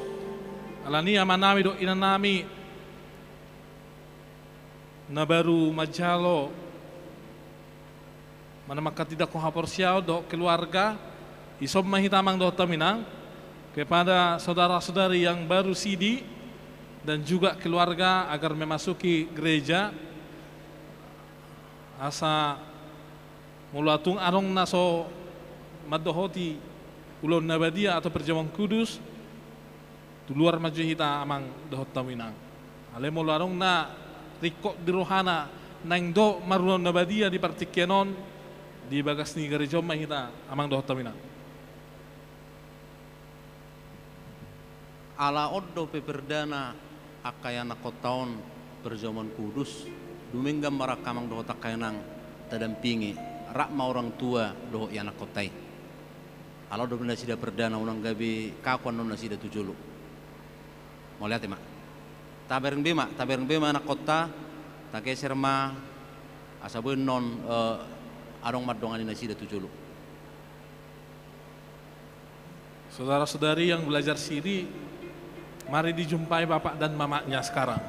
Speaker 3: alani amanami do inanami na baru majalo mana maka tidak ko haporsiao do keluarga isob mahitamang do taminang kepada saudara-saudari yang baru sidi dan juga keluarga agar memasuki gereja asa mulatung arong naso madohoti ulon nabadia atau perjamuan kudus tu luar maju hita amang dohot taminang ale mularong na riko di rohana nang do marulon nabadia di partikienon di bagas ni gereja mahita amang dohot taminang
Speaker 1: ala oddo peperdana akayana kotaon perjamuan kudus duminggam marakamang dohot akayanang tadampingi rakma orang tua dohot yana kotai. Kalau do benda sida perdana unang gabi kakuan nona sida tujulu. Mau lihat ya mak? Tabereng bema anak kota, take serma asabuin non arong madongan ina sida tujulu.
Speaker 3: Saudara-saudari yang belajar siri, mari dijumpai bapak dan mamanya sekarang.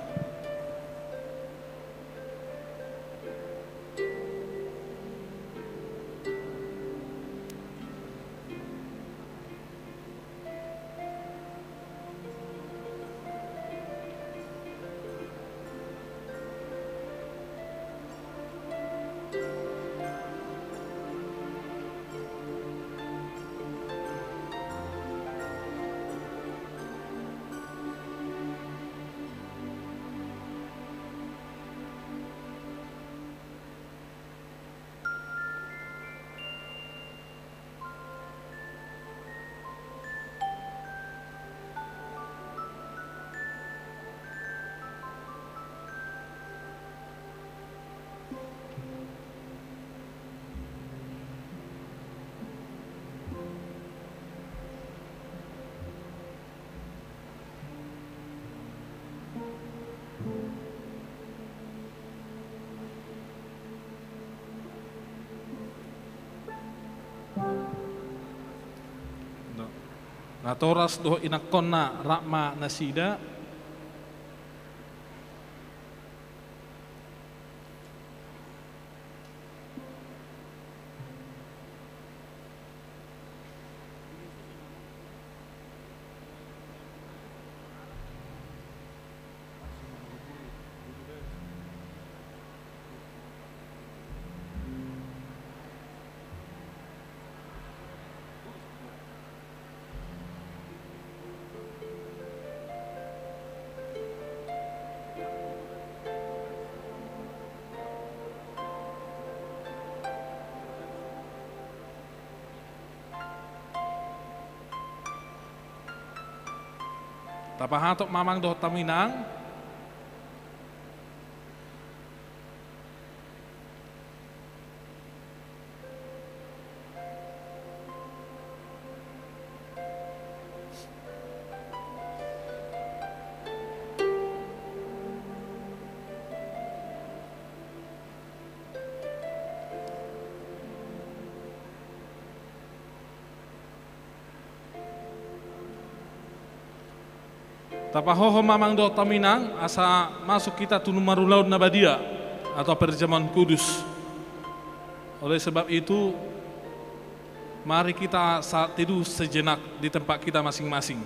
Speaker 3: Natoras doh inakonna rakma nasida tapahatok mamang doh taminang tapahoho mamang do taminang asa masuk kita tunu marulaud nabadia atau perjamuan kudus. Oleh sebab itu mari kita saat teduh sejenak di tempat kita masing-masing.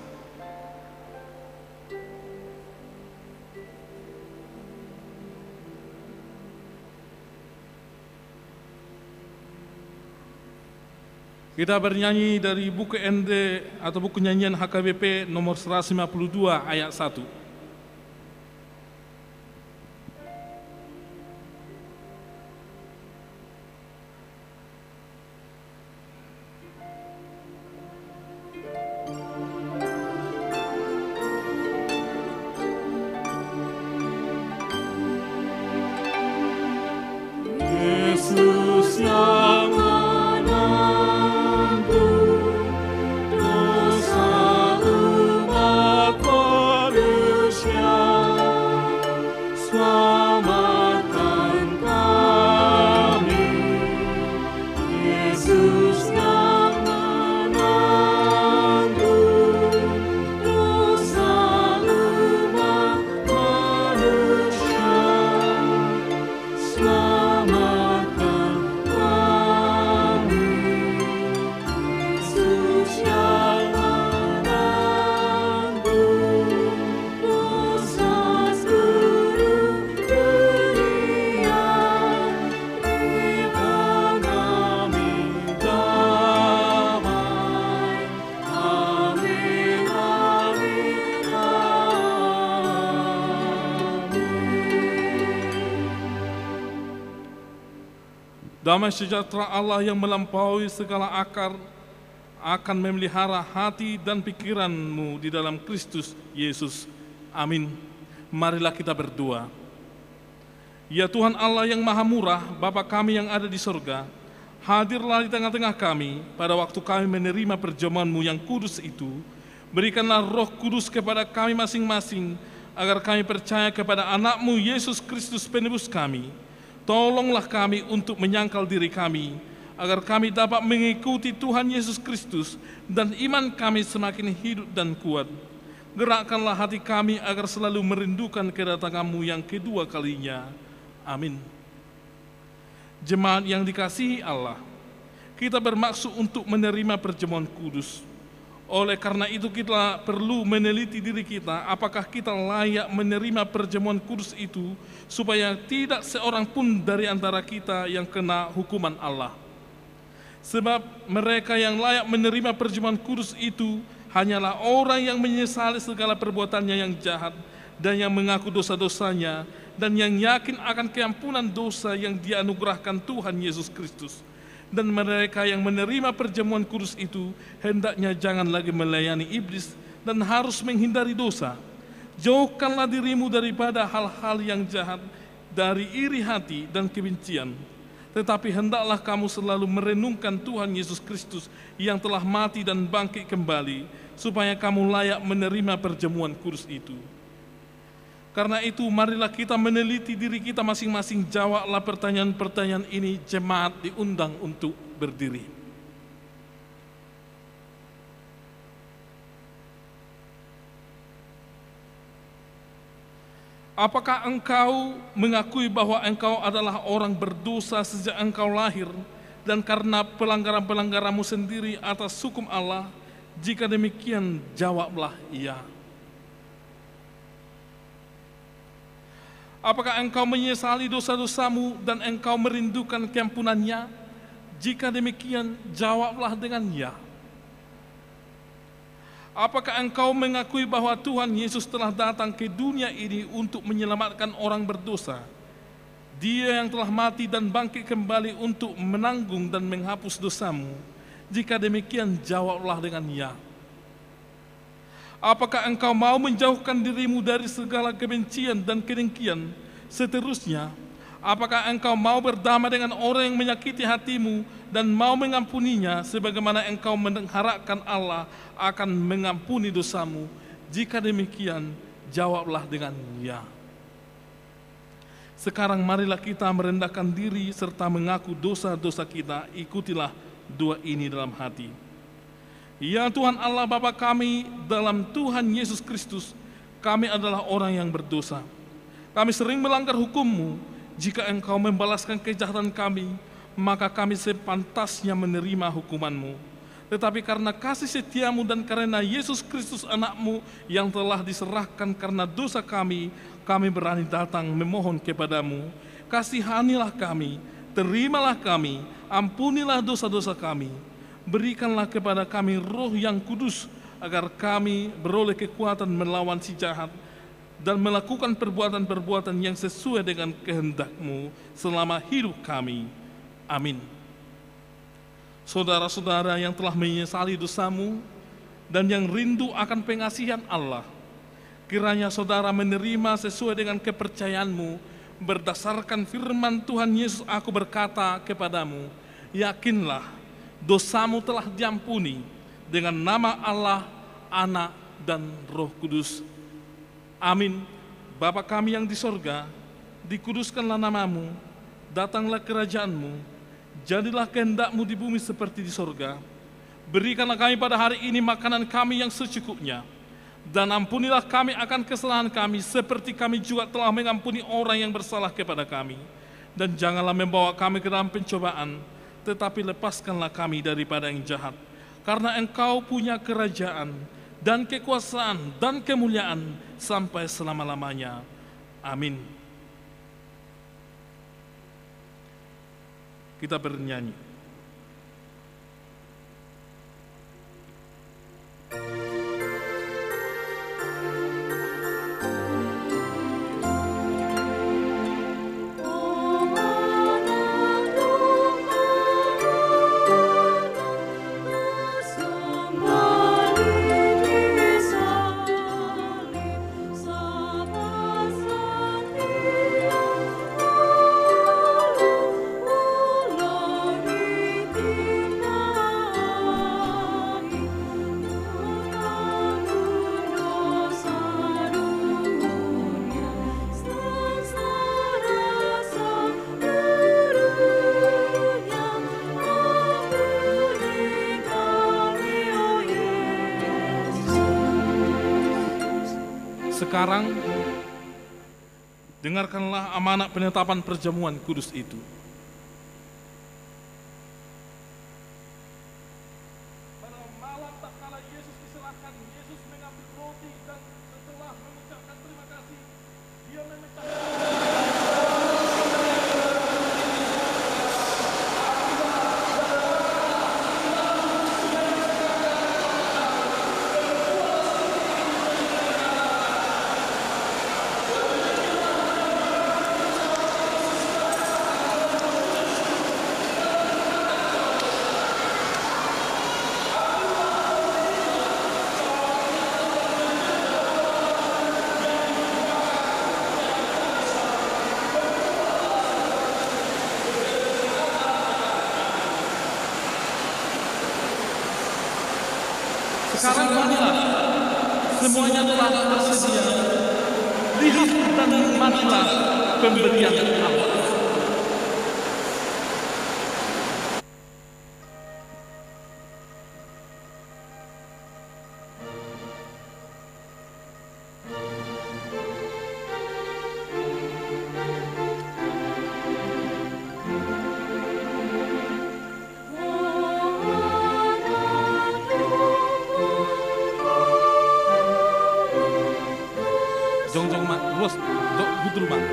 Speaker 3: Kita bernyanyi dari buku ND atau buku nyanyian HKBP nomor 152 ayat 1.
Speaker 4: Yesus yang Yesus yang
Speaker 3: Damai sejahtera Allah yang melampaui segala akar akan memelihara hati dan pikiranmu di dalam Kristus Yesus. Amin. Marilah kita berdoa. Ya Tuhan Allah yang maha murah, Bapa kami yang ada di sorga, hadirlah di tengah-tengah kami pada waktu kami menerima perjamuan-Mu yang kudus itu. Berikanlah Roh Kudus kepada kami masing-masing, agar kami percaya kepada anak-Mu Yesus Kristus penebus kami. Tolonglah kami untuk menyangkal diri kami, agar kami dapat mengikuti Tuhan Yesus Kristus dan iman kami semakin hidup dan kuat. Gerakkanlah hati kami agar selalu merindukan kedatangan-Mu yang kedua kalinya. Amin. Jemaat yang dikasihi Allah, kita bermaksud untuk menerima perjamuan kudus. Oleh karena itu kita perlu meneliti diri kita, apakah kita layak menerima perjamuan kudus itu, supaya tidak seorang pun dari antara kita yang kena hukuman Allah. Sebab mereka yang layak menerima perjamuan kudus itu hanyalah orang yang menyesali segala perbuatannya yang jahat, dan yang mengaku dosa-dosanya, dan yang yakin akan keampunan dosa yang dianugerahkan Tuhan Yesus Kristus. Dan mereka yang menerima perjamuan kudus itu hendaknya jangan lagi melayani iblis dan harus menghindari dosa. Jauhkanlah dirimu daripada hal-hal yang jahat, dari iri hati dan kebencian. Tetapi hendaklah kamu selalu merenungkan Tuhan Yesus Kristus yang telah mati dan bangkit kembali, supaya kamu layak menerima perjamuan kudus itu. Karena itu, marilah kita meneliti diri kita masing-masing. Jawablah pertanyaan-pertanyaan ini. Jemaat diundang untuk berdiri. Apakah engkau mengakui bahwa engkau adalah orang berdosa sejak engkau lahir, dan karena pelanggaran-pelanggaranmu sendiri atas hukum Allah? Jika demikian, jawablah iya. Apakah engkau menyesali dosa-dosamu dan engkau merindukan keampunannya? Jika demikian, jawablah dengan ya. Apakah engkau mengakui bahwa Tuhan Yesus telah datang ke dunia ini untuk menyelamatkan orang berdosa? Dia yang telah mati dan bangkit kembali untuk menanggung dan menghapus dosamu. Jika demikian, jawablah dengan ya. Apakah engkau mau menjauhkan dirimu dari segala kebencian dan kedengkian? Seterusnya, apakah engkau mau berdamai dengan orang yang menyakiti hatimu dan mau mengampuninya sebagaimana engkau mengharapkan Allah akan mengampuni dosamu? Jika demikian, jawablah dengan ya. Sekarang marilah kita merendahkan diri serta mengaku dosa-dosa kita. Ikutilah doa ini dalam hati. Ya Tuhan Allah Bapa kami, dalam Tuhan Yesus Kristus, kami adalah orang yang berdosa. Kami sering melanggar hukum-Mu. Jika Engkau membalaskan kejahatan kami, maka kami sepantasnya menerima hukuman-Mu. Tetapi karena kasih setia-Mu dan karena Yesus Kristus anak-Mu yang telah diserahkan karena dosa kami, kami berani datang memohon kepada-Mu. Kasihanilah kami, terimalah kami, ampunilah dosa-dosa kami. Berikanlah kepada kami Roh yang kudus, agar kami beroleh kekuatan melawan si jahat dan melakukan perbuatan-perbuatan yang sesuai dengan kehendak-Mu selama hidup kami. Amin. Saudara-saudara yang telah menyesali dosamu dan yang rindu akan pengasihan Allah, kiranya saudara menerima sesuai dengan kepercayaanmu berdasarkan firman Tuhan Yesus. Aku berkata kepadamu, yakinlah, dosamu telah diampuni dengan nama Allah, Anak, dan Roh Kudus. Amin. Bapa kami yang di sorga, dikuduskanlah namamu, datanglah kerajaanmu, jadilah kehendak-Mu di bumi seperti di sorga. Berikanlah kami pada hari ini makanan kami yang secukupnya, dan ampunilah kami akan kesalahan kami, seperti kami juga telah mengampuni orang yang bersalah kepada kami. Dan janganlah membawa kami ke dalam pencobaan, tetapi lepaskanlah kami daripada yang jahat. Karena Engkau punya kerajaan dan kekuasaan dan kemuliaan sampai selama-lamanya. Amin. Kita bernyanyi. Sekarang, dengarkanlah amanat penetapan perjamuan kudus itu. Pada malam tak kala Yesus diserahkan, Yesus mengambil roti dan setelah mengucapkan terima kasih, dia memecahkan. Sekarang marilah, semuanya telah tersedia. Lihat dan nikmatilah pemberian Allah. Jong mak, luas, gudul mak.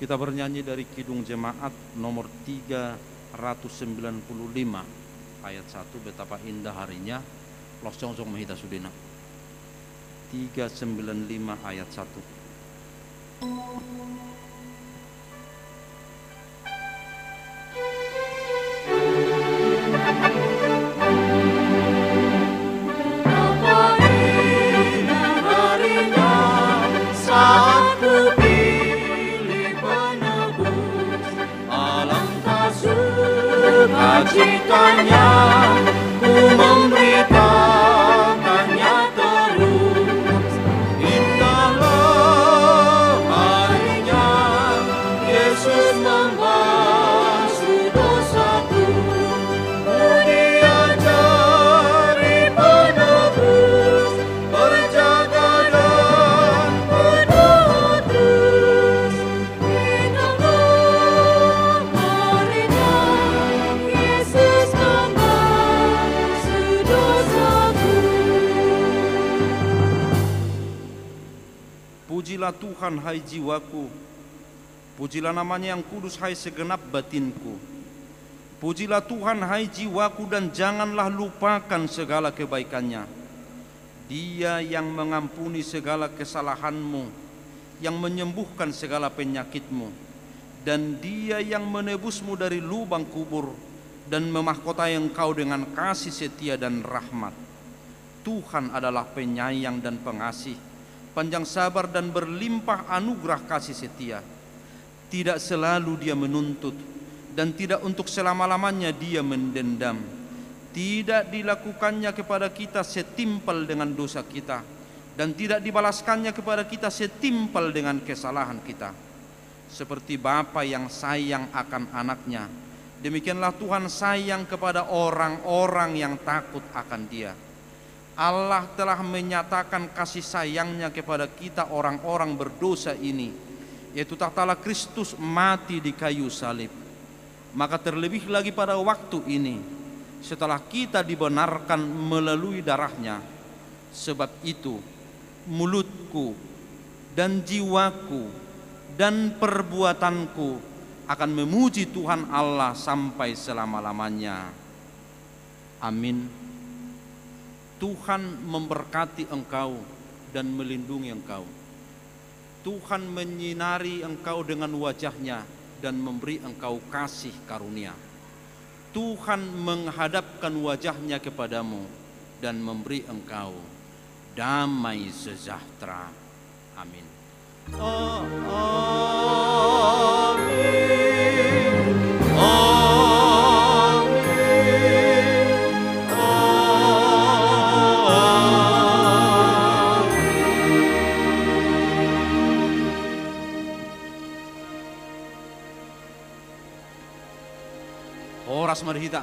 Speaker 1: Kita bernyanyi dari Kidung Jemaat nomor 395 ayat 1, betapa indah harinya. Los Jongsong Mahita Sudena 395 ayat 1.
Speaker 4: Citanya ku memberitakannya terus, indahlah harinya Yesus membasuh dosaku, ku diajari penebus, berjaga dan berdoa terus, indahlah harinya Yesus membasuh dosaku.
Speaker 1: Pujilah Tuhan hai jiwaku, pujilah namanya yang kudus hai segenap batinku. Pujilah Tuhan hai jiwaku dan janganlah lupakan segala kebaikannya. Dia yang mengampuni segala kesalahanmu, yang menyembuhkan segala penyakitmu, dan Dia yang menebusmu dari lubang kubur dan memahkotai engkau dengan kasih setia dan rahmat. Tuhan adalah penyayang dan pengasih, panjang sabar dan berlimpah anugerah kasih setia. Tidak selalu Dia menuntut, dan tidak untuk selama-lamanya Dia mendendam. Tidak dilakukannya kepada kita setimpal dengan dosa kita, dan tidak dibalaskannya kepada kita setimpal dengan kesalahan kita. Seperti bapa yang sayang akan anaknya, demikianlah Tuhan sayang kepada orang-orang yang takut akan Dia. Allah telah menyatakan kasih sayangnya kepada kita orang-orang berdosa ini, yaitu tatkala Kristus mati di kayu salib. Maka terlebih lagi pada waktu ini, setelah kita dibenarkan melalui darahnya. Sebab itu mulutku dan jiwaku dan perbuatanku akan memuji Tuhan Allah sampai selama-lamanya. Amin. Tuhan memberkati engkau dan melindungi engkau. Tuhan menyinari engkau dengan wajah-Nya dan memberi engkau kasih karunia. Tuhan menghadapkan wajah-Nya kepadamu dan memberi engkau damai sejahtera. Amin. Horas Marhita.